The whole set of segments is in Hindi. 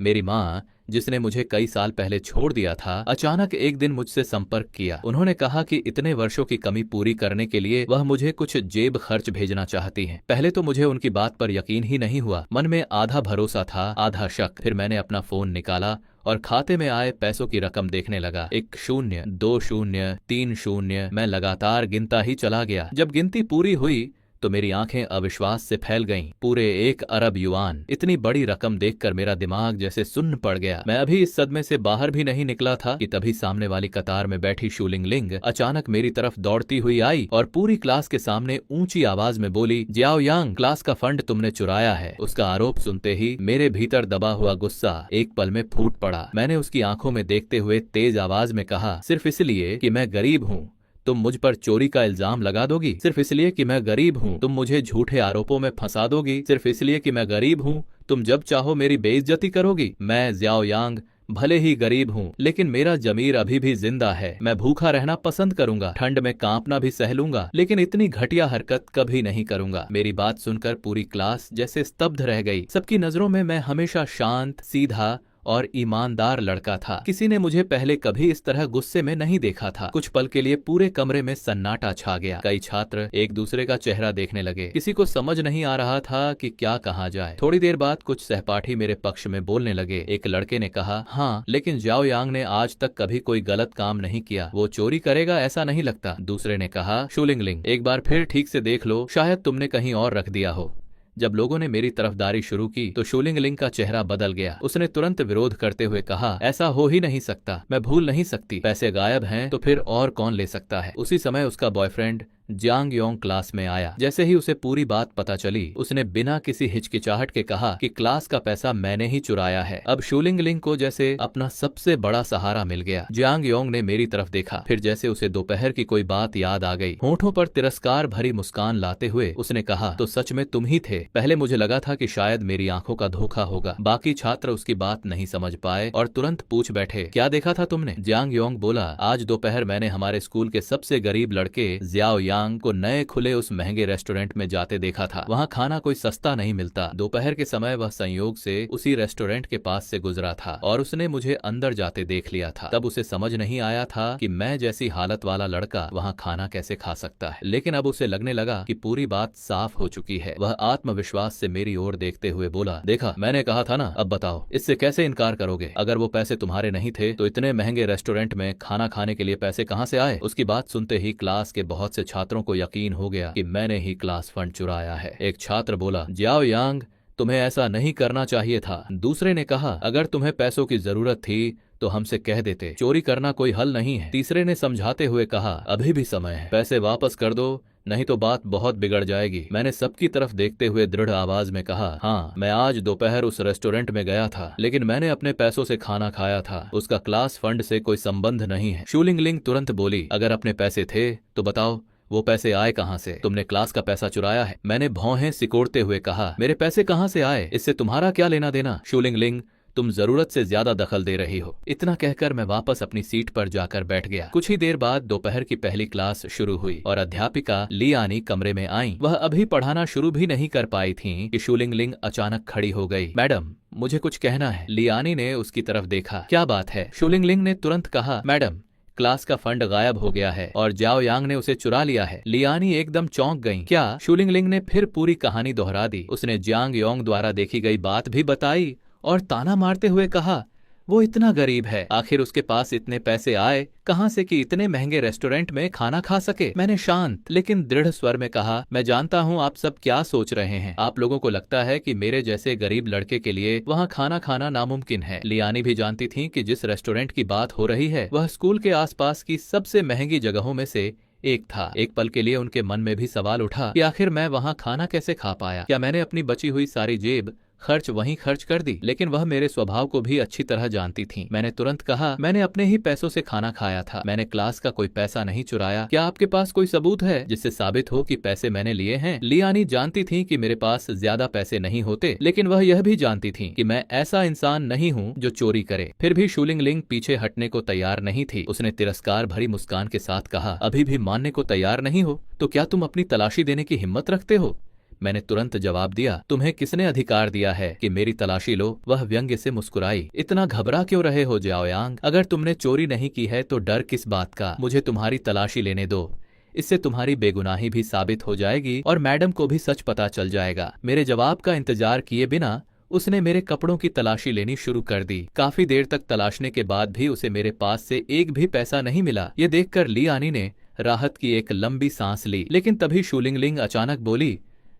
मेरी माँ, जिसने मुझे कई साल पहले छोड़ दिया था, अचानक एक दिन मुझसे संपर्क किया। उन्होंने कहा कि इतने वर्षों की कमी पूरी करने के लिए वह मुझे कुछ जेब खर्च भेजना चाहती हैं। पहले तो मुझे उनकी बात पर यकीन ही नहीं हुआ। मन में आधा भरोसा था, आधा शक। फिर मैंने अपना फोन निकाला और खाते में आए पैसों की रकम देखने लगा। 1 शून्य, 2 शून्य, 3 शून्य। मैं लगातार गिनता ही चला गया। जब गिनती पूरी हुई तो मेरी आंखें अविश्वास से फैल गईं। पूरे 1 अरब युआन। इतनी बड़ी रकम देखकर मेरा दिमाग जैसे सुन्न पड़ गया। मैं अभी इस सदमे से बाहर भी नहीं निकला था कि तभी सामने वाली कतार में बैठी शूलिंग लिंग अचानक मेरी तरफ दौड़ती हुई आई और पूरी क्लास के सामने ऊंची आवाज में बोली, जियाओ यांग, क्लास का फंड तुमने चुराया है। उसका आरोप सुनते ही मेरे भीतर दबा हुआ गुस्सा एक पल में फूट पड़ा। मैंने उसकी आंखों में देखते हुए तेज आवाज में कहा, सिर्फ इसलिए कि मैं गरीब हूँ तुम मुझ पर चोरी का इल्जाम लगा दोगी? सिर्फ इसलिए कि मैं गरीब हूँ तुम मुझे झूठे आरोपों में फंसा दोगी? सिर्फ इसलिए कि मैं गरीब हूँ तुम जब चाहो मेरी बेइज्जती करोगी? मैं जियाओ यांग भले ही गरीब हूँ, लेकिन मेरा जमीर अभी भी जिंदा है। मैं भूखा रहना पसंद करूंगा, ठंड में कांपना भी सह लूंगा, लेकिन इतनी घटिया हरकत कभी नहीं करूंगा। मेरी बात सुनकर पूरी क्लास जैसे स्तब्ध रह गई। सबकी नजरों में मैं हमेशा शांत, सीधा और ईमानदार लड़का था। किसी ने मुझे पहले कभी इस तरह गुस्से में नहीं देखा था। कुछ पल के लिए पूरे कमरे में सन्नाटा छा गया। कई छात्र एक दूसरे का चेहरा देखने लगे। किसी को समझ नहीं आ रहा था कि क्या कहा जाए। थोड़ी देर बाद कुछ सहपाठी मेरे पक्ष में बोलने लगे। एक लड़के ने कहा, हाँ, लेकिन जियाओ यांग ने आज तक कभी कोई गलत काम नहीं किया, वो चोरी करेगा ऐसा नहीं लगता। दूसरे ने कहा, शूलिंग लिंग, एक बार फिर ठीक से देख लो, शायद तुमने कहीं और रख दिया हो। जब लोगों ने मेरी तरफदारी शुरू की तो शूलिंग लिंग का चेहरा बदल गया। उसने तुरंत विरोध करते हुए कहा, ऐसा हो ही नहीं सकता, मैं भूल नहीं सकती। पैसे गायब हैं तो फिर और कौन ले सकता है? उसी समय उसका बॉयफ्रेंड जियांग योंग क्लास में आया। जैसे ही उसे पूरी बात पता चली, उसने बिना किसी हिचकिचाहट के कहा कि क्लास का पैसा मैंने ही चुराया है। अब शूलिंग लिंग को जैसे अपना सबसे बड़ा सहारा मिल गया। जियांग योंग ने मेरी तरफ देखा, फिर जैसे उसे दोपहर की कोई बात याद आ गई। होठों पर तिरस्कार भरी मुस्कान लाते हुए उसने कहा, तो सच में तुम ही थे? पहले मुझे लगा था कि शायद मेरी आंखों का धोखा होगा। बाकी छात्र उसकी बात नहीं समझ पाए और तुरंत पूछ बैठे, क्या देखा था तुमने? जियांग योंग बोला, आज दोपहर मैंने हमारे स्कूल के सबसे गरीब लड़के जियाओ यांग को नए खुले उस महंगे रेस्टोरेंट में जाते देखा था। वहाँ खाना कोई सस्ता नहीं मिलता। दोपहर के समय वह संयोग से उसी रेस्टोरेंट के पास से गुजरा था और उसने मुझे अंदर जाते देख लिया था। तब उसे समझ नहीं आया था कि मैं जैसी हालत वाला लड़का वहाँ खाना कैसे खा सकता है, लेकिन अब उसे लगने लगा कि पूरी बात साफ हो चुकी है। वह आत्मविश्वास से मेरी ओर देखते हुए बोला, देखा, मैंने कहा था ना, अब बताओ इससे कैसे इनकार करोगे? अगर वो पैसे तुम्हारे नहीं थे तो इतने महंगे रेस्टोरेंट में खाना खाने के लिए पैसे कहाँ से आए? उसकी बात सुनते ही क्लास के बहुत से छात्रों को यकीन हो गया कि मैंने ही क्लास फंड चुराया है। एक छात्र बोला, जियाओ यांग, तुम्हें ऐसा नहीं करना चाहिए था। दूसरे ने कहा, अगर तुम्हें पैसों की जरूरत थी तो हमसे कह देते, चोरी करना कोई हल नहीं है। तीसरे ने समझाते हुए कहा, अभी भी समय है, पैसे वापस कर दो, नहीं तो बात बहुत बिगड़ जाएगी। मैंने सबकी तरफ देखते हुए दृढ़ आवाज में कहा, हाँ, मैं आज दोपहर उस रेस्टोरेंट में गया था, लेकिन मैंने अपने पैसों से खाना खाया था, उसका क्लास फंड से कोई संबंध नहीं है। शूलिंग लिंग तुरंत बोली, अगर अपने पैसे थे तो बताओ वो पैसे आए कहाँ से? तुमने क्लास का पैसा चुराया है। मैंने भौहें सिकोड़ते हुए कहा, मेरे पैसे कहाँ से आए? इससे तुम्हारा क्या लेना देना? शूलिंग लिंग, तुम जरूरत से ज्यादा दखल दे रही हो। इतना कहकर मैं वापस अपनी सीट पर जाकर बैठ गया। कुछ ही देर बाद दोपहर की पहली क्लास शुरू हुई और अध्यापिका लियानी कमरे में आई। वह अभी पढ़ाना शुरू भी नहीं कर पाई थी कि शूलिंग लिंग अचानक खड़ी हो गई। मैडम, मुझे कुछ कहना है। लियानी ने उसकी तरफ देखा। क्या बात है? शूलिंग लिंग ने तुरंत कहा, मैडम, क्लास का फंड गायब हो गया है और जियाओ यांग ने उसे चुरा लिया है। लियानी एकदम चौंक गईं। क्या? शूलिंग लिंग ने फिर पूरी कहानी दोहरा दी। उसने जियांग योंग द्वारा देखी गई बात भी बताई और ताना मारते हुए कहा, वो इतना गरीब है, आखिर उसके पास इतने पैसे आए कहां से कि इतने महंगे रेस्टोरेंट में खाना खा सके? मैंने शांत लेकिन दृढ़ स्वर में कहा, मैं जानता हूं आप सब क्या सोच रहे हैं। आप लोगों को लगता है कि मेरे जैसे गरीब लड़के के लिए वहां खाना खाना नामुमकिन है। लियानी भी जानती थी कि जिस रेस्टोरेंट की बात हो रही है वह स्कूल के आसपास की सबसे महंगी जगहों में से एक था। एक पल के लिए उनके मन में भी सवाल उठा कि आखिर मैं वहां खाना कैसे खा पाया? क्या मैंने अपनी बची हुई सारी जेब खर्च वहीं खर्च कर दी? लेकिन वह मेरे स्वभाव को भी अच्छी तरह जानती थी। मैंने तुरंत कहा, मैंने अपने ही पैसों से खाना खाया था, मैंने क्लास का कोई पैसा नहीं चुराया। क्या आपके पास कोई सबूत है जिससे साबित हो कि पैसे मैंने लिए हैं? लियानी जानती थी कि मेरे पास ज्यादा पैसे नहीं होते, लेकिन वह यह भी जानती थी कि मैं ऐसा इंसान नहीं हूँ जो चोरी करे। फिर भी शूलिंग लिंग पीछे हटने को तैयार नहीं थी। उसने तिरस्कार भरी मुस्कान के साथ कहा, अभी भी मानने को तैयार नहीं हो तो क्या तुम अपनी तलाशी देने की हिम्मत रखते हो? मैंने तुरंत जवाब दिया, तुम्हें किसने अधिकार दिया है कि मेरी तलाशी लो? वह व्यंग्य से मुस्कुराई। इतना घबरा क्यों रहे हो जाओ यांग? अगर तुमने चोरी नहीं की है तो डर किस बात का? मुझे तुम्हारी तलाशी लेने दो, इससे तुम्हारी बेगुनाही भी साबित हो जाएगी और मैडम को भी सच पता चल जाएगा। मेरे जवाब का इंतजार किए बिना उसने मेरे कपड़ों की तलाशी लेनी शुरू कर दी। काफी देर तक तलाशने के बाद भी उसे मेरे पास से एक भी पैसा नहीं मिला। ये देखकर लियानी ने राहत की एक लंबी सांस ली, लेकिन तभी शूलिंगलिंग अचानक बोली,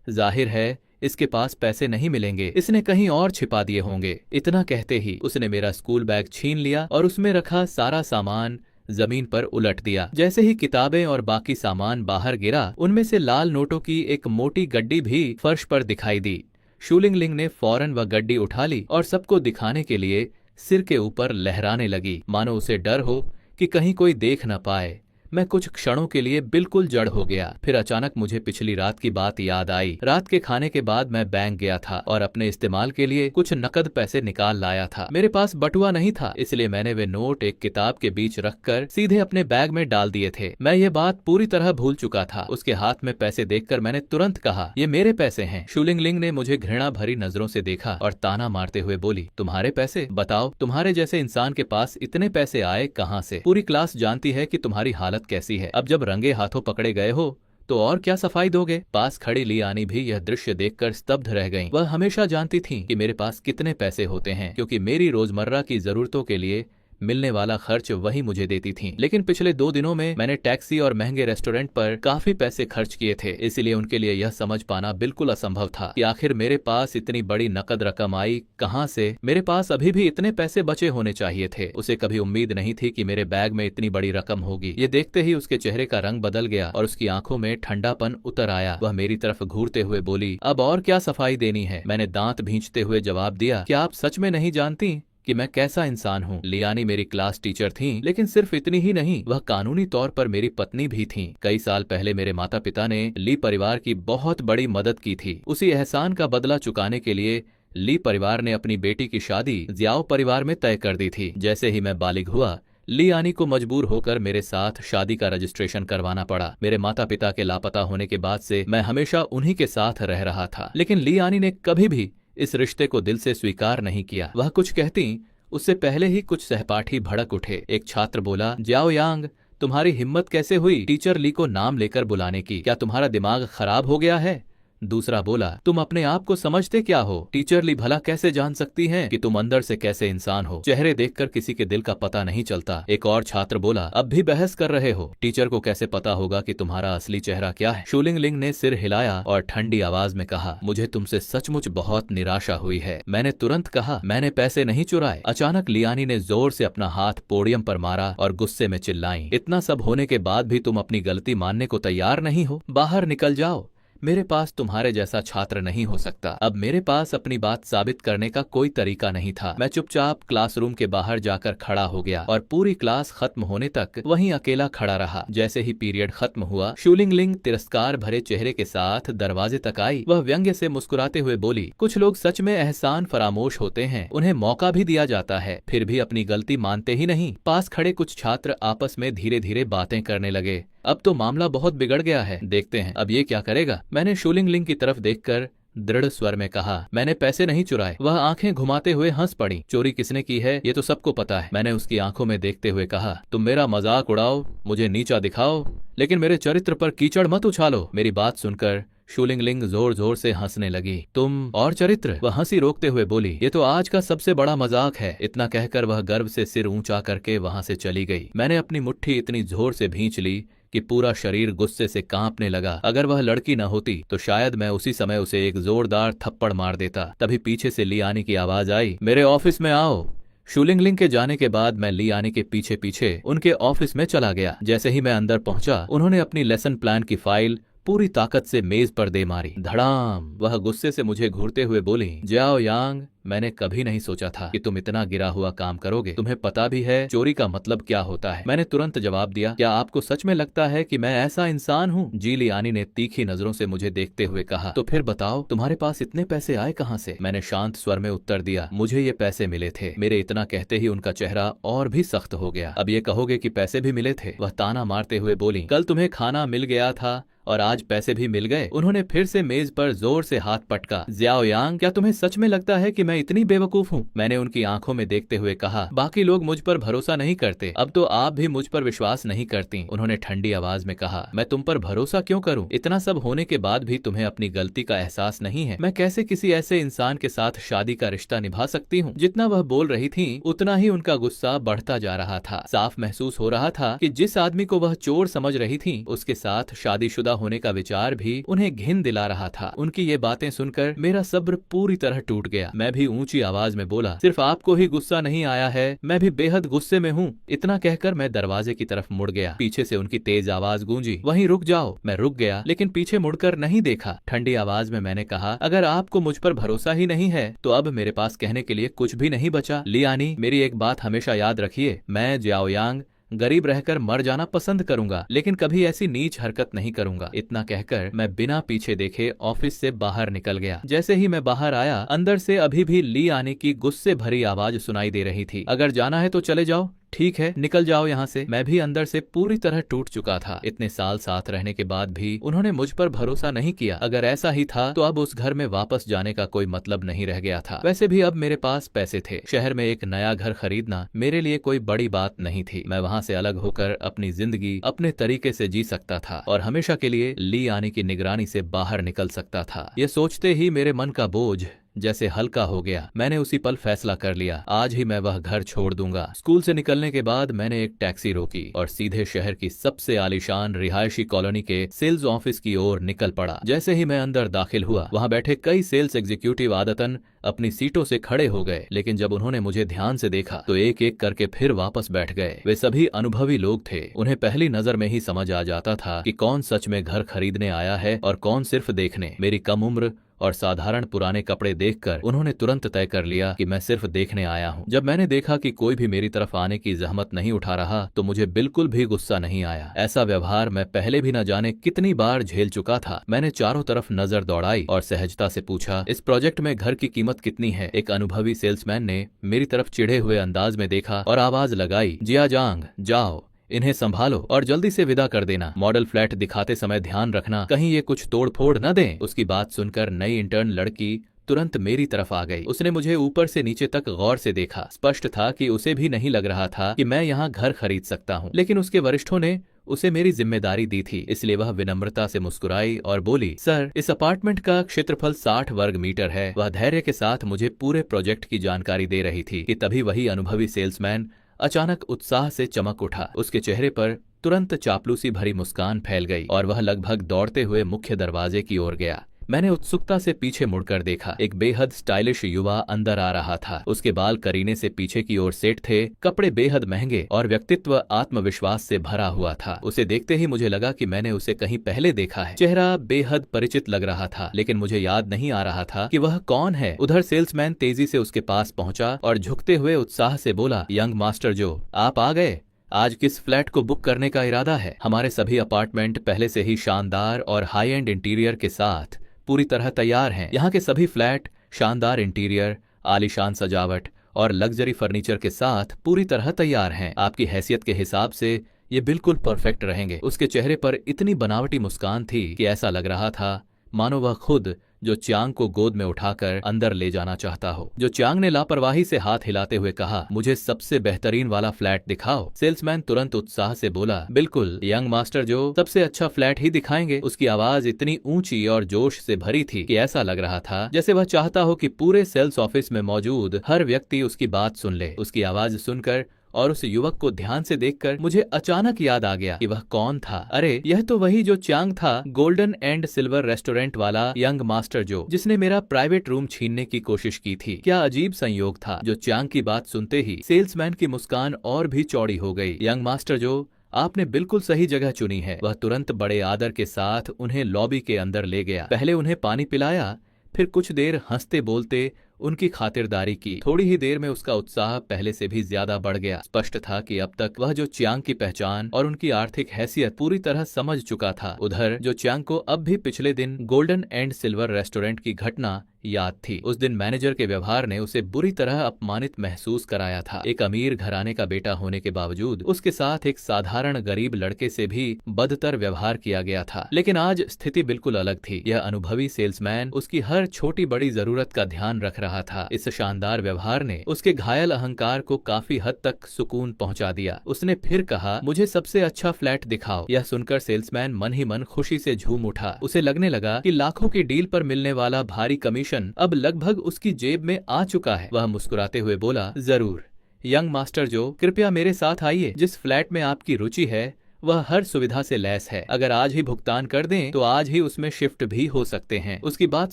जाहिर है इसके पास पैसे नहीं मिलेंगे, इसने कहीं और छिपा दिए होंगे। इतना कहते ही उसने मेरा स्कूल बैग छीन लिया और उसमें रखा सारा सामान जमीन पर उलट दिया। जैसे ही किताबें और बाकी सामान बाहर गिरा, उनमें से लाल नोटों की एक मोटी गड्डी भी फर्श पर दिखाई दी। शूलिंगलिंग ने फौरन वह गड्डी उठा ली और सबको दिखाने के लिए सिर के ऊपर लहराने लगी, मानो उसे डर हो कि कहीं कोई देख न पाए। मैं कुछ क्षणों के लिए बिल्कुल जड़ हो गया। फिर अचानक मुझे पिछली रात की बात याद आई। रात के खाने के बाद मैं बैंक गया था और अपने इस्तेमाल के लिए कुछ नकद पैसे निकाल लाया था। मेरे पास बटुआ नहीं था, इसलिए मैंने वे नोट एक किताब के बीच रखकर सीधे अपने बैग में डाल दिए थे। मैं ये बात पूरी तरह भूल चुका था। उसके हाथ में पैसे देखकर मैंने तुरंत कहा, ये मेरे पैसे हैं। शूलिंगलिंग ने मुझे घृणा भरी नजरों से देखा और ताना मारते हुए बोली, तुम्हारे पैसे? बताओ, तुम्हारे जैसे इंसान के पास इतने पैसे आए कहाँ से? पूरी क्लास जानती है कि तुम्हारी हालत कैसी है। अब जब रंगे हाथों पकड़े गए हो तो और क्या सफाई दोगे? पास खड़ी लियानी भी यह दृश्य देखकर स्तब्ध रह गईं। वह हमेशा जानती थीं कि मेरे पास कितने पैसे होते हैं, क्योंकि मेरी रोजमर्रा की जरूरतों के लिए मिलने वाला खर्च वही मुझे देती थीं। लेकिन पिछले 2 दिनों में मैंने टैक्सी और महंगे रेस्टोरेंट पर काफी पैसे खर्च किए थे, इसलिए उनके लिए यह समझ पाना बिल्कुल असंभव था कि आखिर मेरे पास इतनी बड़ी नकद रकम आई कहां से। मेरे पास अभी भी इतने पैसे बचे होने चाहिए थे। उसे कभी उम्मीद नहीं थी कि मेरे बैग में इतनी बड़ी रकम होगी। ये देखते ही उसके चेहरे का रंग बदल गया और उसकी आंखों में ठंडापन उतर आया। वह मेरी तरफ घूरते हुए बोली, अब और क्या सफाई देनी है? मैंने दांत भींचते हुए जवाब दिया, क्या आप सच में नहीं जानती कि मैं कैसा इंसान हूँ? लियानी मेरी क्लास टीचर थीं, लेकिन सिर्फ इतनी ही नहीं, वह कानूनी तौर पर मेरी पत्नी भी थीं। कई साल पहले मेरे माता पिता ने ली परिवार की बहुत बड़ी मदद की थी। उसी एहसान का बदला चुकाने के लिए ली परिवार ने अपनी बेटी की शादी जियाओ परिवार में तय कर दी थी। जैसे ही मैं बालिग हुआ, लियानी को मजबूर होकर मेरे साथ शादी का रजिस्ट्रेशन करवाना पड़ा। मेरे माता पिता के लापता होने के बाद से मैं हमेशा उन्हीं के साथ रह रहा था, लेकिन लियानी ने कभी भी इस रिश्ते को दिल से स्वीकार नहीं किया। वह कुछ कहती, उससे पहले ही कुछ सहपाठी भड़क उठे। एक छात्र बोला, जाओ यांग, तुम्हारी हिम्मत कैसे हुई टीचर ली को नाम लेकर बुलाने की? क्या तुम्हारा दिमाग खराब हो गया है? दूसरा बोला, तुम अपने आप को समझते क्या हो? टीचर ली भला कैसे जान सकती हैं कि तुम अंदर से कैसे इंसान हो? चेहरे देखकर किसी के दिल का पता नहीं चलता। एक और छात्र बोला, अब भी बहस कर रहे हो? टीचर को कैसे पता होगा कि तुम्हारा असली चेहरा क्या है? शूलिंगलिंग ने सिर हिलाया और ठंडी आवाज में कहा, मुझे तुमसे सचमुच बहुत निराशा हुई है। मैंने तुरंत कहा, मैंने पैसे नहीं चुराए। अचानक लियानी ने जोर से अपना हाथ पोडियम पर मारा और गुस्से में चिल्लाई, इतना सब होने के बाद भी तुम अपनी गलती मानने को तैयार नहीं हो? बाहर निकल जाओ, मेरे पास तुम्हारे जैसा छात्र नहीं हो सकता। अब मेरे पास अपनी बात साबित करने का कोई तरीका नहीं था। मैं चुपचाप क्लासरूम के बाहर जाकर खड़ा हो गया और पूरी क्लास खत्म होने तक वहीं अकेला खड़ा रहा। जैसे ही पीरियड खत्म हुआ, शूलिंगलिंग तिरस्कार भरे चेहरे के साथ दरवाजे तक आई। वह व्यंग्य से मुस्कुराते हुए बोली, कुछ लोग सच में एहसान फरामोश होते हैं, उन्हें मौका भी दिया जाता है, फिर भी अपनी गलती मानते ही नहीं। पास खड़े कुछ छात्र आपस में धीरे धीरे बातें करने लगे। अब तो मामला बहुत बिगड़ गया है, देखते हैं अब ये क्या करेगा। मैंने शूलिंगलिंग की तरफ देखकर दृढ़ स्वर में कहा, मैंने पैसे नहीं चुराए। वह आंखें घुमाते हुए हंस पड़ी। चोरी किसने की है ये तो सबको पता है। मैंने उसकी आंखों में देखते हुए कहा, तुम मेरा मजाक उड़ाओ, मुझे नीचा दिखाओ, लेकिन मेरे चरित्र पर कीचड़ मत उछालो। मेरी बात सुनकर शूलिंगलिंग जोर जोर से हंसने लगी। तुम और चरित्र? वह हंसी रोकते हुए बोली, ये तो आज का सबसे बड़ा मजाक है। इतना कहकर वह गर्व से सिर ऊंचा करके वहां से चली गई। मैंने अपनी मुट्ठी इतनी जोर से भींच ली कि पूरा शरीर गुस्से से कांपने लगा। अगर वह लड़की न होती तो शायद मैं उसी समय उसे एक जोरदार थप्पड़ मार देता। तभी पीछे से लियानी की आवाज आई, मेरे ऑफिस में आओ। शूलिंगलिंग के जाने के बाद मैं लियानी के पीछे पीछे उनके ऑफिस में चला गया। जैसे ही मैं अंदर पहुंचा, उन्होंने अपनी लेसन प्लान की फाइल पूरी ताकत से मेज पर दे मारी। धड़ाम। वह गुस्से से मुझे घूरते हुए बोली, जाओ यांग, मैंने कभी नहीं सोचा था कि तुम इतना गिरा हुआ काम करोगे। तुम्हें पता भी है चोरी का मतलब क्या होता है। मैंने तुरंत जवाब दिया, क्या आपको सच में लगता है कि मैं ऐसा इंसान हूँ? जिलियानी ने तीखी नजरों से मुझे देखते हुए कहा, तो फिर बताओ तुम्हारे पास इतने पैसे आए कहाँ से? मैंने शांत स्वर में उत्तर दिया, मुझे ये पैसे मिले थे। मेरे इतना कहते ही उनका चेहरा और भी सख्त हो गया। अब ये कहोगे कि पैसे भी मिले थे? वह ताना मारते हुए बोली, कल तुम्हें खाना मिल गया था और आज पैसे भी मिल गए। उन्होंने फिर से मेज पर जोर से हाथ पटका। ज़ियाओ यांग, क्या तुम्हें सच में लगता है कि मैं इतनी बेवकूफ हूँ? मैंने उनकी आंखों में देखते हुए कहा, बाकी लोग मुझ पर भरोसा नहीं करते, अब तो आप भी मुझ पर विश्वास नहीं करती। उन्होंने ठंडी आवाज में कहा, मैं तुम पर भरोसा क्यों करूँ? इतना सब होने के बाद भी तुम्हें अपनी गलती का एहसास नहीं है? मैं कैसे किसी ऐसे इंसान के साथ शादी का रिश्ता निभा सकती हूँ? जितना वह बोल रही थी उतना ही उनका गुस्सा बढ़ता जा रहा था। साफ महसूस हो रहा था कि जिस आदमी को वह चोर समझ रही थी उसके साथ शादीशुदा होने का विचार भी उन्हें घिन दिला रहा था। उनकी ये बातें सुनकर मेरा सब्र पूरी तरह टूट गया। मैं भी ऊंची आवाज में बोला, सिर्फ आपको ही गुस्सा नहीं आया है, मैं भी बेहद गुस्से में हूँ। इतना कहकर मैं दरवाजे की तरफ मुड़ गया। पीछे से उनकी तेज आवाज गूंजी, वहीं रुक जाओ। मैं रुक गया लेकिन पीछे मुड़कर नहीं देखा। ठंडी आवाज में मैंने कहा, अगर आपको मुझ पर भरोसा ही नहीं है तो अब मेरे पास कहने के लिए कुछ भी नहीं बचा। लियानी, मेरी एक बात हमेशा याद रखिए, मैं जियाओ यांग गरीब रहकर मर जाना पसंद करूंगा, लेकिन कभी ऐसी नीच हरकत नहीं करूंगा। इतना कहकर मैं बिना पीछे देखे ऑफिस से बाहर निकल गया। जैसे ही मैं बाहर आया, अंदर से अभी भी लियानी की गुस्से भरी आवाज सुनाई दे रही थी, अगर जाना है तो चले जाओ, ठीक है निकल जाओ यहाँ से। मैं भी अंदर से पूरी तरह टूट चुका था। इतने साल साथ रहने के बाद भी उन्होंने मुझ पर भरोसा नहीं किया। अगर ऐसा ही था तो अब उस घर में वापस जाने का कोई मतलब नहीं रह गया था। वैसे भी अब मेरे पास पैसे थे। शहर में एक नया घर खरीदना मेरे लिए कोई बड़ी बात नहीं थी। मैं वहाँ से अलग होकर अपनी जिंदगी अपने तरीके से जी सकता था और हमेशा के लिए लियानी की निगरानी से बाहर निकल सकता था। ये सोचते ही मेरे मन का बोझ जैसे हल्का हो गया। मैंने उसी पल फैसला कर लिया, आज ही मैं वह घर छोड़ दूंगा। स्कूल से निकलने के बाद मैंने एक टैक्सी रोकी और सीधे शहर की सबसे आलीशान रिहायशी कॉलोनी के सेल्स ऑफिस की ओर निकल पड़ा। जैसे ही मैं अंदर दाखिल हुआ, वहां बैठे कई सेल्स एग्जीक्यूटिव आदतन अपनी सीटों से खड़े हो गए, लेकिन जब उन्होंने मुझे ध्यान से देखा तो एक एक करके फिर वापस बैठ गए। वे सभी अनुभवी लोग थे। उन्हें पहली नजर में ही समझ आ जाता था कि कौन सच में घर खरीदने आया है और कौन सिर्फ देखने। मेरी कम उम्र और साधारण पुराने कपड़े देखकर उन्होंने तुरंत तय कर लिया कि मैं सिर्फ देखने आया हूँ। जब मैंने देखा कि कोई भी मेरी तरफ आने की जहमत नहीं उठा रहा तो मुझे बिल्कुल भी गुस्सा नहीं आया। ऐसा व्यवहार मैं पहले भी न जाने कितनी बार झेल चुका था। मैंने चारों तरफ नजर दौड़ाई और सहजता से पूछा, इस प्रोजेक्ट में घर की कीमत कितनी है? एक अनुभवी सेल्समैन ने मेरी तरफ चिढ़े हुए अंदाज में देखा और आवाज लगाई, जिया जांग, जाओ इन्हें संभालो और जल्दी से विदा कर देना। मॉडल फ्लैट दिखाते समय ध्यान रखना कहीं ये कुछ तोड़ फोड़ न दें। उसकी बात सुनकर नई इंटर्न लड़की तुरंत मेरी तरफ आ गई। उसने मुझे ऊपर से नीचे तक गौर से देखा। स्पष्ट था कि उसे भी नहीं लग रहा था कि मैं यहाँ घर खरीद सकता हूँ, लेकिन उसके वरिष्ठों ने उसे मेरी जिम्मेदारी दी थी, इसलिए वह विनम्रता से मुस्कुराई और बोली, सर इस अपार्टमेंट का क्षेत्रफल 60 वर्ग मीटर है। वह धैर्य के साथ मुझे पूरे प्रोजेक्ट की जानकारी दे रही थी कि तभी वही अनुभवी सेल्समैन अचानक उत्साह से चमक उठा। उसके चेहरे पर तुरंत चापलूसी भरी मुस्कान फैल गई और वह लगभग दौड़ते हुए मुख्य दरवाजे की ओर गया। मैंने उत्सुकता से पीछे मुड़कर देखा। एक बेहद स्टाइलिश युवा अंदर आ रहा था। उसके बाल करीने से पीछे की ओर सेट थे, कपड़े बेहद महंगे और व्यक्तित्व आत्मविश्वास से भरा हुआ था। उसे देखते ही मुझे लगा कि मैंने उसे कहीं पहले देखा है। चेहरा बेहद परिचित लग रहा था, लेकिन मुझे याद नहीं आ रहा था कि वह कौन है। उधर सेल्समैन तेजी से उसके पास पहुंचा और झुकते हुए उत्साह से बोला, यंग मास्टर जो, आप आ गए। आज किस फ्लैट को बुक करने का इरादा है? हमारे सभी अपार्टमेंट पहले से ही शानदार और हाई एंड इंटीरियर के साथ पूरी तरह तैयार हैं। यहाँ के सभी फ्लैट शानदार इंटीरियर, आलीशान सजावट और लग्जरी फर्नीचर के साथ पूरी तरह तैयार हैं। आपकी हैसियत के हिसाब से ये बिल्कुल परफेक्ट रहेंगे। उसके चेहरे पर इतनी बनावटी मुस्कान थी कि ऐसा लग रहा था मानो वह खुद जो चांग को गोद में उठाकर अंदर ले जाना चाहता हो। जो चांग ने लापरवाही से हाथ हिलाते हुए कहा, मुझे सबसे बेहतरीन वाला फ्लैट दिखाओ। सेल्समैन तुरंत उत्साह से बोला, बिल्कुल यंग मास्टर जो, सबसे अच्छा फ्लैट ही दिखाएंगे। उसकी आवाज इतनी ऊंची और जोश से भरी थी कि ऐसा लग रहा था जैसे वह चाहता हो कि पूरे सेल्स ऑफिस में मौजूद हर व्यक्ति उसकी बात सुन ले। उसकी आवाज सुनकर और उस युवक को ध्यान से देखकर मुझे अचानक याद आ गया कि वह कौन था। अरे यह तो वही जो चांग था, गोल्डन एंड सिल्वर रेस्टोरेंट वाला यंग मास्टर जो, जिसने मेरा प्राइवेट रूम छीनने की कोशिश की थी। क्या अजीब संयोग था। जो चांग की बात सुनते ही सेल्समैन की मुस्कान और भी चौड़ी हो गई। यंग मास्टर जो, आपने बिल्कुल सही जगह चुनी है। वह तुरंत बड़े आदर के साथ उन्हें लॉबी के अंदर ले गया। पहले उन्हें पानी पिलाया, फिर कुछ देर हंसते बोलते उनकी खातिरदारी की। थोड़ी ही देर में उसका उत्साह पहले से भी ज्यादा बढ़ गया। स्पष्ट था कि अब तक वह जो चियांग की पहचान और उनकी आर्थिक हैसियत पूरी तरह समझ चुका था। उधर जो चियांग को अब भी पिछले दिन गोल्डन एंड सिल्वर रेस्टोरेंट की घटना याद थी। उस दिन मैनेजर के व्यवहार ने उसे बुरी तरह अपमानित महसूस कराया था। एक अमीर घराने का बेटा होने के बावजूद उसके साथ एक साधारण गरीब लड़के से भी बदतर व्यवहार किया गया था। लेकिन आज स्थिति बिल्कुल अलग थी। यह अनुभवी सेल्समैन उसकी हर छोटी बड़ी जरूरत का ध्यान रख रहा था। इस शानदार व्यवहार ने उसके घायल अहंकार को काफी हद तक सुकून पहुंचा दिया। उसने फिर कहा, मुझे सबसे अच्छा फ्लैट दिखाओ। यह सुनकर सेल्समैन मन ही मन खुशी से झूम उठा। उसे लगने लगा कि लाखों की डील पर मिलने वाला भारी कमीशन अब लगभग उसकी जेब में आ चुका है। वह मुस्कुराते हुए बोला, जरूर यंग मास्टर जो, कृपया मेरे साथ आइए। जिस फ्लैट में आपकी रुचि है वह हर सुविधा से लैस है। अगर आज ही भुगतान कर दें तो आज ही उसमें शिफ्ट भी हो सकते हैं। उसकी बात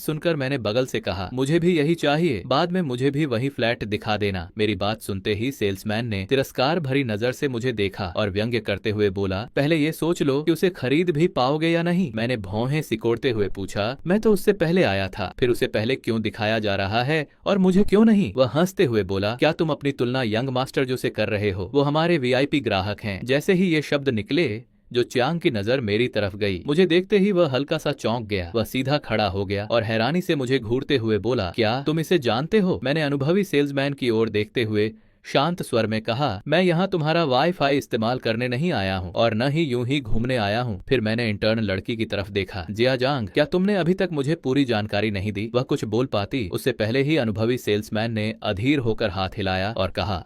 सुनकर मैंने बगल से कहा, मुझे भी यही चाहिए। बाद में मुझे भी वही फ्लैट दिखा देना। मेरी बात सुनते ही सेल्समैन ने तिरस्कार भरी नजर से मुझे देखा और व्यंग्य करते हुए बोला, पहले ये सोच लो कि उसे खरीद भी पाओगे या नहीं। मैंने भौहें सिकोड़ते हुए पूछा, मैं तो उससे पहले आया था, फिर उसे पहले क्यों दिखाया जा रहा है और मुझे क्यों नहीं? वह हंसते हुए बोला, क्या तुम अपनी तुलना यंग मास्टर जो से कर रहे हो? वो हमारे वीआईपी ग्राहक हैं। जैसे ही ये शब्द निकले जो चियांग की नजर मेरी तरफ गई, मुझे देखते ही वह हल्का सा चौंक गया। वह सीधा खड़ा हो गया और हैरानी से मुझे घूरते हुए बोला, क्या तुम इसे जानते हो? मैंने अनुभवी सेल्समैन की ओर देखते हुए शांत स्वर में कहा, मैं यहाँ तुम्हारा वाईफाई इस्तेमाल करने नहीं आया हूँ और न ही यूं ही घूमने आया हूँ। फिर मैंने इंटर्न लड़की की तरफ देखा। जियाजांग, क्या तुमने अभी तक मुझे पूरी जानकारी नहीं दी? वह कुछ बोल पाती उससे पहले ही अनुभवी सेल्समैन ने अधीर होकर हाथ हिलाया और कहा,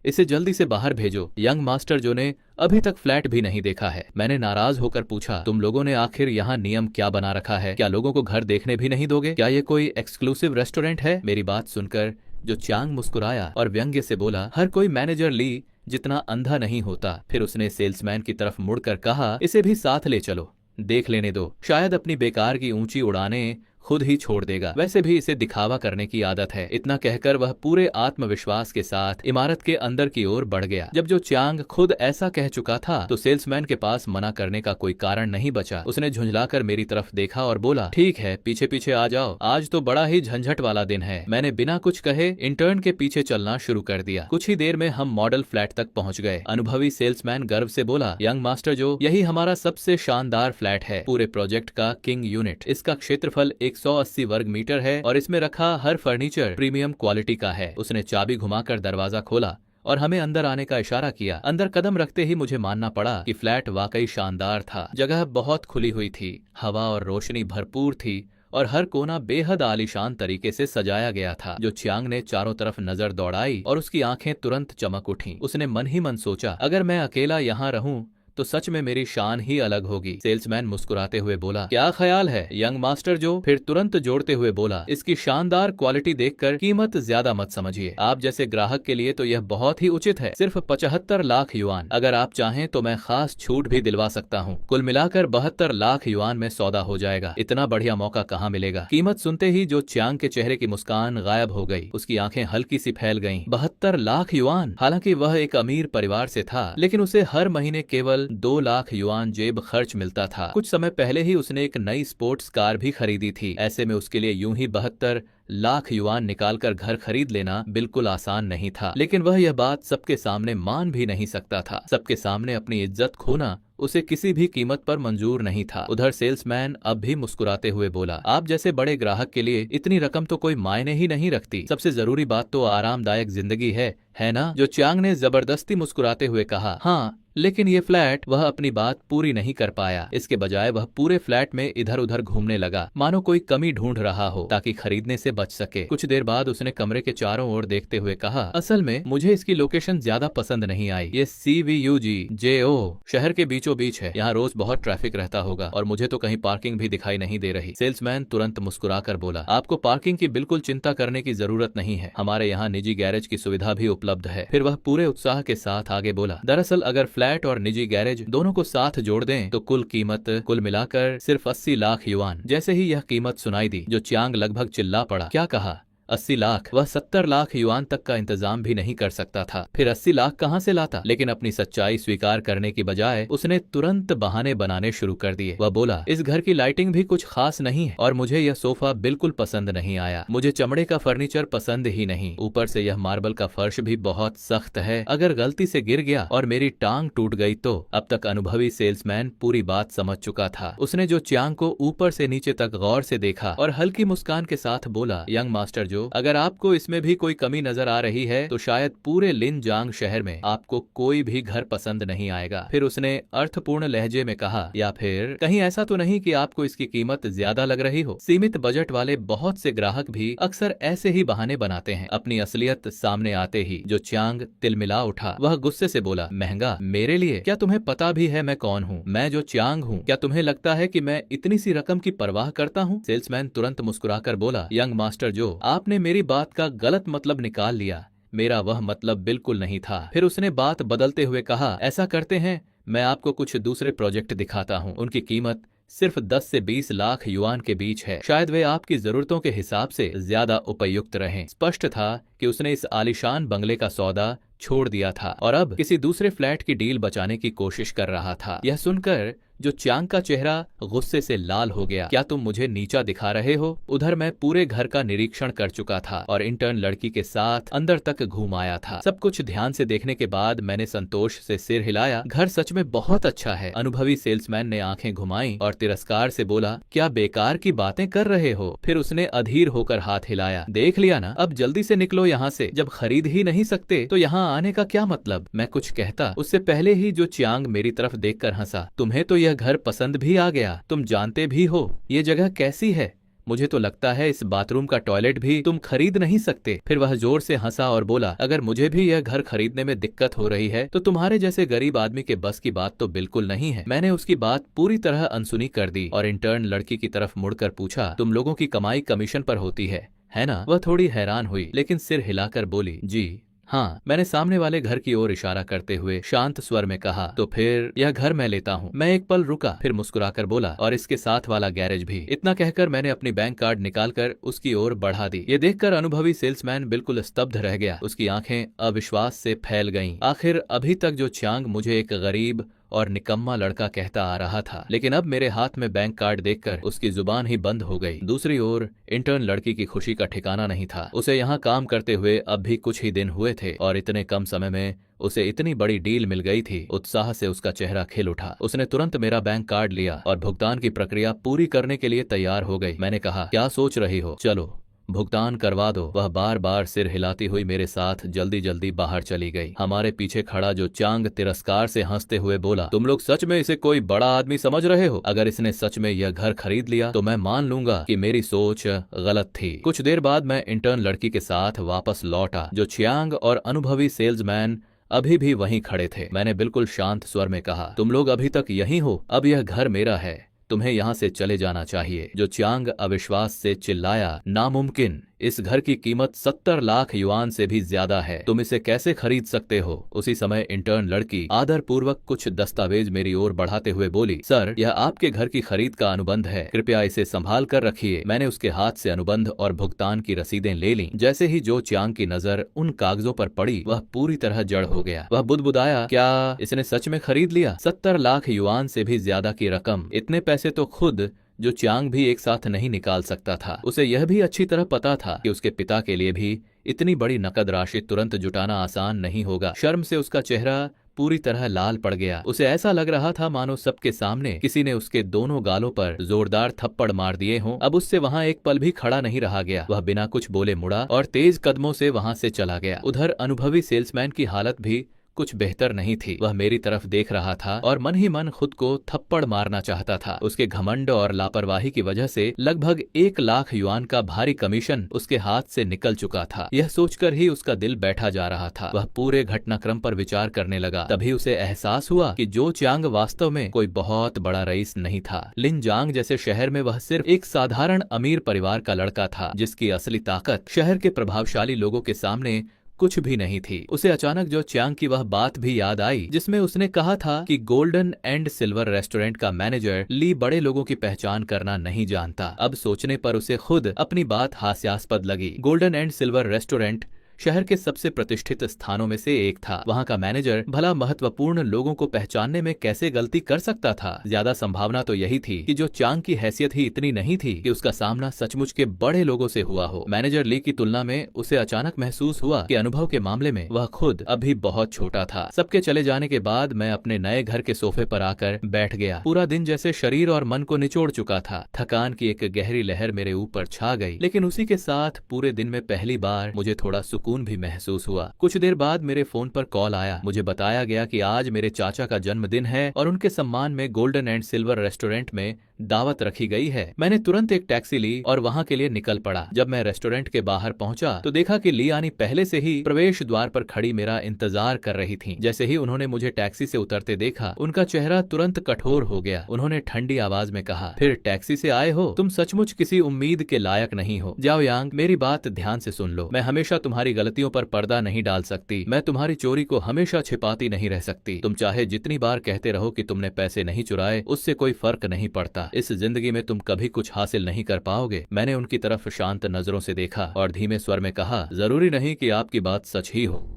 इसे जल्दी से बाहर भेजो। यंग मास्टर जो ने अभी तक फ्लैट भी नहीं देखा है। मैंने नाराज होकर पूछा, तुम लोगों ने आखिर यहाँ नियम क्या बना रखा है? क्या लोगों को घर देखने भी नहीं दोगे? क्या ये कोई एक्सक्लूसिव रेस्टोरेंट है? मेरी बात सुनकर जो चियांग मुस्कुराया और व्यंग्य से बोला, हर कोई मैनेजर ली जितना अंधा नहीं होता। फिर उसने सेल्समैन की तरफ मुड़कर कहा, इसे भी साथ ले चलो, देख लेने दो, शायद अपनी बेकार की ऊंची उड़ानें खुद ही छोड़ देगा। वैसे भी इसे दिखावा करने की आदत है। इतना कहकर वह पूरे आत्मविश्वास के साथ इमारत के अंदर की ओर बढ़ गया। जब जो चियांग खुद ऐसा कह चुका था तो सेल्समैन के पास मना करने का कोई कारण नहीं बचा। उसने झुंझलाकर मेरी तरफ देखा और बोला, ठीक है, पीछे पीछे आ जाओ, आज तो बड़ा ही झंझट वाला दिन है। मैंने बिना कुछ कहे इंटर्न के पीछे चलना शुरू कर दिया। कुछ ही देर में हम मॉडल फ्लैट तक पहुंच गए। अनुभवी सेल्समैन गर्व से बोला, यंग मास्टर जो, यही हमारा सबसे शानदार फ्लैट है, पूरे प्रोजेक्ट का किंग यूनिट। इसका क्षेत्रफल 180 वर्ग मीटर है और इसमें रखा हर फर्नीचर प्रीमियम क्वालिटी का है। उसने चाबी घुमाकर दरवाजा खोला और हमें अंदर आने का इशारा किया। अंदर कदम रखते ही मुझे मानना पड़ा कि फ्लैट वाकई शानदार था। जगह बहुत खुली हुई थी, हवा और रोशनी भरपूर थी और हर कोना बेहद आलीशान तरीके से सजाया गया था। जो चियांग ने चारों तरफ नजर दौड़ाई और उसकी आंखें तुरंत चमक उठीं। उसने मन ही मन सोचा, अगर मैं अकेला यहाँ रहूं तो सच में मेरी शान ही अलग होगी। सेल्समैन मुस्कुराते हुए बोला, क्या ख्याल है यंग मास्टर जो? फिर तुरंत जोड़ते हुए बोला, इसकी शानदार क्वालिटी देखकर कीमत ज्यादा मत समझिए। आप जैसे ग्राहक के लिए तो यह बहुत ही उचित है, सिर्फ 75 लाख युआन। अगर आप चाहें तो मैं खास छूट भी दिलवा सकता हूँ। कुल मिलाकर 72 लाख युआन में सौदा हो जाएगा। इतना बढ़िया मौका कहाँ मिलेगा? कीमत सुनते ही जो चियांग के चेहरे की मुस्कान गायब हो गई। उसकी आंखें हल्की सी फैल गईं। 72 लाख युआन! हालांकि वह एक अमीर परिवार से था, लेकिन उसे हर महीने केवल 2 लाख युआन जेब खर्च मिलता था। कुछ समय पहले ही उसने एक नई स्पोर्ट्स कार भी खरीदी थी। ऐसे में उसके लिए यूं ही 72 लाख युआन निकालकर घर खरीद लेना बिल्कुल आसान नहीं था। लेकिन वह यह बात सबके सामने मान भी नहीं सकता था। सबके सामने अपनी इज्जत खोना उसे किसी भी कीमत पर मंजूर नहीं था। उधर सेल्समैन अब भी मुस्कुराते हुए बोला, आप जैसे बड़े ग्राहक के लिए इतनी रकम तो कोई मायने ही नहीं रखती। सबसे जरूरी बात तो आरामदायक जिंदगी है ना? जो चियांग ने जबरदस्ती मुस्कुराते हुए कहा, हाँ, लेकिन ये फ्लैट। वह अपनी बात पूरी नहीं कर पाया। इसके बजाय वह पूरे फ्लैट में इधर उधर घूमने लगा, मानो कोई कमी ढूंढ रहा हो ताकि खरीदने से बच सके। कुछ देर बाद उसने कमरे के चारों ओर देखते हुए कहा, असल में मुझे इसकी लोकेशन ज्यादा पसंद नहीं आई। ये CVUGJO शहर के बीचों बीच है। यहाँ रोज बहुत ट्रैफिक रहता होगा और मुझे तो कहीं पार्किंग भी दिखाई नहीं दे रही। सेल्समैन तुरंत मुस्कुराकर बोला, आपको पार्किंग की बिल्कुल चिंता करने की जरूरत नहीं है। हमारे यहाँ निजी गैरेज की सुविधा भी उपलब्ध है। फिर वह पूरे उत्साह के साथ आगे बोला, दरअसल अगर फ्लैट और निजी गैरेज दोनों को साथ जोड़ दें तो कुल मिलाकर सिर्फ 80 लाख युआन। जैसे ही यह कीमत सुनाई दी, जो चियांग लगभग चिल्ला पड़ा, क्या कहा? 80 लाख, वह 70 लाख युआन तक का इंतजाम भी नहीं कर सकता था। फिर 80 लाख कहाँ से लाता? लेकिन अपनी सच्चाई स्वीकार करने की बजाय उसने तुरंत बहाने बनाने शुरू कर दिए। वह बोला, इस घर की लाइटिंग भी कुछ खास नहीं है और मुझे यह सोफा बिल्कुल पसंद नहीं आया। मुझे चमड़े का फर्नीचर पसंद ही नहीं, ऊपर से यह मार्बल का फर्श भी बहुत सख्त है। अगर गलती से गिर गया और मेरी टांग टूट गई तो? अब तक अनुभवी सेल्समैन पूरी बात समझ चुका था। उसने जो चियांग को ऊपर से नीचे तक गौर से देखा और हल्की मुस्कान के साथ बोला, यंग मास्टर जो, अगर आपको इसमें भी कोई कमी नजर आ रही है तो शायद पूरे लिनजांग शहर में आपको कोई भी घर पसंद नहीं आएगा। फिर उसने अर्थपूर्ण लहजे में कहा, या फिर कहीं ऐसा तो नहीं कि आपको इसकी कीमत ज्यादा लग रही हो? सीमित बजट वाले बहुत से ग्राहक भी अक्सर ऐसे ही बहाने बनाते हैं। अपनी असलियत सामने आते ही जो चियांग तिलमिला उठा। वह गुस्से से बोला, महंगा? मेरे लिए? क्या तुम्हें पता भी है मैं कौन हूँ? मैं जो चियांग हूँ। क्या तुम्हें लगता है कि मैं इतनी सी रकम की परवाह करता हूँ? सेल्समैन तुरंत मुस्कुराकर बोला, यंग मास्टर जो, आपने मेरी बात का गलत मतलब निकाल लिया। मेरा वह मतलब बिल्कुल नहीं था। फिर उसने बात बदलते हुए कहा, ऐसा करते हैं, मैं आपको कुछ दूसरे प्रोजेक्ट दिखाता हूँ। उनकी कीमत सिर्फ 10 से 20 लाख युआन के बीच है। शायद वे आपकी जरूरतों के हिसाब से ज्यादा उपयुक्त रहें। स्पष्ट था कि उसने इस आलीशान बंगले का सौदा छोड़ दिया था और अब किसी दूसरे फ्लैट की डील बचाने की कोशिश कर रहा था। यह सुनकर जो चियांग का चेहरा गुस्से से लाल हो गया। क्या तुम मुझे नीचा दिखा रहे हो? उधर मैं पूरे घर का निरीक्षण कर चुका था और इंटर्न लड़की के साथ अंदर तक घूम आया था। सब कुछ ध्यान से देखने के बाद मैंने संतोष से सिर हिलाया। घर सच में बहुत अच्छा है। अनुभवी सेल्समैन ने आंखें घुमाई और तिरस्कार से बोला, क्या बेकार की बातें कर रहे हो? फिर उसने अधीर होकर हाथ हिलाया। देख लिया ना, अब जल्दी से निकलो यहाँ से। जब खरीद ही नहीं सकते तो यहाँ आने का क्या मतलब? मैं कुछ कहता उससे पहले ही जो चियांग मेरी तरफ देखकर हंसा। तुम्हें तो यह घर पसंद भी आ गया। तुम जानते भी हो ये जगह कैसी है। मुझे तो लगता है इस बाथरूम का टॉयलेट भी तुम खरीद नहीं सकते। फिर वह जोर से हंसा और बोला, अगर मुझे भी यह घर खरीदने में दिक्कत हो रही है तो तुम्हारे जैसे गरीब आदमी के बस की बात तो बिल्कुल नहीं है। मैंने उसकी बात पूरी तरह अनसुनी कर दी और इंटर्न लड़की की तरफ मुड़कर पूछा, तुम लोगों की कमाई कमीशन पर होती है ना? वह थोड़ी हैरान हुई लेकिन सिर हिलाकर बोली, जी हाँ। मैंने सामने वाले घर की ओर इशारा करते हुए शांत स्वर में कहा, तो फिर यह घर मैं लेता हूँ। मैं एक पल रुका, फिर मुस्कुराकर बोला, और इसके साथ वाला गैरेज भी। इतना कहकर मैंने अपनी बैंक कार्ड निकालकर उसकी ओर बढ़ा दी। ये देखकर अनुभवी सेल्समैन बिल्कुल स्तब्ध रह गया। उसकी आंखें अविश्वास से फैल गईं। आखिर अभी तक जो चियांग मुझे एक गरीब और निकम्मा लड़का कहता आ रहा था, लेकिन अब मेरे हाथ में बैंक कार्ड देखकर उसकी जुबान ही बंद हो गई। दूसरी ओर इंटर्न लड़की की खुशी का ठिकाना नहीं था। उसे यहाँ काम करते हुए अब भी कुछ ही दिन हुए थे और इतने कम समय में उसे इतनी बड़ी डील मिल गई थी। उत्साह से उसका चेहरा खिल उठा। उसने तुरंत मेरा बैंक कार्ड लिया और भुगतान की प्रक्रिया पूरी करने के लिए तैयार हो गई। मैंने कहा, क्या सोच रही हो? चलो भुगतान करवा दो। वह बार बार सिर हिलाती हुई मेरे साथ जल्दी जल्दी बाहर चली गई। हमारे पीछे खड़ा जो चियांग तिरस्कार से हंसते हुए बोला, तुम लोग सच में इसे कोई बड़ा आदमी समझ रहे हो? अगर इसने सच में यह घर खरीद लिया तो मैं मान लूंगा कि मेरी सोच गलत थी। कुछ देर बाद मैं इंटर्न लड़की के साथ वापस लौटा। जो चियांग और अनुभवी सेल्समैन अभी भी वहीं खड़े थे। मैंने बिल्कुल शांत स्वर में कहा, तुम लोग अभी तक यहीं हो? अब यह घर मेरा है, तुम्हें यहाँ से चले जाना चाहिए। जो चियांग अविश्वास से चिल्लाया, नामुमकिन, इस घर की कीमत 70 लाख युआन से भी ज्यादा है। तुम इसे कैसे खरीद सकते हो? उसी समय इंटर्न लड़की आदर पूर्वक कुछ दस्तावेज मेरी ओर बढ़ाते हुए बोली, सर, यह आपके घर की खरीद का अनुबंध है, कृपया इसे संभाल कर रखिए। मैंने उसके हाथ से अनुबंध और भुगतान की रसीदें ले ली। जैसे ही जो चियांग की नजर उन कागजों पर पड़ी, वह पूरी तरह जड़ हो गया। वह बुदबुदाया, क्या इसने सच में खरीद लिया? 70 लाख युआन से भी ज्यादा की रकम। इतने पैसे तो खुद जो चियांग भी एक साथ नहीं निकाल सकता था। उसे यह भी अच्छी तरह पता था कि उसके पिता के लिए भी इतनी बड़ी नकद राशि तुरंत जुटाना आसान नहीं होगा। शर्म से उसका चेहरा पूरी तरह लाल पड़ गया। उसे ऐसा लग रहा था मानो सबके सामने किसी ने उसके दोनों गालों पर जोरदार थप्पड़ मार दिए हों। अब उससे वहां एक पल भी खड़ा नहीं रहा गया। वह बिना कुछ बोले मुड़ा और तेज कदमों से वहां से चला गया। उधर अनुभवी सेल्समैन की हालत भी कुछ बेहतर नहीं थी। वह मेरी तरफ देख रहा था और मन ही मन खुद को थप्पड़ मारना चाहता था। उसके घमंड और लापरवाही की वजह से लगभग 1 लाख युआन का भारी कमीशन उसके हाथ से निकल चुका था। यह सोचकर ही उसका दिल बैठा जा रहा था। वह पूरे घटनाक्रम पर विचार करने लगा। तभी उसे एहसास हुआ कि जो चियांग वास्तव में कोई बहुत बड़ा रईस नहीं था। लिनजांग जैसे शहर में वह सिर्फ एक साधारण अमीर परिवार का लड़का था, जिसकी असली ताकत शहर के प्रभावशाली लोगों के सामने कुछ भी नहीं थी। उसे अचानक जो च्यांग की वह बात भी याद आई जिसमें उसने कहा था कि गोल्डन एंड सिल्वर रेस्टोरेंट का मैनेजर ली बड़े लोगों की पहचान करना नहीं जानता। अब सोचने पर उसे खुद अपनी बात हास्यास्पद लगी। गोल्डन एंड सिल्वर रेस्टोरेंट शहर के सबसे प्रतिष्ठित स्थानों में से एक था। वहां का मैनेजर भला महत्वपूर्ण लोगों को पहचानने में कैसे गलती कर सकता था। ज्यादा संभावना तो यही थी कि जो च्यांग की हैसियत ही इतनी नहीं थी कि उसका सामना सचमुच के बड़े लोगों से हुआ हो। मैनेजर ली की तुलना में उसे अचानक महसूस हुआ कि अनुभव के मामले में वह खुद अभी बहुत छोटा था। सबके चले जाने के बाद मैं अपने नए घर के सोफे पर आकर बैठ गया। पूरा दिन जैसे शरीर और मन को निचोड़ चुका था। थकान की एक गहरी लहर मेरे ऊपर छा गई, लेकिन उसी के साथ पूरे दिन में पहली बार मुझे थोड़ा सुकून भी महसूस हुआ। कुछ देर बाद मेरे फोन पर कॉल आया। मुझे बताया गया कि आज मेरे चाचा का जन्मदिन है और उनके सम्मान में गोल्डन एंड सिल्वर रेस्टोरेंट में दावत रखी गई है। मैंने तुरंत एक टैक्सी ली और वहां के लिए निकल पड़ा। जब मैं रेस्टोरेंट के बाहर पहुंचा तो देखा कि लियानी पहले से ही प्रवेश द्वार पर खड़ी मेरा इंतजार कर रही थी। जैसे ही उन्होंने मुझे टैक्सी से उतरते देखा, उनका चेहरा तुरंत कठोर हो गया। उन्होंने ठंडी आवाज में कहा, फिर टैक्सी से आए हो? तुम सचमुच किसी उम्मीद के लायक नहीं हो। जाओ यांग, मेरी बात ध्यान से सुन लो। मैं हमेशा तुम्हारी गलतियों पर पर्दा नहीं डाल सकती। मैं तुम्हारी चोरी को हमेशा छिपाती नहीं रह सकती। तुम चाहे जितनी बार कहते रहो कि तुमने पैसे नहीं चुराए, उससे कोई फर्क नहीं पड़ता। इस जिंदगी में तुम कभी कुछ हासिल नहीं कर पाओगे। मैंने उनकी तरफ शांत नजरों से देखा और धीमे स्वर में कहा, जरूरी नहीं कि आपकी बात सच ही हो।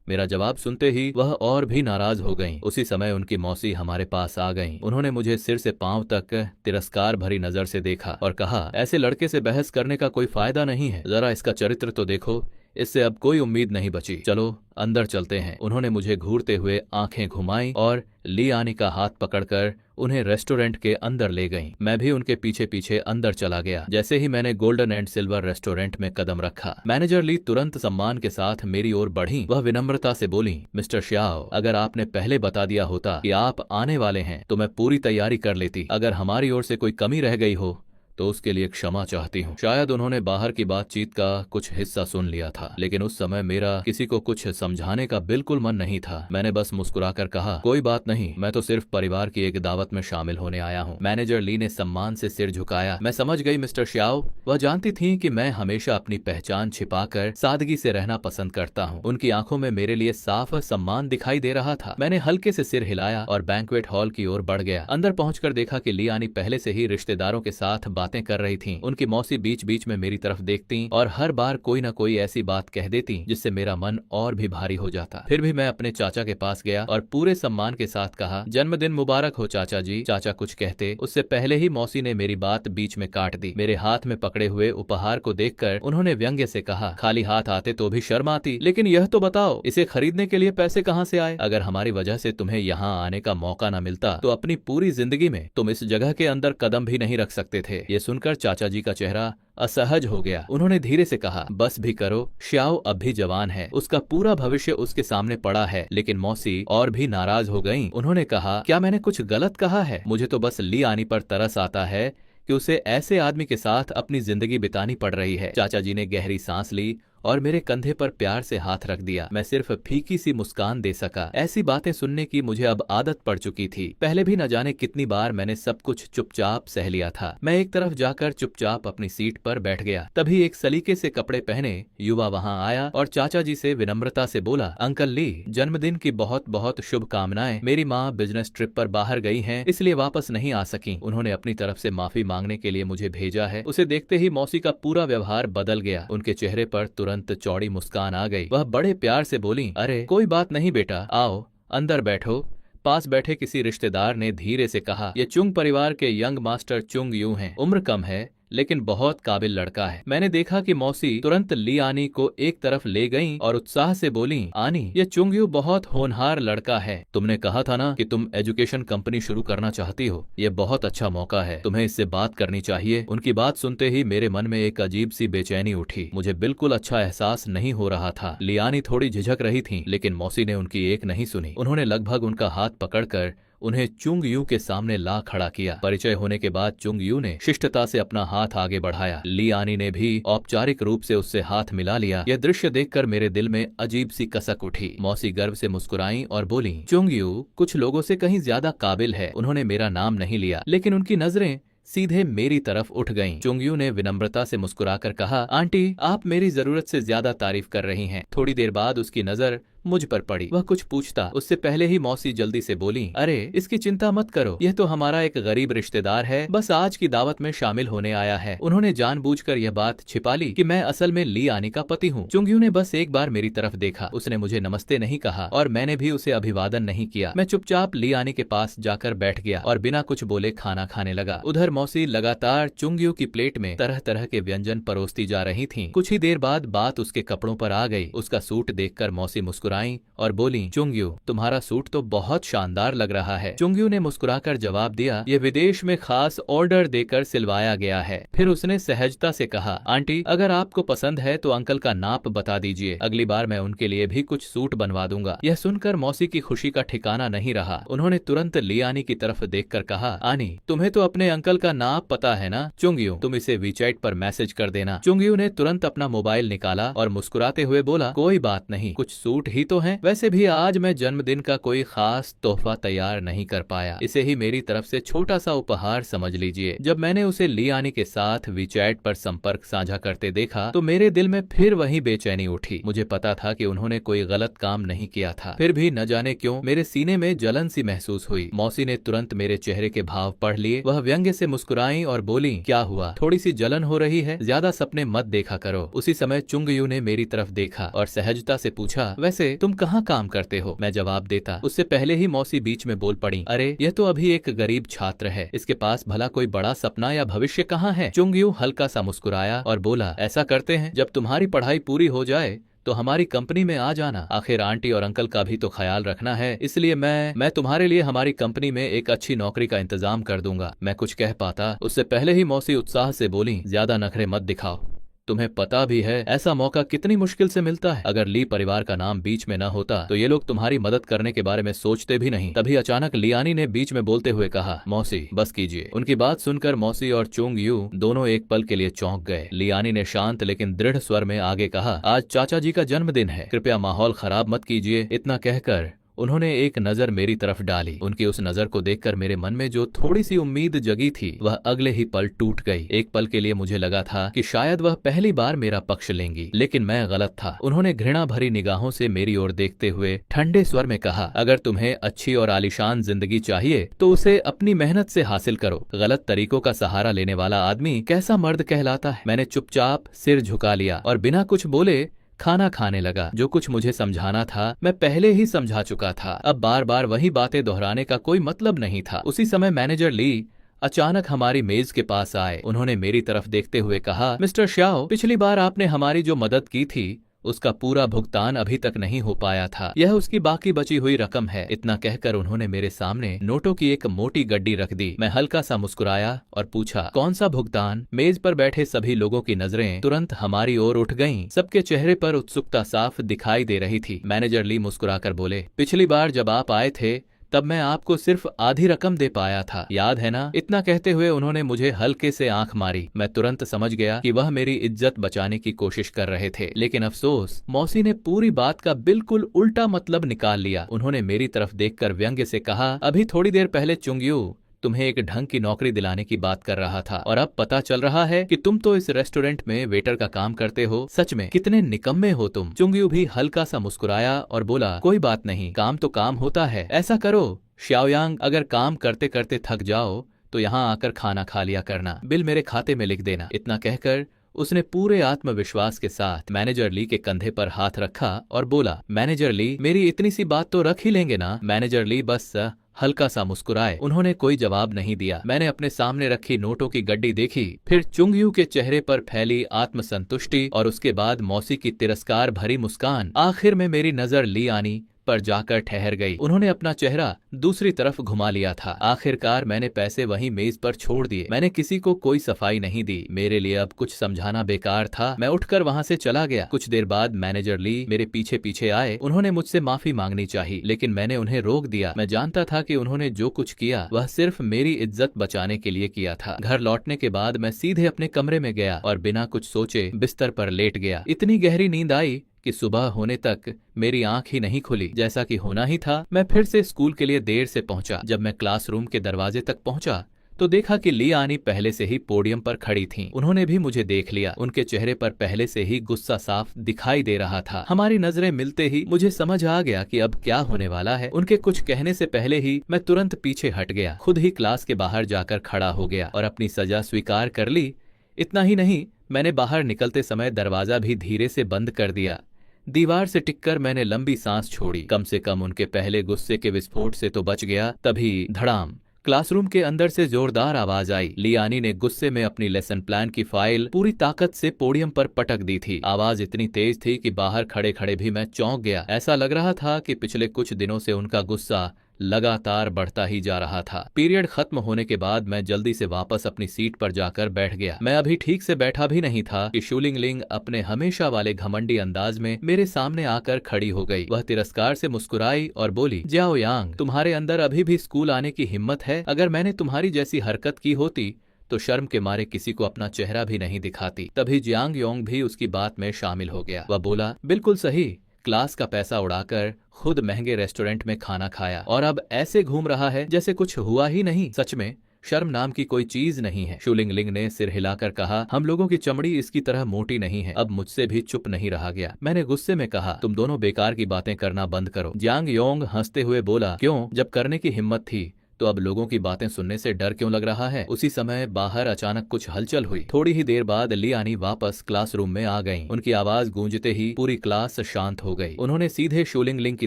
मेरा जवाब सुनते ही वह और भी नाराज हो गईं। उसी समय उनकी मौसी हमारे पास आ गईं। उन्होंने मुझे सिर से पांव तक तिरस्कार भरी नजर से देखा और कहा, ऐसे लड़के से बहस करने का कोई फायदा नहीं है। जरा इसका चरित्र तो देखो, इससे अब कोई उम्मीद नहीं बची। चलो अंदर चलते हैं। उन्होंने मुझे घूरते हुए आंखें घुमाई और लियानी का हाथ पकड़कर उन्हें रेस्टोरेंट के अंदर ले गईं। मैं भी उनके पीछे पीछे अंदर चला गया। जैसे ही मैंने गोल्डन एंड सिल्वर रेस्टोरेंट में कदम रखा, मैनेजर ली तुरंत सम्मान के साथ मेरी ओर बढ़ी। वह विनम्रता से बोली, मिस्टर श्याओ, अगर आपने पहले बता दिया होता कि आप आने वाले हैं तो मैं पूरी तैयारी कर लेती। अगर हमारी ओर से कोई कमी रह गई हो तो उसके लिए क्षमा चाहती हूँ। शायद उन्होंने बाहर की बातचीत का कुछ हिस्सा सुन लिया था, लेकिन उस समय मेरा किसी को कुछ समझाने का बिल्कुल मन नहीं था। मैंने बस मुस्कुराकर कहा, कोई बात नहीं, मैं तो सिर्फ परिवार की एक दावत में शामिल होने आया हूँ। मैनेजर ली ने सम्मान से सिर झुकाया। मैं समझ गई मिस्टर श्याओ। वह जानती थी कि मैं हमेशा अपनी पहचान छिपाकर सादगी से रहना पसंद करता हूँ। उनकी आंखों में मेरे लिए साफ सम्मान दिखाई दे रहा था। मैंने हल्के से सिर हिलाया और बैंक्वेट हॉल की ओर बढ़ गया। अंदर पहुंचकर देखा कि लियानी पहले से ही रिश्तेदारों के साथ बातें कर रही थीं। उनकी मौसी बीच बीच में मेरी तरफ देखती और हर बार कोई ना कोई ऐसी बात कह देती जिससे मेरा मन और भी भारी हो जाता। फिर भी मैं अपने चाचा के पास गया और पूरे सम्मान के साथ कहा, जन्मदिन मुबारक हो चाचा जी। चाचा कुछ कहते उससे पहले ही मौसी ने मेरी बात बीच में काट दी। मेरे हाथ में पकड़े हुए उपहार को देखकर उन्होंने व्यंग्य से कहा, खाली हाथ आते तो भी शर्म आती, लेकिन यह तो बताओ इसे खरीदने के लिए पैसे कहाँ से आए? अगर हमारी वजह से तुम्हें यहाँ आने का मौका न मिलता तो अपनी पूरी जिंदगी में तुम इस जगह के अंदर कदम भी नहीं रख सकते थे। ये सुनकर चाचा जी का चेहरा असहज हो गया। उन्होंने धीरे से कहा, बस भी करो, श्याओ अब भी जवान है, उसका पूरा भविष्य उसके सामने पड़ा है। लेकिन मौसी और भी नाराज हो गईं। उन्होंने कहा, क्या मैंने कुछ गलत कहा है? मुझे तो बस लियानी पर तरस आता है कि उसे ऐसे आदमी के साथ अपनी जिंदगी बितानी पड़ रही है। चाचा जी ने गहरी सांस ली और मेरे कंधे पर प्यार से हाथ रख दिया। मैं सिर्फ फीकी सी मुस्कान दे सका। ऐसी बातें सुनने की मुझे अब आदत पड़ चुकी थी। पहले भी न जाने कितनी बार मैंने सब कुछ चुपचाप सह लिया था। मैं एक तरफ जाकर चुपचाप अपनी सीट पर बैठ गया। तभी एक सलीके से कपड़े पहने युवा वहां आया और चाचा जी से विनम्रता से बोला, अंकल ली, जन्मदिन की बहुत बहुत शुभकामनाएं। मेरी माँ बिजनेस ट्रिप पर बाहर गई हैं, इसलिए वापस नहीं आ सकी। उन्होंने अपनी तरफ से माफी मांगने के लिए मुझे भेजा है। उसे देखते ही मौसी का पूरा व्यवहार बदल गया। उनके चेहरे पर तुरंत चौड़ी मुस्कान आ गई। वह बड़े प्यार से बोली, अरे कोई बात नहीं बेटा, आओ अंदर बैठो। पास बैठे किसी रिश्तेदार ने धीरे से कहा, ये चुंग परिवार के यंग मास्टर चुंग यू हैं। उम्र कम है लेकिन बहुत काबिल लड़का है। मैंने देखा कि मौसी तुरंत लियानी को एक तरफ ले गईं और उत्साह से बोली, आनी, ये चुंगयू बहुत होनहार लड़का है। तुमने कहा था ना कि तुम एजुकेशन कंपनी शुरू करना चाहती हो, ये बहुत अच्छा मौका है, तुम्हें इससे बात करनी चाहिए। उनकी बात सुनते ही मेरे मन में एक अजीब सी बेचैनी उठी। मुझे बिल्कुल अच्छा एहसास नहीं हो रहा था। लियानी थोड़ी झिझक रही थी, लेकिन मौसी ने उनकी एक नहीं सुनी। उन्होंने लगभग उनका हाथ पकड़कर उन्हें चुंग यू के सामने ला खड़ा किया। परिचय होने के बाद चुंग यू ने शिष्टता से अपना हाथ आगे बढ़ाया। लियानी ने भी औपचारिक रूप से उससे हाथ मिला लिया। यह दृश्य देखकर मेरे दिल में अजीब सी कसक उठी। मौसी गर्व से मुस्कुराई और बोली, चुंग यू कुछ लोगों से कहीं ज्यादा काबिल है। उन्होंने मेरा नाम नहीं लिया, लेकिन उनकी नजरें सीधे मेरी तरफ उठ गईं। चुंगयू ने विनम्रता से मुस्कुराकर कहा, आंटी, आप मेरी जरूरत से ज्यादा तारीफ कर रही हैं। थोड़ी देर बाद उसकी नजर मुझ पर पड़ी। वह कुछ पूछता उससे पहले ही मौसी जल्दी से बोली, अरे इसकी चिंता मत करो, यह तो हमारा एक गरीब रिश्तेदार है, बस आज की दावत में शामिल होने आया है। उन्होंने जानबूझकर यह बात छिपा ली कि मैं असल में ली आनी का पति हूँ। चुंगयू ने बस एक बार मेरी तरफ देखा, उसने मुझे नमस्ते नहीं कहा और मैंने भी उसे अभिवादन नहीं किया। मैं चुपचाप ली आनी के पास जाकर बैठ गया और बिना कुछ बोले खाना खाने लगा। उधर मौसी लगातार चुंगयू की प्लेट में तरह तरह के व्यंजन परोसती जा रही थीं। कुछ ही देर बाद बात उसके कपड़ों पर आ गई। उसका सूट देखकर मौसी मुस्कुराई और बोली, चुंगयू, तुम्हारा सूट तो बहुत शानदार लग रहा है। चुंगयू ने मुस्कुराकर जवाब दिया, यह विदेश में खास ऑर्डर देकर सिलवाया गया है। फिर उसने सहजता से कहा, आंटी, अगर आपको पसंद है तो अंकल का नाप बता दीजिए, अगली बार मैं उनके लिए भी कुछ सूट बनवा दूंगा। यह सुनकर मौसी की खुशी का ठिकाना नहीं रहा। उन्होंने तुरंत लियानी की तरफ देखकर कहा, आनी, तुम्हें तो अपने अंकल का नाप पता है ना? चुंगयू, तुम इसे वीचैट पर मैसेज कर देना। चुंगयू ने तुरंत अपना मोबाइल निकाला और मुस्कुराते हुए बोला, कोई बात नहीं, कुछ सूट ही तो हैं। वैसे भी आज मैं जन्मदिन का कोई खास तोहफा तैयार नहीं कर पाया, इसे ही मेरी तरफ से छोटा सा उपहार समझ लीजिए। जब मैंने उसे लियानी के साथ वीचैट पर संपर्क साझा करते देखा तो मेरे दिल में फिर वही बेचैनी उठी। मुझे पता था कि उन्होंने कोई गलत काम नहीं किया था, फिर भी न जाने क्यों मेरे सीने में जलन सी महसूस हुई। मौसी ने तुरंत मेरे चेहरे के भाव पढ़ लिए। वह व्यंग्य से मुस्कुराई और बोली, क्या हुआ, थोड़ी सी जलन हो रही है? ज्यादा सपने मत देखा करो। उसी समय चुंगयू ने मेरी तरफ देखा और सहजता से पूछा, वैसे तुम कहाँ काम करते हो? मैं जवाब देता उससे पहले ही मौसी बीच में बोल पड़ी, अरे यह तो अभी एक गरीब छात्र है, इसके पास भला कोई बड़ा सपना या भविष्य कहाँ है? चुंगयू हल्का सा मुस्कुराया और बोला, ऐसा करते हैं, जब तुम्हारी पढ़ाई पूरी हो जाए तो हमारी कंपनी में आ जाना। आखिर आंटी और अंकल का भी तो ख्याल रखना है, इसलिए मैं तुम्हारे लिए हमारी कंपनी में एक अच्छी नौकरी का इंतजाम कर दूंगा। मैं कुछ कह पाता उससे पहले ही मौसी उत्साह से बोली, ज्यादा नखरे मत दिखाओ, तुम्हें पता भी है ऐसा मौका कितनी मुश्किल से मिलता है। अगर ली परिवार का नाम बीच में न होता तो ये लोग तुम्हारी मदद करने के बारे में सोचते भी नहीं। तभी अचानक लियानी ने बीच में बोलते हुए कहा, मौसी बस कीजिए। उनकी बात सुनकर मौसी और चुंगयू दोनों एक पल के लिए चौंक गए। लियानी ने शांत लेकिन दृढ़ स्वर में आगे कहा, आज चाचा जी का जन्मदिन है, कृपया माहौल खराब मत कीजिए। इतना कहकर उन्होंने एक नजर मेरी तरफ डाली। उनकी उस नजर को देखकर मेरे मन में जो थोड़ी सी उम्मीद जगी थी वह अगले ही पल टूट गई। एक पल के लिए मुझे लगा था कि शायद वह पहली बार मेरा पक्ष लेंगी, लेकिन मैं गलत था। उन्होंने घृणा भरी निगाहों से मेरी ओर देखते हुए ठंडे स्वर में कहा, अगर तुम्हें अच्छी और आलीशान जिंदगी चाहिए तो उसे अपनी मेहनत से हासिल करो। गलत तरीकों का सहारा लेने वाला आदमी कैसा मर्द कहलाता है? मैंने चुपचाप सिर झुका लिया और बिना कुछ बोले खाना खाने लगा। जो कुछ मुझे समझाना था मैं पहले ही समझा चुका था, अब बार बार वही बातें दोहराने का कोई मतलब नहीं था। उसी समय मैनेजर ली अचानक हमारी मेज के पास आए। उन्होंने मेरी तरफ देखते हुए कहा, मिस्टर श्याओ, पिछली बार आपने हमारी जो मदद की थी उसका पूरा भुगतान अभी तक नहीं हो पाया था, यह उसकी बाकी बची हुई रकम है। इतना कहकर उन्होंने मेरे सामने नोटों की एक मोटी गड्डी रख दी। मैं हल्का सा मुस्कुराया और पूछा, कौन सा भुगतान? मेज पर बैठे सभी लोगों की नजरें तुरंत हमारी ओर उठ गईं। सबके चेहरे पर उत्सुकता साफ दिखाई दे रही थी। मैनेजर ली मुस्कुराकर बोले, पिछली बार जब आप आए थे तब मैं आपको सिर्फ आधी रकम दे पाया था, याद है ना? इतना कहते हुए उन्होंने मुझे हल्के से आंख मारी। मैं तुरंत समझ गया कि वह मेरी इज्जत बचाने की कोशिश कर रहे थे, लेकिन अफसोस मौसी ने पूरी बात का बिल्कुल उल्टा मतलब निकाल लिया। उन्होंने मेरी तरफ देखकर व्यंग्य से कहा, अभी थोड़ी देर पहले चुंगयू तुम्हें एक ढंग की नौकरी दिलाने की बात कर रहा था और अब पता चल रहा है कि तुम तो इस रेस्टोरेंट में वेटर का काम करते हो। सच में कितने निकम्मे हो तुम। चुंगयू भी हल्का सा मुस्कुराया और बोला, कोई बात नहीं, काम तो काम होता है। ऐसा करो श्याओयांग, अगर काम करते करते थक जाओ तो यहाँ आकर खाना खा लिया करना, बिल मेरे खाते में लिख देना। इतना कहकर उसने पूरे आत्मविश्वास के साथ मैनेजर ली के कंधे पर हाथ रखा और बोला, मैनेजर ली, मेरी इतनी सी बात तो रख ही लेंगे ना? मैनेजर ली बस हल्का सा मुस्कुराए। उन्होंने कोई जवाब नहीं दिया। मैंने अपने सामने रखी नोटों की गड्डी देखी, फिर चुंगयू के चेहरे पर फैली आत्मसंतुष्टि और उसके बाद मौसी की तिरस्कार भरी मुस्कान। आखिर में मेरी नजर ली आनी पर जाकर ठहर गई। उन्होंने अपना चेहरा दूसरी तरफ घुमा लिया था। आखिरकार मैंने पैसे वहीं मेज पर छोड़ दिए। मैंने किसी को कोई सफाई नहीं दी। मेरे लिए अब कुछ समझाना बेकार था। मैं उठकर वहां से चला गया। कुछ देर बाद मैनेजर ली मेरे पीछे पीछे आए। उन्होंने मुझसे माफी मांगनी चाहिए, लेकिन मैंने उन्हें रोक दिया। मैं जानता था कि उन्होंने जो कुछ किया वह सिर्फ मेरी इज्जत बचाने के लिए किया था। घर लौटने के बाद मैं सीधे अपने कमरे में गया और बिना कुछ सोचे बिस्तर पर लेट गया। इतनी गहरी नींद आई कि सुबह होने तक मेरी आंख ही नहीं खुली। जैसा कि होना ही था, मैं फिर से स्कूल के लिए देर से पहुंचा। जब मैं क्लासरूम के दरवाजे तक पहुंचा तो देखा कि लियानी पहले से ही पोडियम पर खड़ी थीं। उन्होंने भी मुझे देख लिया। उनके चेहरे पर पहले से ही गुस्सा साफ दिखाई दे रहा था। हमारी नजरें मिलते ही मुझे समझ आ गया कि अब क्या होने वाला है। उनके कुछ कहने से पहले ही मैं तुरंत पीछे हट गया, खुद ही क्लास के बाहर जाकर खड़ा हो गया और अपनी सजा स्वीकार कर ली। इतना ही नहीं, मैंने बाहर निकलते समय दरवाजा भी धीरे से बंद कर दिया। दीवार से टिककर मैंने लंबी सांस छोड़ी। कम से कम उनके पहले गुस्से के विस्फोट से तो बच गया। तभी धड़ाम, क्लासरूम के अंदर से जोरदार आवाज आई। लियानी ने गुस्से में अपनी लेसन प्लान की फाइल पूरी ताकत से पोडियम पर पटक दी थी। आवाज इतनी तेज थी कि बाहर खड़े खड़े भी मैं चौंक गया। ऐसा लग रहा था कि पिछले कुछ दिनों से उनका गुस्सा लगातार बढ़ता ही जा रहा था। पीरियड खत्म होने के बाद मैं जल्दी से वापस अपनी सीट पर जाकर बैठ गया। मैं अभी ठीक से बैठा भी नहीं था कि शूलिंगलिंग अपने हमेशा वाले घमंडी अंदाज में मेरे सामने आकर खड़ी हो गई। वह तिरस्कार से मुस्कुराई और बोली, जियाओ यांग, तुम्हारे अंदर अभी भी स्कूल आने की हिम्मत है? अगर मैंने तुम्हारी जैसी हरकत की होती तो शर्म के मारे किसी को अपना चेहरा भी नहीं दिखाती। तभी जियांग योंग भी उसकी बात में शामिल हो गया। वह बोला, बिल्कुल सही, क्लास का पैसा उड़ाकर खुद महंगे रेस्टोरेंट में खाना खाया और अब ऐसे घूम रहा है जैसे कुछ हुआ ही नहीं। सच में शर्म नाम की कोई चीज नहीं है। शूलिंगलिंग ने सिर हिलाकर कहा, हम लोगों की चमड़ी इसकी तरह मोटी नहीं है। अब मुझसे भी चुप नहीं रहा गया। मैंने गुस्से में कहा, तुम दोनों बेकार की बातें करना बंद करो। जियांग योंग हंसते हुए बोला, क्यों? जब करने की हिम्मत थी तो अब लोगों की बातें सुनने से डर क्यों लग रहा है? उसी समय बाहर अचानक कुछ हलचल हुई। थोड़ी ही देर बाद लियानी वापस क्लासरूम में आ गईं। उनकी आवाज गूंजते ही पूरी क्लास शांत हो गई। उन्होंने सीधे शूलिंगलिंग की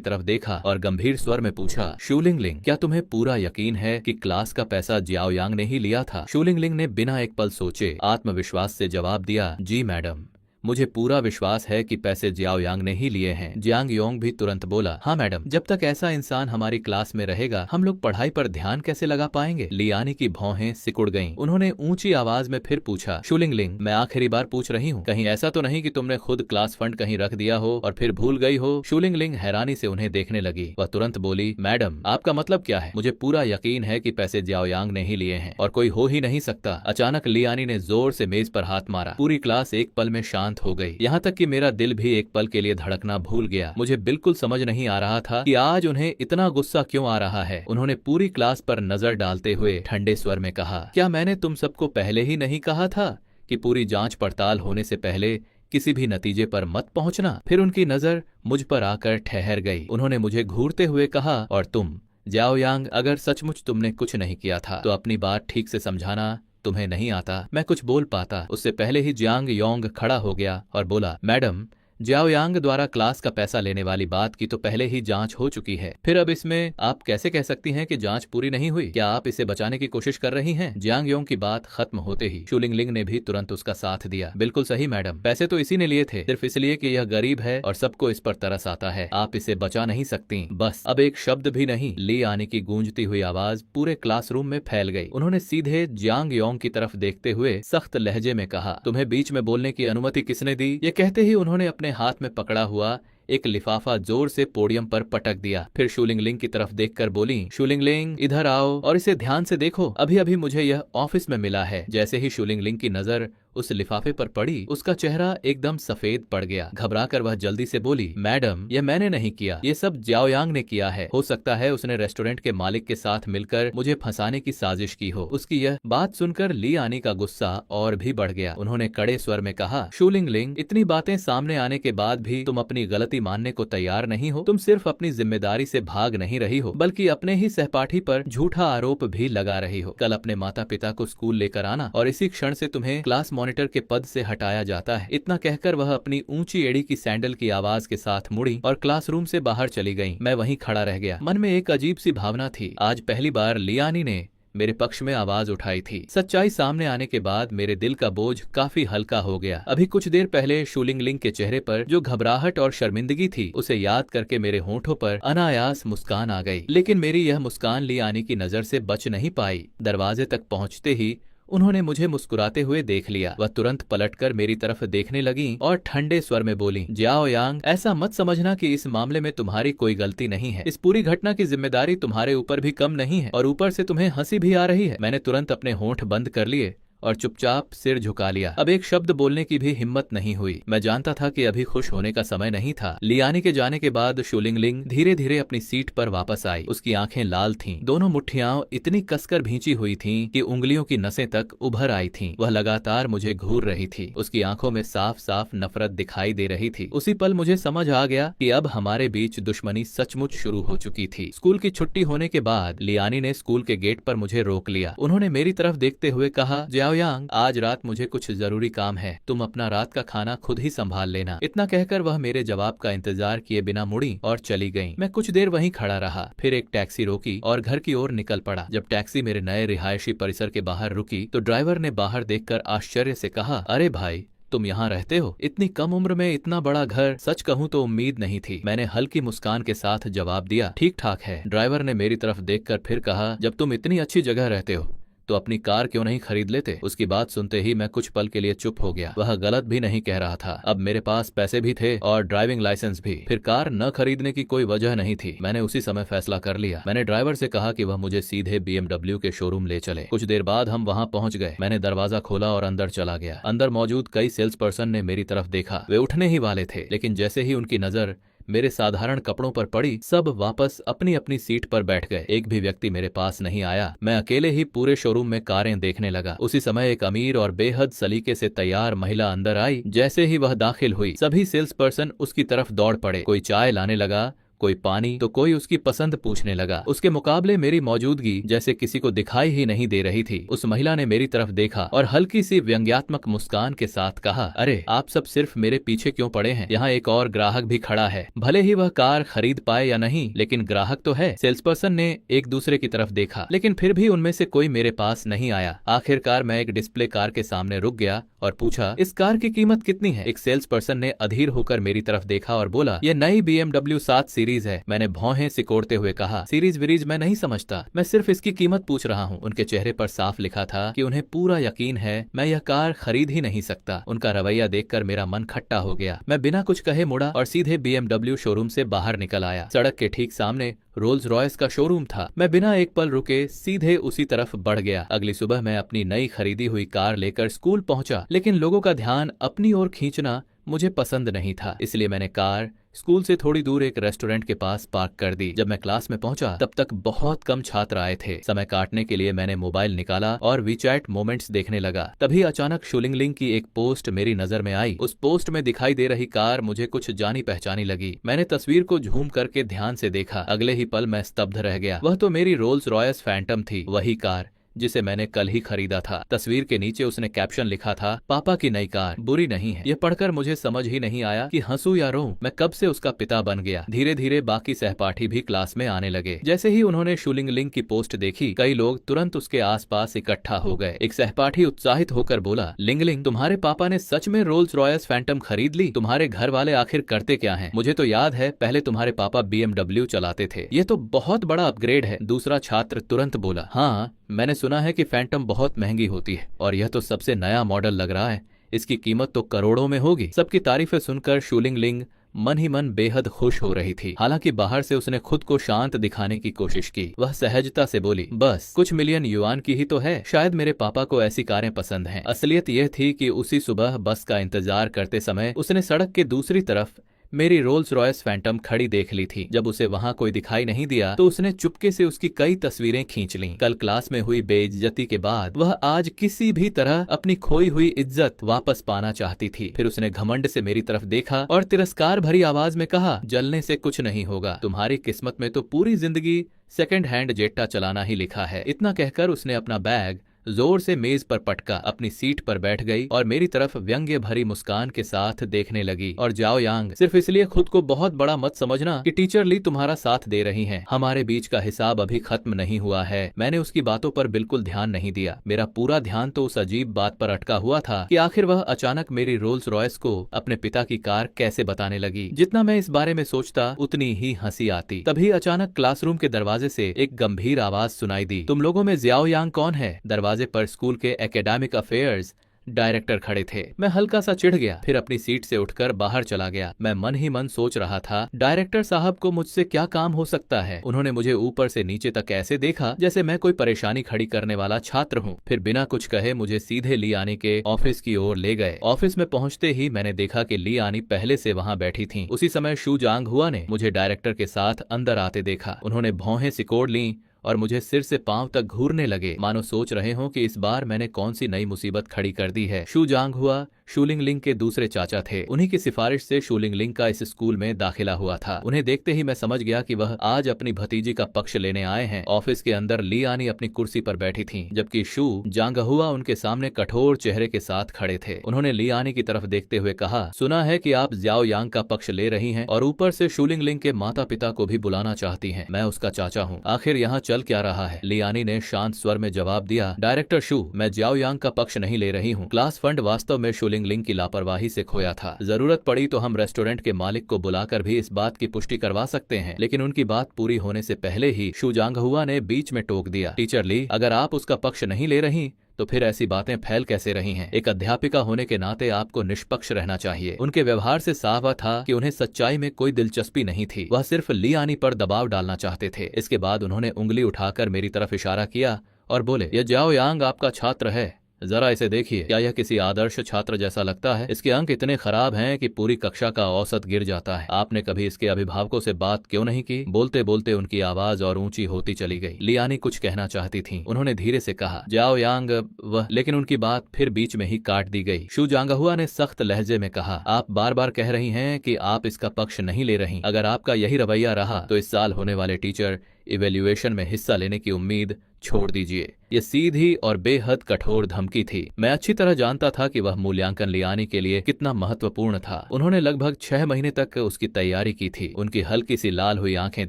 तरफ देखा और गंभीर स्वर में पूछा, शूलिंगलिंग, क्या तुम्हें पूरा यकीन है कि क्लास का पैसा जियाओ यांग ने ही लिया था? शूलिंगलिंग ने बिना एक पल सोचे आत्मविश्वास से जवाब दिया, जी मैडम, मुझे पूरा विश्वास है कि पैसे जियाओ यांग ने ही लिए हैं। जियांग योंग भी तुरंत बोला, हाँ मैडम, जब तक ऐसा इंसान हमारी क्लास में रहेगा हम लोग पढ़ाई पर ध्यान कैसे लगा पाएंगे? लियानी की भौहें सिकुड़ गईं। उन्होंने ऊंची आवाज में फिर पूछा, शूलिंगलिंग, मैं आखिरी बार पूछ रही हूँ, कहीं ऐसा तो नहीं कि तुमने खुद क्लास फंड कहीं रख दिया हो और फिर भूल गई हो? शूलिंगलिंग हैरानी से उन्हें देखने लगी। वह तुरंत बोली, मैडम, आपका मतलब क्या है? मुझे पूरा यकीन है कि पैसे जियाओ यांग ने ही लिए हैं और कोई हो ही नहीं सकता। अचानक लियानी ने जोर से मेज पर हाथ मारा। पूरी क्लास एक पल में शांत हो गई, यहाँ तक कि मेरा दिल भी एक पल के लिए धड़कना भूल गया। मुझे बिल्कुल समझ नहीं आ रहा था कि आज उन्हें इतना गुस्सा क्यों आ रहा है। उन्होंने पूरी क्लास पर नजर डालते हुए ठंडे स्वर में कहा, क्या मैंने तुम सबको पहले ही नहीं कहा था कि पूरी जांच पड़ताल होने से पहले किसी भी नतीजे पर मत पहुंचना? फिर उनकी नजर मुझ पर आकर ठहर गई। उन्होंने मुझे घूरते हुए कहा, और तुम जियाओ यांग, अगर सचमुच तुमने कुछ नहीं किया था तो अपनी बात ठीक से समझाना तुम्हें नहीं आता। मैं कुछ बोल पाता उससे पहले ही जियांग योंग खड़ा हो गया और बोला, मैडम, जियाओ यांग द्वारा क्लास का पैसा लेने वाली बात की तो पहले ही जांच हो चुकी है। फिर अब इसमें आप कैसे कह सकती हैं कि जांच पूरी नहीं हुई? क्या आप इसे बचाने की कोशिश कर रही हैं? जियांग योंग की बात खत्म होते ही शूलिंगलिंग ने भी तुरंत उसका साथ दिया। बिल्कुल सही मैडम, पैसे तो इसी ने लिए थे, सिर्फ इसलिए कि यह गरीब है और सबको इस पर तरस आता है। आप इसे बचा नहीं सकती। बस अब एक शब्द भी नहीं। ली आने की गूंजती हुई आवाज पूरे क्लासरूम में फैल गई। उन्होंने सीधे जियांग योंग की तरफ देखते हुए सख्त लहजे में कहा, तुम्हें बीच में बोलने की अनुमति किसने दी? ये कहते ही उन्होंने अपने हाथ में पकड़ा हुआ एक लिफाफा जोर से पोडियम पर पटक दिया। फिर शूलिंगलिंग की तरफ देखकर बोली, शूलिंगलिंग, इधर आओ और इसे ध्यान से देखो। अभी अभी मुझे यह ऑफिस में मिला है। जैसे ही शूलिंगलिंग की नजर उस लिफाफे पर पड़ी, उसका चेहरा एकदम सफेद पड़ गया। घबराकर वह जल्दी से बोली, मैडम, यह मैंने नहीं किया, ये सब जियाओ यांग ने किया है। हो सकता है उसने रेस्टोरेंट के मालिक के साथ मिलकर मुझे फंसाने की साजिश की हो। उसकी यह बात सुनकर ली आनी का गुस्सा और भी बढ़ गया। उन्होंने कड़े स्वर में कहा, शूलिंगलिंग, इतनी बातें सामने आने के बाद भी तुम अपनी गलती मानने को तैयार नहीं हो। तुम सिर्फ अपनी जिम्मेदारी से भाग नहीं रही हो, बल्कि अपने ही सहपाठी पर झूठा आरोप भी लगा रही हो। कल अपने माता पिता को स्कूल लेकर आना और इसी क्षण से तुम्हें क्लास मॉनिटर के पद से हटाया जाता है। इतना कहकर वह अपनी ऊंची एड़ी की सैंडल की आवाज के साथ मुड़ी और क्लासरूम से बाहर चली गई। मैं वहीं खड़ा रह गया। मन में एक अजीब सी भावना थी। आज पहली बार लियानी ने मेरे पक्ष में आवाज उठाई थी। सच्चाई सामने आने के बाद मेरे दिल का बोझ काफी हल्का हो गया। अभी कुछ देर पहले शूलिंगलिंग के चेहरे पर जो घबराहट और शर्मिंदगी थी, उसे याद करके मेरे होंठों पर अनायास मुस्कान आ गई। लेकिन मेरी यह मुस्कान लियानी की नजर से बच नहीं पाई। दरवाजे तक पहुंचते ही उन्होंने मुझे मुस्कुराते हुए देख लिया। वह तुरंत पलटकर मेरी तरफ देखने लगी और ठंडे स्वर में बोली, जियाओ यांग, ऐसा मत समझना कि इस मामले में तुम्हारी कोई गलती नहीं है। इस पूरी घटना की जिम्मेदारी तुम्हारे ऊपर भी कम नहीं है और ऊपर से तुम्हें हंसी भी आ रही है। मैंने तुरंत अपने होंठ बंद कर लिए और चुपचाप सिर झुका लिया। अब एक शब्द बोलने की भी हिम्मत नहीं हुई। मैं जानता था कि अभी खुश होने का समय नहीं था। लियानी के जाने के बाद शुलिंगलिंग धीरे धीरे अपनी सीट पर वापस आई। उसकी आंखें लाल थीं, दोनों मुट्ठियां इतनी कसकर भींची हुई थीं कि उंगलियों की नसें तक उभर आई थीं। वह लगातार मुझे घूर रही थी। उसकी आंखों में साफ साफ नफरत दिखाई दे रही थी। उसी पल मुझे समझ आ गया कि अब हमारे बीच दुश्मनी सचमुच शुरू हो चुकी थी। स्कूल की छुट्टी होने के बाद लियानी ने स्कूल के गेट पर मुझे रोक लिया। उन्होंने मेरी तरफ देखते हुए कहा, जियाओयांग, आज रात मुझे कुछ जरूरी काम है, तुम अपना रात का खाना खुद ही संभाल लेना। इतना कहकर वह मेरे जवाब का इंतजार किए बिना मुड़ी और चली गईं। मैं कुछ देर वहीं खड़ा रहा, फिर एक टैक्सी रोकी और घर की ओर निकल पड़ा। जब टैक्सी मेरे नए रिहायशी परिसर के बाहर रुकी तो ड्राइवर ने बाहर देखकर आश्चर्य से कहा, अरे भाई, तुम यहाँ रहते हो? इतनी कम उम्र में इतना बड़ा घर? सच कहूँ तो उम्मीद नहीं थी। मैंने हल्की मुस्कान के साथ जवाब दिया, ठीक ठाक है। ड्राइवर ने मेरी तरफ देखकर फिर कहा, जब तुम इतनी अच्छी जगह रहते हो तो अपनी कार क्यों नहीं खरीद लेते? उसकी बात सुनते ही मैं कुछ पल के लिए चुप हो गया। वह गलत भी नहीं कह रहा था। अब मेरे पास पैसे भी थे और ड्राइविंग लाइसेंस भी, फिर कार न खरीदने की कोई वजह नहीं थी। मैंने उसी समय फैसला कर लिया। मैंने ड्राइवर से कहा कि वह मुझे सीधे BMW के शोरूम ले चले। कुछ देर बाद हम वहां पहुंच गए। मैंने दरवाजा खोला और अंदर चला गया। अंदर मौजूद कई सेल्स पर्सन ने मेरी तरफ देखा। वे उठने ही वाले थे, लेकिन जैसे ही उनकी नजर मेरे साधारण कपड़ों पर पड़ी, सब वापस अपनी अपनी सीट पर बैठ गए। एक भी व्यक्ति मेरे पास नहीं आया। मैं अकेले ही पूरे शोरूम में कारें देखने लगा। उसी समय एक अमीर और बेहद सलीके से तैयार महिला अंदर आई। जैसे ही वह दाखिल हुई, सभी सेल्स पर्सन उसकी तरफ दौड़ पड़े। कोई चाय लाने लगा, कोई पानी, तो कोई उसकी पसंद पूछने लगा। उसके मुकाबले मेरी मौजूदगी जैसे किसी को दिखाई ही नहीं दे रही थी। उस महिला ने मेरी तरफ देखा और हल्की सी व्यंग्यात्मक मुस्कान के साथ कहा, अरे आप सब सिर्फ मेरे पीछे क्यों पड़े हैं? यहाँ एक और ग्राहक भी खड़ा है, भले ही वह कार खरीद पाए या नहीं, लेकिन ग्राहक तो है। सेल्स पर्सन ने एक दूसरे की तरफ देखा, लेकिन फिर भी उनमें से कोई मेरे पास नहीं आया। आखिरकार मैं एक डिस्प्ले कार के सामने रुक गया और पूछा, इस कार की कीमत कितनी है? एक सेल्स पर्सन ने अधीर होकर मेरी तरफ देखा और बोला, यह नई BMW 7 सीरीज है। मैंने भौहें सिकोड़ते हुए कहा, सीरीज विरीज मैं नहीं समझता, मैं सिर्फ इसकी कीमत पूछ रहा हूँ। उनके चेहरे पर साफ लिखा था कि उन्हें पूरा यकीन है मैं यह कार खरीद ही नहीं सकता। उनका रवैया देखकर मेरा मन खट्टा हो गया। मैं बिना कुछ कहे मुड़ा और सीधे BMW शोरूम से बाहर निकल आया। सड़क के ठीक सामने रोल्स रॉयस का शोरूम था। मैं बिना एक पल रुके सीधे उसी तरफ बढ़ गया। अगली सुबह मैं अपनी नई खरीदी हुई कार लेकर स्कूल पहुंचा, लेकिन लोगों का ध्यान अपनी ओर खींचना मुझे पसंद नहीं था। इसलिए मैंने कार स्कूल से थोड़ी दूर एक रेस्टोरेंट के पास पार्क कर दी। जब मैं क्लास में पहुंचा तब तक बहुत कम छात्र आए थे। समय काटने के लिए मैंने मोबाइल निकाला और वीचैट मोमेंट्स देखने लगा। तभी अचानक शुलिंगलिंग की एक पोस्ट मेरी नजर में आई। उस पोस्ट में दिखाई दे रही कार मुझे कुछ जानी पहचानी लगी। मैंने तस्वीर को झूम करके ध्यान से देखा। अगले ही पल मैं स्तब्ध रह गया। वह तो मेरी रोल्स रॉयस फैंटम थी, वही कार जिसे मैंने कल ही खरीदा था। तस्वीर के नीचे उसने कैप्शन लिखा था, पापा की नई कार बुरी नहीं है। यह पढ़कर मुझे समझ ही नहीं आया कि हंसू या रोऊं। मैं कब से उसका पिता बन गया। धीरे धीरे बाकी सहपाठी भी क्लास में आने लगे। जैसे ही उन्होंने शुलिंगलिंग की पोस्ट देखी, कई लोग तुरंत उसके आसपास इकट्ठा हो गए। एक सहपाठी उत्साहित होकर बोला, लिंगलिंग, तुम्हारे पापा ने सच में रोल्स रॉयस फैंटम खरीद ली? तुम्हारे घर वाले आखिर करते क्या हैं? मुझे तो याद है पहले तुम्हारे पापा BMW चलाते थे। ये तो बहुत बड़ा अपग्रेड है। दूसरा छात्र तुरंत बोला, हाँ, मैंने सुना है कि फैंटम बहुत महंगी होती है और यह तो सबसे नया मॉडल लग रहा है। इसकी कीमत तो करोड़ों में होगी। सबकी तारीफें सुनकर शुलिंगलिंग मन ही मन बेहद खुश हो रही थी। हालांकि बाहर से उसने खुद को शांत दिखाने की कोशिश की। वह सहजता से बोली, बस कुछ मिलियन युआन की ही तो है। शायद मेरे पापा को ऐसी कारें पसंद हैं। असलियत यह थी कि उसी सुबह बस का इंतजार करते समय उसने सड़क के दूसरी तरफ मेरी रोल्स रॉयस फैंटम खड़ी देख ली थी। जब उसे वहां कोई दिखाई नहीं दिया तो उसने चुपके से उसकी कई तस्वीरें खींच लीं। कल क्लास में हुई बेइज्जती के बाद वह आज किसी भी तरह अपनी खोई हुई इज्जत वापस पाना चाहती थी। फिर उसने घमंड से मेरी तरफ देखा और तिरस्कार भरी आवाज में कहा, जलने से कुछ नहीं होगा। तुम्हारी किस्मत में तो पूरी जिंदगी सेकंड हैंड जेट्टा चलाना ही लिखा है। इतना कहकर उसने अपना बैग जोर से मेज पर पटका, अपनी सीट पर बैठ गई और मेरी तरफ व्यंग्य भरी मुस्कान के साथ देखने लगी। और जियाओयांग, सिर्फ इसलिए खुद को बहुत बड़ा मत समझना कि टीचर ली तुम्हारा साथ दे रही हैं। हमारे बीच का हिसाब अभी खत्म नहीं हुआ है। मैंने उसकी बातों पर बिल्कुल ध्यान नहीं दिया। मेरा पूरा ध्यान तो उस अजीब बात पर अटका हुआ था कि आखिर वह अचानक मेरी रोल्स रॉयस को अपने पिता की कार कैसे बताने लगी। जितना मैं इस बारे में सोचता उतनी ही हंसी आती। तभी अचानक क्लासरूम के दरवाजे से एक गंभीर आवाज सुनाई दी, तुम लोगों में जियाओयांग कौन है? दरवाजे पर स्कूल के एकेडमिक अफेयर्स डायरेक्टर खड़े थे। मैं हल्का सा चिढ़ गया, फिर अपनी सीट से उठकर बाहर चला गया। मैं मन ही मन सोच रहा था, डायरेक्टर साहब को मुझसे क्या काम हो सकता है। उन्होंने मुझे ऊपर से नीचे तक ऐसे देखा जैसे मैं कोई परेशानी खड़ी करने वाला छात्र हूँ। फिर बिना कुछ कहे मुझे सीधे ली आनी के ऑफिस की ओर ले गए। ऑफिस में पहुंचते ही मैंने देखा कि ली आनी पहले से वहां बैठी थी। उसी समय शू जांग हुआ ने मुझे डायरेक्टर के साथ अंदर आते देखा। उन्होंने भौहें सिकोड़ ली और मुझे सिर से पांव तक घूरने लगे, मानो सोच रहे हो कि इस बार मैंने कौन सी नई मुसीबत खड़ी कर दी है। शू जांग हुआ शूलिंग लिंग के दूसरे चाचा थे। उन्हीं की सिफारिश से शूलिंग लिंग का इस स्कूल में दाखिला हुआ था। उन्हें देखते ही मैं समझ गया कि वह आज अपनी भतीजी का पक्ष लेने आए हैं। ऑफिस के अंदर ली आनी अपनी कुर्सी पर बैठी थी, जबकि शू जांग हुआ उनके सामने कठोर चेहरे के साथ खड़े थे। उन्होंने ली आनी की तरफ देखते हुए कहा, सुना है कि आप ज्याओ यांग का पक्ष ले रही हैं और ऊपर से शूलिंग लिंग के माता पिता को भी बुलाना चाहती हैं। मैं उसका चाचा हूँ, आखिर यहाँ चल क्या रहा है? ली आनी ने शांत स्वर में जवाब दिया, डायरेक्टर शू, मैं ज्याओ यांग का पक्ष नहीं ले रही हूँ। क्लास फंड वास्तव में शूलिंग लिंग की लापरवाही से खोया था। जरूरत पड़ी तो हम रेस्टोरेंट के मालिक को बुलाकर भी इस बात की पुष्टि करवा सकते हैं। लेकिन उनकी बात पूरी होने से पहले ही शू जांग हुआ ने बीच में टोक दिया, टीचर ली, अगर आप उसका पक्ष नहीं ले रही तो फिर ऐसी बातें फैल कैसे रही हैं? एक अध्यापिका होने के नाते आपको निष्पक्ष रहना चाहिए। उनके व्यवहार से साफ था कि उन्हें सच्चाई में कोई दिलचस्पी नहीं थी। वह सिर्फ ली आनी पर दबाव डालना चाहते थे। इसके बाद उन्होंने उंगली उठाकर मेरी तरफ इशारा किया और बोले, यह ज्याओ यांग आपका छात्र है, जरा इसे देखिए, क्या यह किसी आदर्श छात्र जैसा लगता है? इसके अंक इतने खराब हैं कि पूरी कक्षा का औसत गिर जाता है। आपने कभी इसके अभिभावकों से बात क्यों नहीं की? बोलते बोलते उनकी आवाज और ऊंची होती चली गई। ली आनी कुछ कहना चाहती थी। उन्होंने धीरे से कहा, जाओ यांग वह, लेकिन उनकी बात फिर बीच में ही काट दी गई। शू जांगहुआ ने सख्त लहजे में कहा, आप बार बार कह रही हैं कि आप इसका पक्ष नहीं ले रही। अगर आपका यही रवैया रहा तो इस साल होने वाले टीचर इवैल्यूएशन में हिस्सा लेने की उम्मीद छोड़ दीजिए। ये सीधी और बेहद कठोर धमकी थी। मैं अच्छी तरह जानता था कि वह मूल्यांकन ले आने के लिए कितना महत्वपूर्ण था। उन्होंने लगभग 6 महीने तक उसकी तैयारी की थी। उनकी हल्की सी लाल हुई आंखें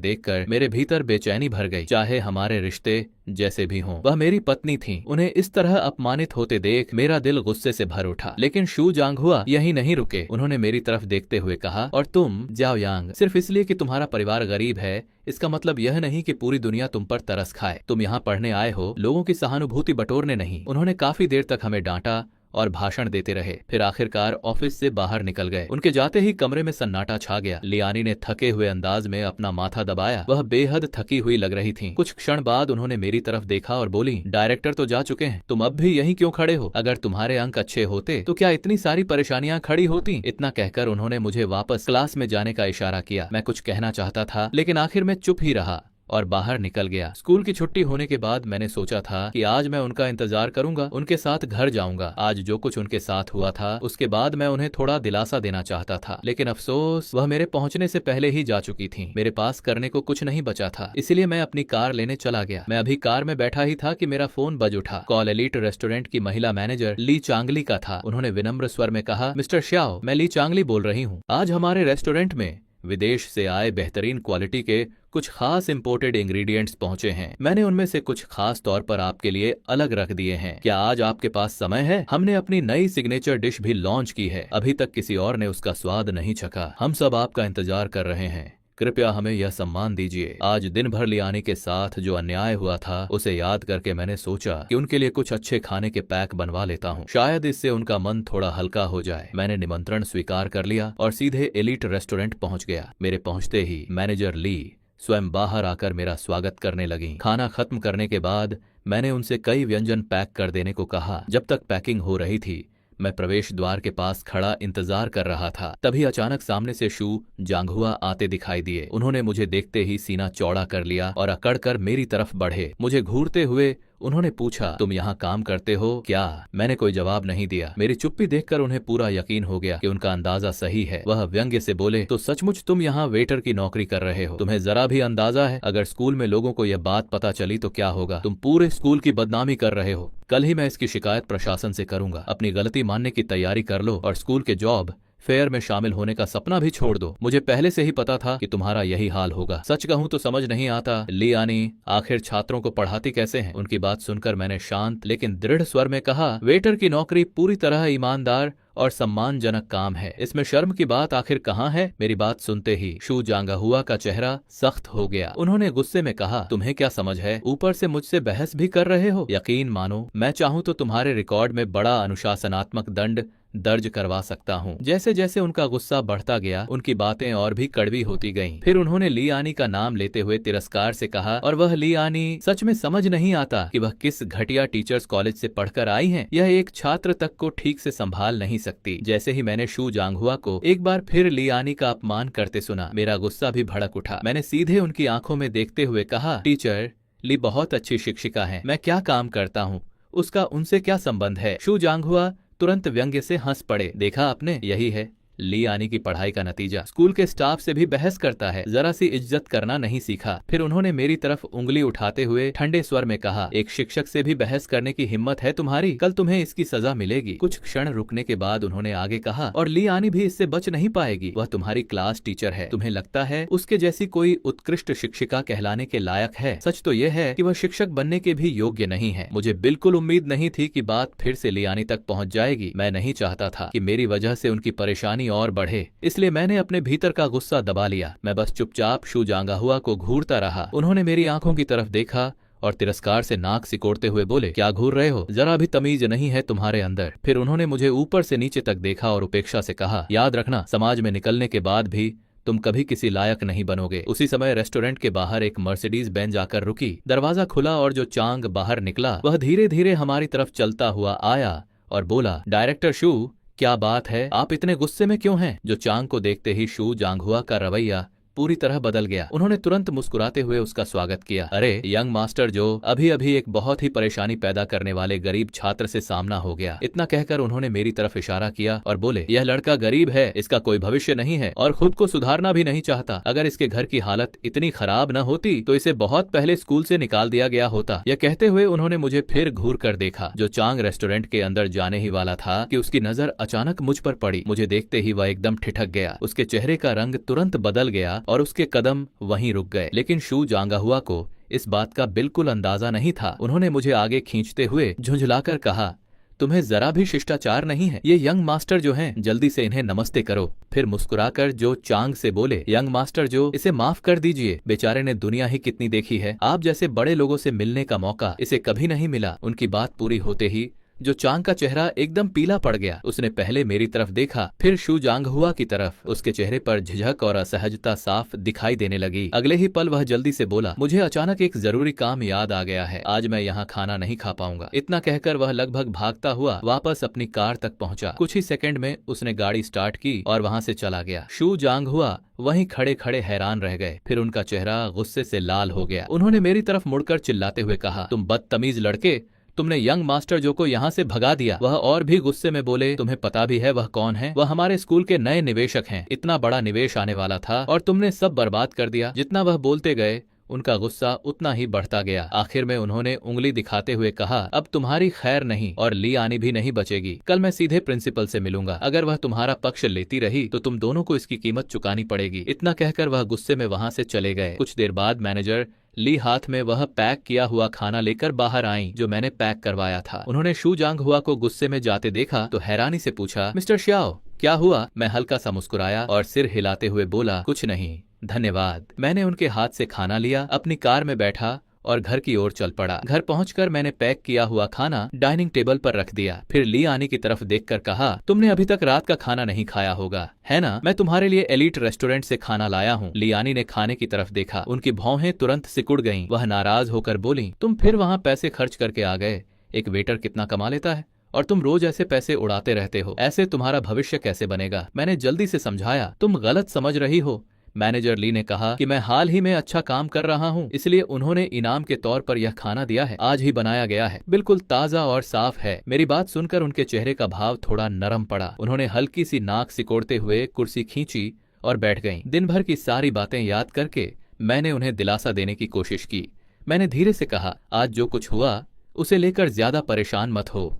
देखकर मेरे भीतर बेचैनी भर गई। चाहे हमारे रिश्ते जैसे भी हों, वह मेरी पत्नी थी। उन्हें इस तरह अपमानित होते देख मेरा दिल गुस्से से भर उठा। लेकिन शू जांगहुआ यही नहीं रुके। उन्होंने मेरी तरफ देखते हुए कहा, और तुम जाओ यांग, सिर्फ इसलिए कि तुम्हारा परिवार गरीब है, इसका मतलब यह नहीं कि पूरी दुनिया तुम पर तरस खाए। तुम यहाँ पढ़ने आए हो, लोगों की सहानुभूति बटोरने नहीं। उन्होंने काफी देर तक हमें डांटा और भाषण देते रहे, फिर आखिरकार ऑफिस से बाहर निकल गए। उनके जाते ही कमरे में सन्नाटा छा गया। लियानी ने थके हुए अंदाज में अपना माथा दबाया। वह बेहद थकी हुई लग रही थी। कुछ क्षण बाद उन्होंने मेरी तरफ देखा और बोली, डायरेक्टर तो जा चुके हैं, तुम अब भी यहीं क्यों खड़े हो? अगर तुम्हारे अंक अच्छे होते तो क्या इतनी सारी परेशानियां खड़ी होती? इतना कहकर उन्होंने मुझे वापस क्लास में जाने का इशारा किया। मैं कुछ कहना चाहता था, लेकिन आखिर में चुप ही रहा और बाहर निकल गया। स्कूल की छुट्टी होने के बाद मैंने सोचा था कि आज मैं उनका इंतजार करूंगा, उनके साथ घर जाऊंगा। आज जो कुछ उनके साथ हुआ था उसके बाद मैं उन्हें थोड़ा दिलासा देना चाहता था, लेकिन अफसोस वह मेरे पहुंचने से पहले ही जा चुकी थी। मेरे पास करने को कुछ नहीं बचा था, इसलिए मैं अपनी कार लेने चला गया। मैं अभी कार में बैठा ही था कि मेरा फोन बज उठा। कॉल एलीट रेस्टोरेंट की महिला मैनेजर ली चांगली का था। उन्होंने विनम्र स्वर में कहा, मिस्टर श्याओ, मैं ली चांगली बोल रही हूँ। आज हमारे रेस्टोरेंट में विदेश से आए बेहतरीन क्वालिटी के कुछ खास इंपोर्टेड इंग्रेडिएंट्स पहुंचे हैं। मैंने उनमें से कुछ खास तौर पर आपके लिए अलग रख दिए हैं। क्या आज आपके पास समय है? हमने अपनी नई सिग्नेचर डिश भी लॉन्च की है। अभी तक किसी और ने उसका स्वाद नहीं चखा। हम सब आपका इंतजार कर रहे हैं। कृपया हमें यह सम्मान दीजिए। आज दिन भर लियानी के साथ जो अन्याय हुआ था उसे याद करके मैंने सोचा कि उनके लिए कुछ अच्छे खाने के पैक बनवा लेता हूँ। शायद इससे उनका मन थोड़ा हल्का हो जाए। मैंने निमंत्रण स्वीकार कर लिया और सीधे एलीट रेस्टोरेंट पहुंच गया। मेरे पहुंचते ही मैनेजर ली स्वयं बाहर आकर मेरा स्वागत करने लगी। खाना खत्म करने के बाद मैंने उनसे कई व्यंजन पैक कर देने को कहा। जब तक पैकिंग हो रही थी मैं प्रवेश द्वार के पास खड़ा इंतजार कर रहा था। तभी अचानक सामने से शू जांगहुआ आते दिखाई दिए। उन्होंने मुझे देखते ही सीना चौड़ा कर लिया और अकड़कर मेरी तरफ बढ़े। मुझे घूरते हुए उन्होंने पूछा, तुम यहाँ काम करते हो क्या? मैंने कोई जवाब नहीं दिया। मेरी चुप्पी देखकर उन्हें पूरा यकीन हो गया कि उनका अंदाजा सही है। वह व्यंग्य से बोले, तो सचमुच तुम यहाँ वेटर की नौकरी कर रहे हो? तुम्हें जरा भी अंदाजा है अगर स्कूल में लोगों को यह बात पता चली तो क्या होगा? तुम पूरे स्कूल की बदनामी कर रहे हो। कल ही मैं इसकी शिकायत प्रशासन से करूंगा। अपनी गलती मानने की तैयारी कर लो और स्कूल के जॉब फेयर में शामिल होने का सपना भी छोड़ दो। मुझे पहले से ही पता था कि तुम्हारा यही हाल होगा। सच कहूं तो समझ नहीं आता, लियानी आखिर छात्रों को पढ़ाती कैसे हैं? उनकी बात सुनकर मैंने शांत लेकिन दृढ़ स्वर में कहा, वेटर की नौकरी पूरी तरह ईमानदार और सम्मानजनक काम है, इसमें शर्म की बात आखिर कहाँ है? मेरी बात सुनते ही शू जांगहुआ का चेहरा सख्त हो गया। उन्होंने गुस्से में कहा, तुम्हें क्या समझ है, ऊपर से मुझसे बहस भी कर रहे हो? यकीन मानो, मैं चाहूँ तो तुम्हारे रिकॉर्ड में बड़ा अनुशासनात्मक दंड दर्ज करवा सकता हूँ। जैसे जैसे उनका गुस्सा बढ़ता गया, उनकी बातें और भी कड़वी होती गईं। फिर उन्होंने ली आनी का नाम लेते हुए तिरस्कार से कहा, और वह ली आनी सच में समझ नहीं आता कि वह किस घटिया टीचर्स कॉलेज से पढ़कर आई हैं। यह एक छात्र तक को ठीक से संभाल नहीं सकती। जैसे ही मैंने शू जांगहुआ को एक बार फिर ली आनी का अपमान करते सुना, मेरा गुस्सा भी भड़क उठा। मैंने सीधे उनकी आंखों में देखते हुए कहा, टीचर, ली बहुत अच्छी शिक्षिका है, मैं क्या काम करता हूँ उसका उनसे क्या संबंध है? शू जांगहुआ तुरंत व्यंग्य से हंस पड़े। देखा आपने, यही है ली आनी की पढ़ाई का नतीजा। स्कूल के स्टाफ से भी बहस करता है, जरा सी इज्जत करना नहीं सीखा। फिर उन्होंने मेरी तरफ उंगली उठाते हुए ठंडे स्वर में कहा, एक शिक्षक से भी बहस करने की हिम्मत है तुम्हारी? कल तुम्हें इसकी सजा मिलेगी। कुछ क्षण रुकने के बाद उन्होंने आगे कहा, और ली आनी भी इससे बच नहीं पाएगी। वह तुम्हारी क्लास टीचर है, तुम्हें लगता है उसके जैसी कोई उत्कृष्ट शिक्षिका कहलाने के लायक है? सच तो यह है कि वह शिक्षक बनने के भी योग्य नहीं है। मुझे बिल्कुल उम्मीद नहीं थी कि बात फिर से ली आनी तक पहुंच जाएगी। मैं नहीं चाहता था कि मेरी वजह से उनकी परेशानी और बढ़े, इसलिए मैंने अपने भीतर का गुस्सा दबा लिया। मैं बस चुपचाप शू जांगहुआ को घूरता रहा। उन्होंने मेरी आंखों की तरफ देखा और तिरस्कार से नाक सिकोड़ते हुए बोले, क्या घूर रहे हो? जरा भी तमीज नहीं है तुम्हारे अंदर? फिर उन्होंने मुझे ऊपर से नीचे तक देखा और उपेक्षा से कहा, याद रखना, समाज में निकलने के बाद भी तुम कभी किसी लायक नहीं बनोगे। उसी समय रेस्टोरेंट के बाहर एक मर्सिडीज बेंज आकर रुकी। दरवाजा खुला और जो चांग बाहर निकला वह धीरे धीरे हमारी तरफ चलता हुआ आया और बोला, डायरेक्टर शू, क्या बात है, आप इतने गुस्से में क्यों हैं? जो चांग को देखते ही शू जांगहुआ का रवैया पूरी तरह बदल गया। उन्होंने तुरंत मुस्कुराते हुए उसका स्वागत किया। अरे यंग मास्टर, जो अभी अभी एक बहुत ही परेशानी पैदा करने वाले गरीब छात्र से सामना हो गया। इतना कहकर उन्होंने मेरी तरफ इशारा किया और बोले, यह लड़का गरीब है, इसका कोई भविष्य नहीं है और खुद को सुधारना भी नहीं चाहता। अगर इसके घर की हालत इतनी खराब न होती तो इसे बहुत पहले स्कूल से निकाल दिया गया होता। यह कहते हुए उन्होंने मुझे फिर घूर कर देखा। जो चांग रेस्टोरेंट के अंदर जाने ही वाला था कि उसकी नजर अचानक मुझ पर पड़ी। मुझे देखते ही वह एकदम ठिठक गया। उसके चेहरे का रंग तुरंत बदल गया और उसके कदम वहीं रुक गए। लेकिन शू जांगहुआ को इस बात का बिल्कुल अंदाजा नहीं था। उन्होंने मुझे आगे खींचते हुए झुंझलाकर कहा, तुम्हें जरा भी शिष्टाचार नहीं है? ये यंग मास्टर जो हैं, जल्दी से इन्हें नमस्ते करो। फिर मुस्कुराकर जो चांग से बोले, यंग मास्टर जो, इसे माफ कर दीजिए, बेचारे ने दुनिया ही कितनी देखी है, आप जैसे बड़े लोगों से मिलने का मौका इसे कभी नहीं मिला। उनकी बात पूरी होते ही जो चांग का चेहरा एकदम पीला पड़ गया। उसने पहले मेरी तरफ देखा, फिर शू जांगहुआ की तरफ। उसके चेहरे पर झिझक और असहजता साफ दिखाई देने लगी। अगले ही पल वह जल्दी से बोला, मुझे अचानक एक जरूरी काम याद आ गया है, आज मैं यहाँ खाना नहीं खा पाऊंगा। इतना कहकर वह लगभग भागता हुआ वापस अपनी कार तक पहुंचा। कुछ ही सेकंड में उसने गाड़ी स्टार्ट की और वहां से चला गया। शू जांगहुआ वहीं खड़े खड़े हैरान रह गए। फिर उनका चेहरा गुस्से से लाल हो गया। उन्होंने मेरी तरफ मुड़कर चिल्लाते हुए कहा, तुम बदतमीज लड़के, तुमने यंग मास्टर जो को यहाँ से भगा दिया। वह और भी गुस्से में बोले, तुम्हें पता भी है वह कौन है? वह हमारे स्कूल के नए निवेशक हैं। इतना बड़ा निवेश आने वाला था और तुमने सब बर्बाद कर दिया। जितना वह बोलते गए उनका गुस्सा उतना ही बढ़ता गया। आखिर में उन्होंने उंगली दिखाते हुए कहा, अब तुम्हारी खैर नहीं और ली आनी भी नहीं बचेगी। कल मैं सीधे प्रिंसिपल से मिलूंगा। अगर वह तुम्हारा पक्ष लेती रही तो तुम दोनों को इसकी कीमत चुकानी पड़ेगी। इतना कहकर वह गुस्से में वहां से चले गए। कुछ देर बाद मैनेजर ली हाथ में वह पैक किया हुआ खाना लेकर बाहर आई जो मैंने पैक करवाया था। उन्होंने शू जांगहुआ को गुस्से में जाते देखा तो हैरानी से पूछा, मिस्टर श्याओ, क्या हुआ? मैं हल्का सा मुस्कुराया और सिर हिलाते हुए बोला, कुछ नहीं, धन्यवाद। मैंने उनके हाथ से खाना लिया, अपनी कार में बैठा और घर की ओर चल पड़ा। घर पहुंचकर मैंने पैक किया हुआ खाना डाइनिंग टेबल पर रख दिया। फिर ली आनी की तरफ देखकर कहा, तुमने अभी तक रात का खाना नहीं खाया होगा, है ना? मैं तुम्हारे लिए एलीट रेस्टोरेंट से खाना लाया हूँ। ली आनी ने खाने की तरफ देखा। उनकी भौहें तुरंत सिकुड़ गईं। वह नाराज होकर बोली, तुम फिर वहाँ पैसे खर्च करके आ गए। एक वेटर कितना कमा लेता है और तुम रोज ऐसे पैसे उड़ाते रहते हो। ऐसे तुम्हारा भविष्य कैसे बनेगा? मैंने जल्दी से समझाया, तुम गलत समझ रही हो। मैनेजर ली ने कहा कि मैं हाल ही में अच्छा काम कर रहा हूं, इसलिए उन्होंने इनाम के तौर पर यह खाना दिया है। आज ही बनाया गया है, बिल्कुल ताजा और साफ है। मेरी बात सुनकर उनके चेहरे का भाव थोड़ा नरम पड़ा। उन्होंने हल्की सी नाक सिकोड़ते हुए कुर्सी खींची और बैठ गईं। दिन भर की सारी बातें याद करके मैंने उन्हें दिलासा देने की कोशिश की। मैंने धीरे से कहा, आज जो कुछ हुआ उसे लेकर ज्यादा परेशान मत हो।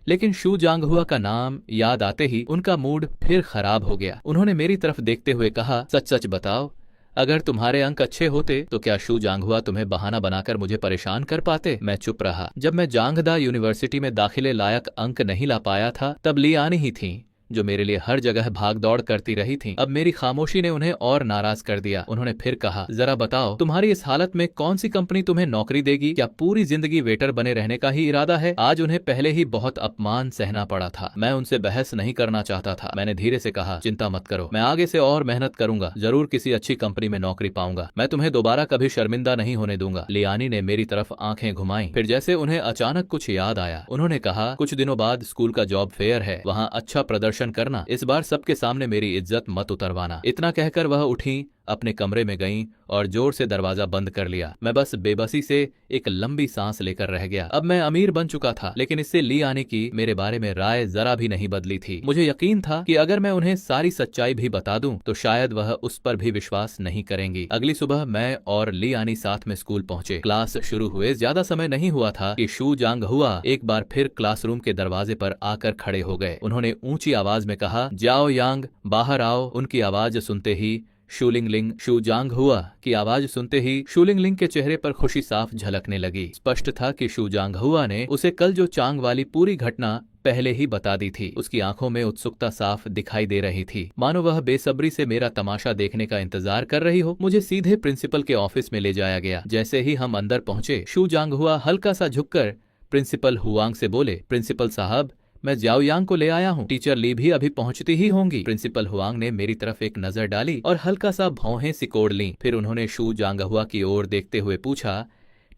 लेकिन शू जांगहुआ का नाम याद आते ही उनका मूड फिर खराब हो गया। उन्होंने मेरी तरफ देखते हुए कहा, सच सच बताओ, अगर तुम्हारे अंक अच्छे होते तो क्या शू जांगहुआ तुम्हें बहाना बनाकर मुझे परेशान कर पाते? मैं चुप रहा। जब मैं जांगदा यूनिवर्सिटी में दाखिले लायक अंक नहीं ला पाया था तब ली आनी ही थी जो मेरे लिए हर जगह भाग दौड़ करती रही थी, अब मेरी खामोशी ने उन्हें और नाराज कर दिया। उन्होंने फिर कहा, जरा बताओ, तुम्हारी इस हालत में कौन सी कंपनी तुम्हें नौकरी देगी? क्या पूरी जिंदगी वेटर बने रहने का ही इरादा है? आज उन्हें पहले ही बहुत अपमान सहना पड़ा था। मैं उनसे बहस नहीं करना चाहता था। मैंने धीरे से कहा, चिंता मत करो, मैं आगे से और मेहनत करूंगा, जरूर किसी अच्छी कंपनी में नौकरी पाऊंगा। मैं तुम्हें दोबारा कभी शर्मिंदा नहीं होने दूंगा। लियानी ने मेरी तरफ आंखें घुमाई, फिर जैसे उन्हें अचानक कुछ याद आया, उन्होंने कहा, कुछ दिनों बाद स्कूल का जॉब फेयर है, वहाँ अच्छा प्रदर्शन करना। इस बार सबके सामने मेरी इज्जत मत उतरवाना। इतना कहकर वह उठी, अपने कमरे में गईं और जोर से दरवाजा बंद कर लिया। मैं बस बेबसी से एक लंबी सांस लेकर रह गया। अब मैं अमीर बन चुका था, लेकिन इससे ली आनी की मेरे बारे में राय जरा भी नहीं बदली थी। मुझे यकीन था कि अगर मैं उन्हें सारी सच्चाई भी बता दूं तो शायद वह उस पर भी विश्वास नहीं करेंगी। अगली सुबह मैं और ली आनी साथ में स्कूल पहुंचे। क्लास शुरू हुए ज्यादा समय नहीं हुआ था कि शू जांग हुआ एक बार फिर क्लासरूम के दरवाजे पर आकर खड़े हो गए। उन्होंने ऊंची आवाज में कहा, जाओ यांग, बाहर आओ। उनकी आवाज सुनते ही शूलिंगलिंग शू जांग हुआ की आवाज सुनते ही शूलिंगलिंग के चेहरे पर खुशी साफ झलकने लगी। स्पष्ट था कि शू जांग हुआ ने उसे कल जो चांग वाली पूरी घटना पहले ही बता दी थी। उसकी आंखों में उत्सुकता साफ दिखाई दे रही थी, मानो वह बेसब्री से मेरा तमाशा देखने का इंतजार कर रही हो। मुझे सीधे प्रिंसिपल के ऑफिस में ले जाया गया। जैसे ही हम अंदर पहुंचे, शू जांग हुआ हल्का सा झुककर प्रिंसिपल हुआंग से बोले, प्रिंसिपल साहब, मैं जाओ यांग को ले आया हूँ। टीचर ली भी अभी पहुंचती ही होंगी। प्रिंसिपल हुआंग ने मेरी तरफ एक नजर डाली और हल्का सा भौहें सिकोड़ लीं। फिर उन्होंने शू जांग हुआ की ओर देखते हुए पूछा,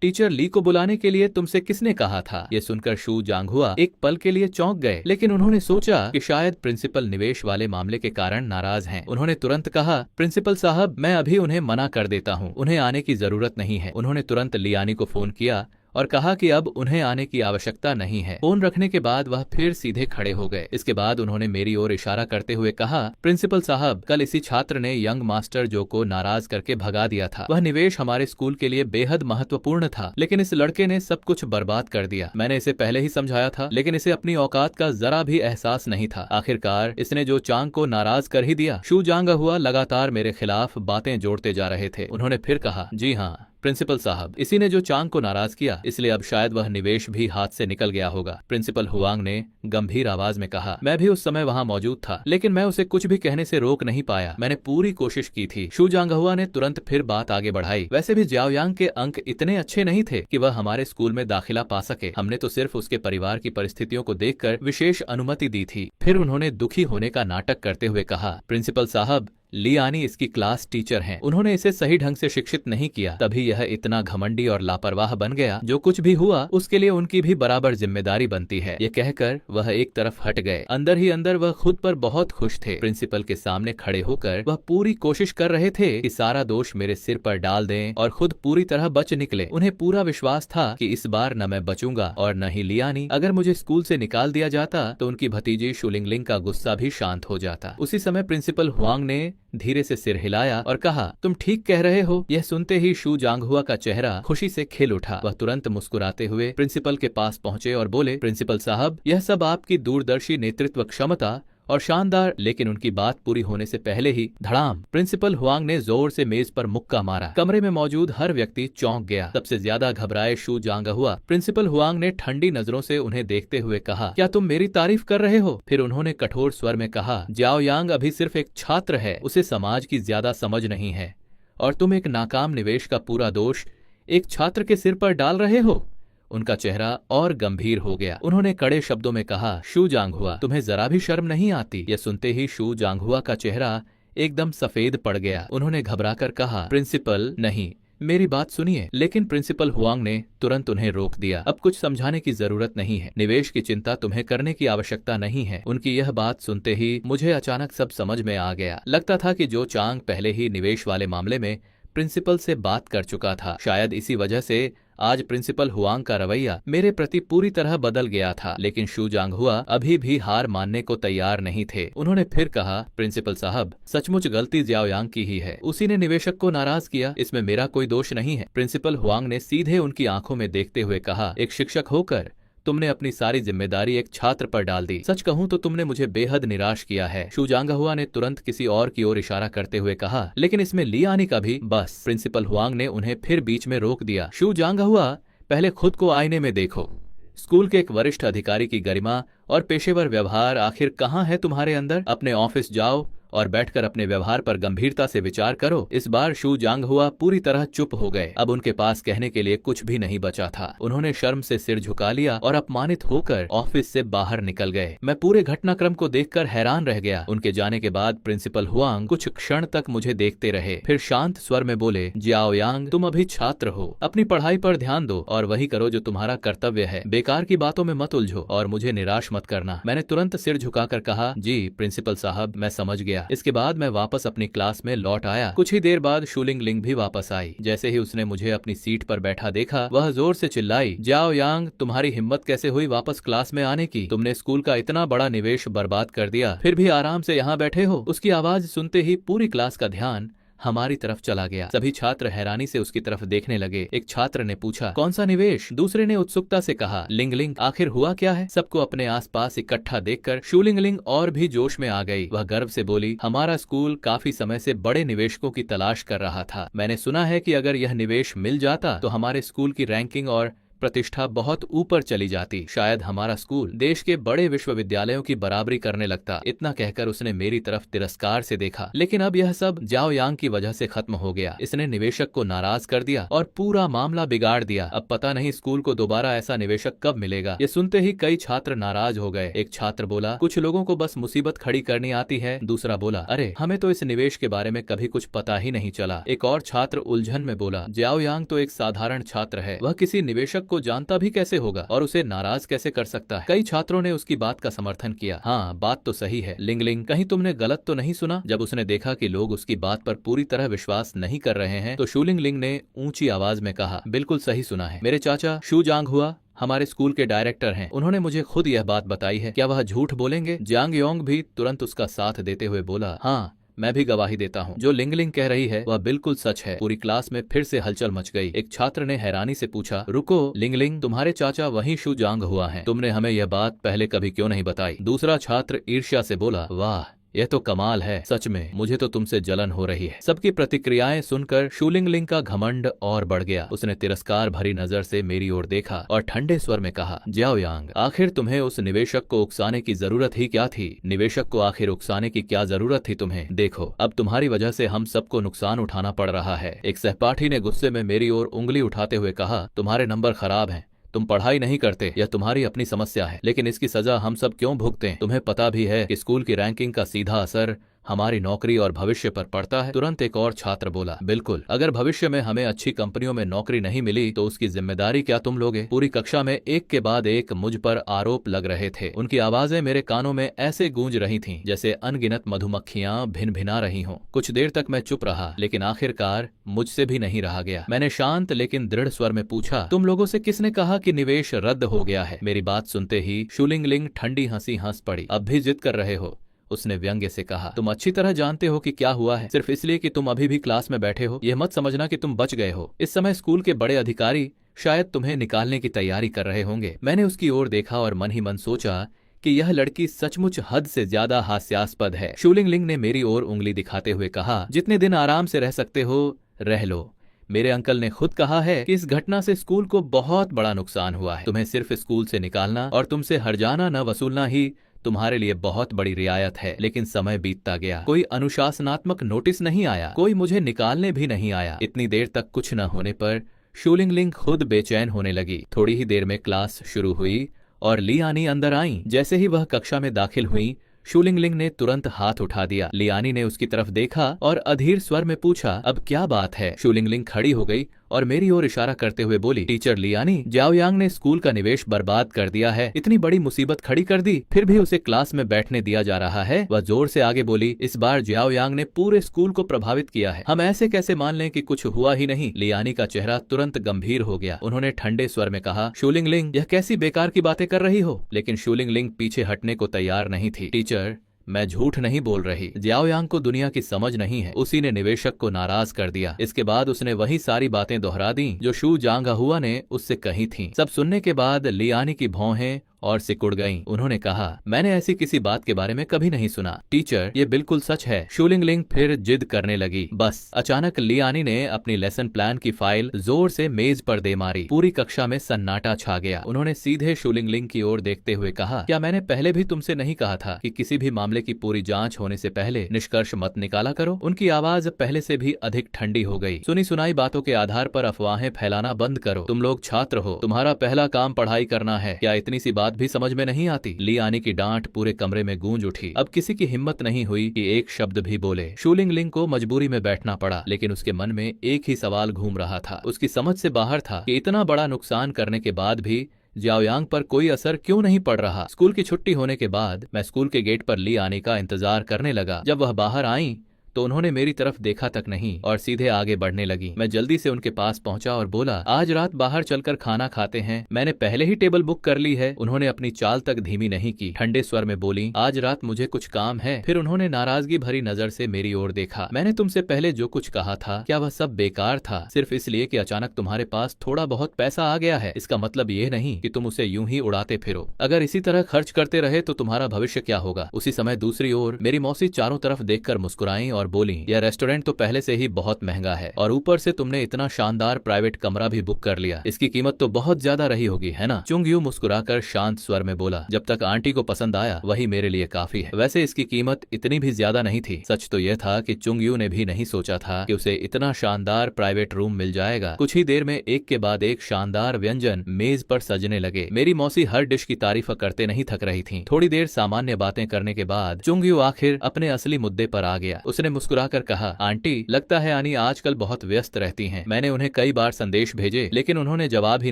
टीचर ली को बुलाने के लिए तुमसे किसने कहा था? ये सुनकर शू जांग हुआ एक पल के लिए चौंक गए, लेकिन उन्होंने सोचा कि शायद प्रिंसिपल निवेश वाले मामले के कारण नाराज हैं। उन्होंने तुरंत कहा, प्रिंसिपल साहब, मैं अभी उन्हें मना कर देता हूँ, उन्हें आने की जरूरत नहीं है। उन्होंने तुरंत लियानी को फोन किया और कहा कि अब उन्हें आने की आवश्यकता नहीं है। फोन रखने के बाद वह फिर सीधे खड़े हो गए। इसके बाद उन्होंने मेरी ओर इशारा करते हुए कहा, प्रिंसिपल साहब, कल इसी छात्र ने यंग मास्टर जो को नाराज करके भगा दिया था। वह निवेश हमारे स्कूल के लिए बेहद महत्वपूर्ण था, लेकिन इस लड़के ने सब कुछ बर्बाद कर दिया। मैंने इसे पहले ही समझाया था, लेकिन इसे अपनी औकात का जरा भी एहसास नहीं था। आखिरकार इसने जो चांग को नाराज कर ही दिया। शू जांग हुआ लगातार मेरे खिलाफ बातें जोड़ते जा रहे थे। उन्होंने फिर कहा, जी हाँ प्रिंसिपल साहब, इसी ने जो चांग को नाराज किया, इसलिए अब शायद वह निवेश भी हाथ से निकल गया होगा। प्रिंसिपल हुआंग ने गंभीर आवाज में कहा, मैं भी उस समय वहां मौजूद था, लेकिन मैं उसे कुछ भी कहने से रोक नहीं पाया। मैंने पूरी कोशिश की थी। शू जांग हुआ ने तुरंत फिर बात आगे बढ़ाई, वैसे भी जाओ यांग के अंक इतने अच्छे नहीं थे कि वह हमारे स्कूल में दाखिला पा सके। हमने तो सिर्फ उसके परिवार की परिस्थितियों को देखकर विशेष अनुमति दी थी। फिर उन्होंने दुखी होने का नाटक करते हुए कहा, प्रिंसिपल साहब, लियानी इसकी क्लास टीचर हैं। उन्होंने इसे सही ढंग से शिक्षित नहीं किया, तभी यह इतना घमंडी और लापरवाह बन गया। जो कुछ भी हुआ उसके लिए उनकी भी बराबर जिम्मेदारी बनती है। ये कहकर वह एक तरफ हट गए। अंदर ही अंदर वह खुद पर बहुत खुश थे। प्रिंसिपल के सामने खड़े होकर वह पूरी कोशिश कर रहे थे कि सारा दोष मेरे सिर पर डाल दें और खुद पूरी तरह बच निकले। उन्हें पूरा विश्वास था कि इस बार न मैं बचूंगा और न ही लियानी। अगर मुझे स्कूल से निकाल दिया जाता तो उनकी भतीजी शुलिंगलिंग का गुस्सा भी शांत हो जाता। उसी समय प्रिंसिपल हुआंग ने धीरे से सिर हिलाया और कहा, तुम ठीक कह रहे हो। यह सुनते ही शू जांग हुआ का चेहरा खुशी से खिल उठा। वह तुरंत मुस्कुराते हुए प्रिंसिपल के पास पहुंचे और बोले, प्रिंसिपल साहब, यह सब आपकी दूरदर्शी नेतृत्व क्षमता और शानदार। लेकिन उनकी बात पूरी होने से पहले ही धड़ाम, प्रिंसिपल हुआंग ने जोर से मेज पर मुक्का मारा। कमरे में मौजूद हर व्यक्ति चौंक गया। सबसे ज्यादा घबराए शू जांग हुआ। प्रिंसिपल हुआंग ने ठंडी नजरों से उन्हें देखते हुए कहा, क्या तुम मेरी तारीफ कर रहे हो? फिर उन्होंने कठोर स्वर में कहा, जाओ यांग अभी सिर्फ एक छात्र है, उसे समाज की ज्यादा समझ नहीं है, और तुम एक नाकाम निवेश का पूरा दोष एक छात्र के सिर पर डाल रहे हो। उनका चेहरा और गंभीर हो गया। उन्होंने कड़े शब्दों में कहा, शू जांग हुआ, तुम्हें जरा भी शर्म नहीं आती? यह सुनते ही शू जांग हुआ का चेहरा एकदम सफेद पड़ गया। उन्होंने घबराकर कहा, प्रिंसिपल, नहीं, मेरी बात सुनिए। लेकिन प्रिंसिपल हुआंग ने तुरंत उन्हें रोक दिया। अब कुछ समझाने की जरूरत नहीं है। निवेश की चिंता तुम्हें करने की आवश्यकता नहीं है। उनकी यह बात सुनते ही मुझे अचानक सब समझ में आ गया। लगता था कि जो चांग पहले ही निवेश वाले मामले में प्रिंसिपल से बात कर चुका था, शायद इसी वजह से आज प्रिंसिपल हुआंग का रवैया मेरे प्रति पूरी तरह बदल गया था। लेकिन शू जांग हुआ अभी भी हार मानने को तैयार नहीं थे। उन्होंने फिर कहा, प्रिंसिपल साहब, सचमुच गलती जाओ यांग की ही है। उसी ने निवेशक को नाराज किया, इसमें मेरा कोई दोष नहीं है। प्रिंसिपल हुआंग ने सीधे उनकी आंखों में देखते हुए कहा, एक शिक्षक होकर तुमने अपनी सारी जिम्मेदारी एक छात्र पर डाल दी। सच कहूं तो तुमने मुझे बेहद निराश किया है। शू जांग हुआ ने तुरंत किसी और की ओर इशारा करते हुए कहा, लेकिन इसमें लियानी का भी। बस, प्रिंसिपल हुआंग ने उन्हें फिर बीच में रोक दिया। शू जांग हुआ, पहले खुद को आईने में देखो। स्कूल के एक वरिष्ठ अधिकारी की गरिमा और पेशेवर व्यवहार आखिर कहाँ है तुम्हारे अंदर? अपने ऑफिस जाओ और बैठकर अपने व्यवहार पर गंभीरता से विचार करो। इस बार शू जांग हुआ पूरी तरह चुप हो गए। अब उनके पास कहने के लिए कुछ भी नहीं बचा था। उन्होंने शर्म से सिर झुका लिया और अपमानित होकर ऑफिस से बाहर निकल गए। मैं पूरे घटनाक्रम को देखकर हैरान रह गया। उनके जाने के बाद प्रिंसिपल हुआंग कुछ क्षण तक मुझे देखते रहे, फिर शांत स्वर में बोले, जियाओ यांग, तुम अभी छात्र हो, अपनी पढ़ाई पर ध्यान दो और वही करो जो तुम्हारा कर्तव्य है। बेकार की बातों में मत उलझो और मुझे निराश मत करना। मैंने तुरंत सिर झुकाकर कहा, जी प्रिंसिपल साहब, मैं समझ गया। इसके बाद मैं वापस अपनी क्लास में लौट आया। कुछ ही देर बाद शूलिंग लिंग भी वापस आई। जैसे ही उसने मुझे अपनी सीट पर बैठा देखा, वह जोर से चिल्लाई, जाओ यांग, तुम्हारी हिम्मत कैसे हुई वापस क्लास में आने की? तुमने स्कूल का इतना बड़ा निवेश बर्बाद कर दिया, फिर भी आराम से यहाँ बैठे हो। उसकी आवाज सुनते ही पूरी क्लास का ध्यान हमारी तरफ चला गया। सभी छात्र हैरानी से उसकी तरफ देखने लगे। एक छात्र ने पूछा, कौन सा निवेश? दूसरे ने उत्सुकता से कहा, लिंग लिंग, आखिर हुआ क्या है? सबको अपने आसपास इकट्ठा देखकर शूलिंग लिंग और भी जोश में आ गई। वह गर्व से बोली, हमारा स्कूल काफी समय से बड़े निवेशकों की तलाश कर रहा था। मैंने सुना है कि अगर यह निवेश मिल जाता तो हमारे स्कूल की रैंकिंग और प्रतिष्ठा बहुत ऊपर चली जाती। शायद हमारा स्कूल देश के बड़े विश्वविद्यालयों की बराबरी करने लगता। इतना कहकर उसने मेरी तरफ तिरस्कार से देखा। लेकिन अब यह सब जाओ यांग की वजह से खत्म हो गया। इसने निवेशक को नाराज कर दिया और पूरा मामला बिगाड़ दिया। अब पता नहीं स्कूल को दोबारा ऐसा निवेशक कब मिलेगा। ये सुनते ही कई छात्र नाराज हो गए। एक छात्र बोला, कुछ लोगों को बस मुसीबत खड़ी करनी आती है। दूसरा बोला, अरे हमें तो इस निवेश के बारे में कभी कुछ पता ही नहीं चला। एक और छात्र उलझन में बोला, जाओ यांग तो एक साधारण छात्र है, वह किसी निवेशक को जानता भी कैसे होगा और उसे नाराज कैसे कर सकता है? कई छात्रों ने उसकी बात का समर्थन किया। हाँ, बात तो सही है। लिंग लिंग, कहीं तुमने गलत तो नहीं सुना? जब उसने देखा कि लोग उसकी बात पर पूरी तरह विश्वास नहीं कर रहे हैं तो शूलिंग लिंग ने ऊंची आवाज में कहा, बिल्कुल सही सुना है। मेरे चाचा शू जांग हुआ हमारे स्कूल के डायरेक्टर हैं। उन्होंने मुझे खुद यह बात बताई है। क्या वह झूठ बोलेंगे? जांग योंग भी तुरंत उसका साथ देते हुए बोला, हाँ, मैं भी गवाही देता हूँ। जो लिंग लिंग कह रही है वह बिल्कुल सच है। पूरी क्लास में फिर से हलचल मच गई। एक छात्र ने हैरानी से पूछा, रुको लिंग लिंग, तुम्हारे चाचा वही शू जांग हुआ है। तुमने हमें यह बात पहले कभी क्यों नहीं बताई? दूसरा छात्र ईर्ष्या से बोला, वाह, यह तो कमाल है। सच में मुझे तो तुमसे जलन हो रही है। सबकी प्रतिक्रियाएं सुनकर शूलिंग लिंग का घमंड और बढ़ गया। उसने तिरस्कार भरी नजर से मेरी ओर देखा और ठंडे स्वर में कहा, जाओ यांग, आखिर तुम्हें उस निवेशक को उकसाने की जरूरत ही क्या थी? निवेशक को आखिर उकसाने की क्या जरूरत थी तुम्हें? देखो, अब तुम्हारी वजह से हम सबको नुकसान उठाना पड़ रहा है। एक सहपाठी ने गुस्से में मेरी ओर उंगली उठाते हुए कहा, तुम्हारे नंबर खराब हैं, तुम पढ़ाई नहीं करते, यह तुम्हारी अपनी समस्या है, लेकिन इसकी सजा हम सब क्यों भुगतें? तुम्हें पता भी है कि स्कूल की रैंकिंग का सीधा असर हमारी नौकरी और भविष्य पर पड़ता है। तुरंत एक और छात्र बोला, बिल्कुल, अगर भविष्य में हमें अच्छी कंपनियों में नौकरी नहीं मिली तो उसकी जिम्मेदारी क्या तुम लोगे? पूरी कक्षा में एक के बाद एक मुझ पर आरोप लग रहे थे। उनकी आवाजें मेरे कानों में ऐसे गूंज रही थीं जैसे अनगिनत मधुमक्खियां भिन भिना रही हों। कुछ देर तक मैं चुप रहा, लेकिन आखिरकार मुझसे भी नहीं रहा गया। मैंने शांत लेकिन दृढ़ स्वर में पूछा, तुम लोगों से किसने कहा कि निवेश रद्द हो गया है? मेरी बात सुनते ही शूलिंग लिंग ठंडी हंसी हंस पड़ी। अब भी जिद कर रहे हो? उसने व्यंग्य से कहा, तुम अच्छी तरह जानते हो कि क्या हुआ है। सिर्फ इसलिए कि तुम अभी भी क्लास में बैठे हो, यह मत समझना कि तुम बच गए हो। इस समय स्कूल के बड़े अधिकारी शायद तुम्हें निकालने की तैयारी कर रहे होंगे। मैंने उसकी ओर देखा और मन ही मन सोचा कि यह लड़की सचमुच हद से ज्यादा हास्यास्पद है। शूलिंग लिंग ने मेरी ओर उंगली दिखाते हुए कहा, जितने दिन आराम से रह सकते हो रह लो। मेरे अंकल ने खुद कहा है कि इस घटना से स्कूल को बहुत बड़ा नुकसान हुआ है। तुम्हें सिर्फ स्कूल से निकालना और तुमसे हर्जाना न वसूलना ही तुम्हारे लिए बहुत बड़ी रियायत है। लेकिन समय बीतता गया, कोई अनुशासनात्मक नोटिस नहीं आया, कोई मुझे निकालने भी नहीं आया। इतनी देर तक कुछ न होने पर शूलिंग लिंग खुद बेचैन होने लगी। थोड़ी ही देर में क्लास शुरू हुई और लियानी अंदर आई। जैसे ही वह कक्षा में दाखिल हुई, शूलिंग लिंग ने तुरंत हाथ उठा दिया। लियानी ने उसकी तरफ देखा और अधीर स्वर में पूछा, अब क्या बात है? शूलिंग लिंग खड़ी हो गई और मेरी ओर इशारा करते हुए बोली, टीचर लियानी, जाओ यांग ने स्कूल का निवेश बर्बाद कर दिया है। इतनी बड़ी मुसीबत खड़ी कर दी, फिर भी उसे क्लास में बैठने दिया जा रहा है। वह जोर से आगे बोली, इस बार जाओ यांग ने पूरे स्कूल को प्रभावित किया है। हम ऐसे कैसे मान लें कि कुछ हुआ ही नहीं? लियानी का चेहरा तुरंत गंभीर हो गया। उन्होंने ठंडे स्वर में कहा, शूलिंग लिंग, यह कैसी बेकार की बातें कर रही हो? लेकिन शूलिंग लिंग पीछे हटने को तैयार नहीं थी। टीचर, मैं झूठ नहीं बोल रही। जियाओ यांग को दुनिया की समझ नहीं है, उसी ने निवेशक को नाराज कर दिया। इसके बाद उसने वही सारी बातें दोहरा दी जो शू जांग हुआ ने उससे कही थीं। सब सुनने के बाद लियानी की भौहें और सिकुड़ गईं। उन्होंने कहा, मैंने ऐसी किसी बात के बारे में कभी नहीं सुना। टीचर, ये बिल्कुल सच है। शूलिंगलिंग फिर जिद करने लगी। बस अचानक लियानी ने अपनी लेसन प्लान की फाइल जोर से मेज पर दे मारी। पूरी कक्षा में सन्नाटा छा गया। उन्होंने सीधे शूलिंगलिंग की ओर देखते हुए कहा, क्या मैंने पहले भी तुमसे नहीं कहा था कि किसी भी मामले की पूरी जांच होने से पहले निष्कर्ष मत निकाला करो? उनकी आवाज पहले से भी अधिक ठंडी हो गई। सुनी सुनाई बातों के आधार पर अफवाहें फैलाना बंद करो। तुम लोग छात्र हो, तुम्हारा पहला काम पढ़ाई करना है। क्या इतनी सी बात भी समझ में नहीं आती? लियानी की डांट पूरे कमरे में गूंज उठी। अब किसी की हिम्मत नहीं हुई कि एक शब्द भी बोले। शूलिंगलिंग को मजबूरी में बैठना पड़ा, लेकिन उसके मन में एक ही सवाल घूम रहा था। उसकी समझ से बाहर था कि इतना बड़ा नुकसान करने के बाद भी जियाओयांग पर कोई असर क्यों नहीं पड़ रहा। स्कूल की छुट्टी होने के बाद मैं स्कूल के गेट पर लियानी का इंतजार करने लगा। जब वह बाहर आई तो उन्होंने मेरी तरफ देखा तक नहीं और सीधे आगे बढ़ने लगी। मैं जल्दी से उनके पास पहुंचा और बोला, आज रात बाहर चलकर खाना खाते हैं, मैंने पहले ही टेबल बुक कर ली है। उन्होंने अपनी चाल तक धीमी नहीं की, ठंडे स्वर में बोली, आज रात मुझे कुछ काम है। फिर उन्होंने नाराजगी भरी नजर से मेरी ओर देखा। मैंने तुमसे पहले जो कुछ कहा था, क्या वह सब बेकार था? सिर्फ इसलिए कि अचानक तुम्हारे पास थोड़ा बहुत पैसा आ गया है, इसका मतलब ये नहीं कि तुम उसे यूं ही उड़ाते फिरो। अगर इसी तरह खर्च करते रहे तो तुम्हारा भविष्य क्या होगा? उसी समय दूसरी ओर मेरी मौसी चारों तरफ देखकर मुस्कुराई और बोली, यह रेस्टोरेंट तो पहले से ही बहुत महंगा है और ऊपर से तुमने इतना शानदार प्राइवेट कमरा भी बुक कर लिया, इसकी कीमत तो बहुत ज्यादा रही होगी, है ना? चुंगयू मुस्कुराकर शांत स्वर में बोला, जब तक आंटी को पसंद आया वही मेरे लिए काफी है। वैसे इसकी कीमत इतनी भी ज्यादा नहीं थी। सच तो यह था कि चुंगयू ने भी नहीं सोचा था कि उसे इतना शानदार प्राइवेट रूम मिल जाएगा। कुछ ही देर में एक के बाद एक शानदार व्यंजन मेज पर सजने लगे। मेरी मौसी हर डिश की तारीफ करते नहीं थक रही थी। थोड़ी देर सामान्य बातें करने के बाद चुंगयू आखिर अपने असली मुद्दे पर आ गया। उसने मुस्कुराकर कहा, आंटी, लगता है आनी आजकल बहुत व्यस्त रहती हैं। मैंने उन्हें कई बार संदेश भेजे लेकिन उन्होंने जवाब ही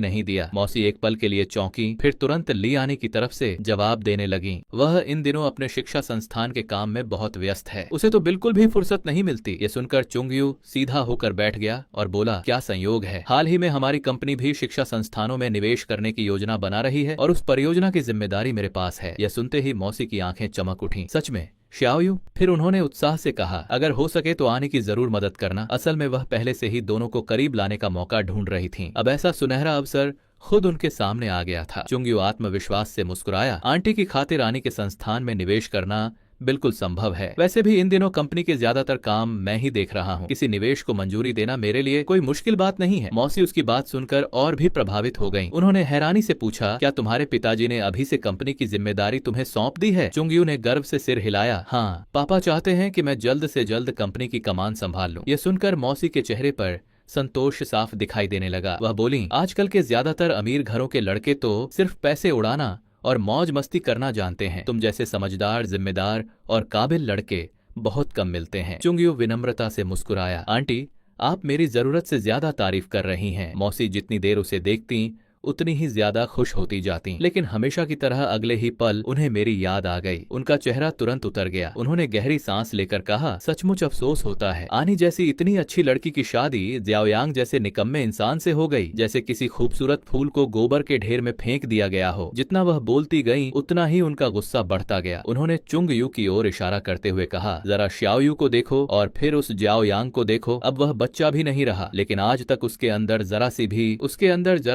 नहीं दिया। मौसी एक पल के लिए चौंकी, फिर तुरंत लियानी की तरफ से जवाब देने लगी। वह इन दिनों अपने शिक्षा संस्थान के काम में बहुत व्यस्त है, उसे तो बिल्कुल भी फुर्सत नहीं मिलती। ये सुनकर चुंगयू सीधा होकर बैठ गया और बोला, क्या संयोग है, हाल ही में हमारी कंपनी भी शिक्षा संस्थानों में निवेश करने की योजना बना रही है और उस परियोजना की जिम्मेदारी मेरे पास है। यह सुनते ही मौसी की आंखें चमक उठी। सच में श्याओयू? फिर उन्होंने उत्साह से कहा, अगर हो सके तो आने की जरूर मदद करना। असल में वह पहले से ही दोनों को करीब लाने का मौका ढूंढ रही थीं। अब ऐसा सुनहरा अवसर खुद उनके सामने आ गया था। चुंगयू आत्मविश्वास से मुस्कुराया, आंटी की खातिर आने के संस्थान में निवेश करना बिल्कुल संभव है। वैसे भी इन दिनों कंपनी के ज्यादातर काम मैं ही देख रहा हूँ। किसी निवेश को मंजूरी देना मेरे लिए कोई मुश्किल बात नहीं है। मौसी उसकी बात सुनकर और भी प्रभावित हो गईं। उन्होंने हैरानी से पूछा, क्या तुम्हारे पिताजी ने अभी से कंपनी की जिम्मेदारी तुम्हें सौंप दी है? चुंगयू ने गर्व से सिर हिलाया, हाँ, पापा चाहते हैं कि मैं जल्द से जल्द कंपनी की कमान संभाल लूं। यह सुनकर मौसी के चेहरे पर संतोष साफ दिखाई देने लगा। वह बोली, आजकल के ज्यादातर अमीर घरों के लड़के तो सिर्फ पैसे उड़ाना और मौज मस्ती करना जानते हैं। तुम जैसे समझदार, जिम्मेदार और काबिल लड़के बहुत कम मिलते हैं। चुंगयू विनम्रता से मुस्कुराया, आंटी, आप मेरी जरूरत से ज्यादा तारीफ कर रही हैं। मौसी जितनी देर उसे देखती उतनी ही ज्यादा खुश होती जाती, लेकिन हमेशा की तरह अगले ही पल उन्हें मेरी याद आ गई। उनका चेहरा तुरंत उतर गया। उन्होंने गहरी सांस लेकर कहा, सचमुच अफसोस होता है, आनी जैसी इतनी अच्छी लड़की की शादी जियाओयांग जैसे निकम्मे इंसान से हो गई, जैसे किसी खूबसूरत फूल को गोबर के ढेर में फेंक दिया गया हो। जितना वह बोलती गई उतना ही उनका गुस्सा बढ़ता गया। उन्होंने चुंगयू की ओर इशारा करते हुए कहा, जरा श्याओयू को देखो और फिर उस जियाओयांग को देखो। अब वह बच्चा भी नहीं रहा, लेकिन आज तक उसके अंदर जरा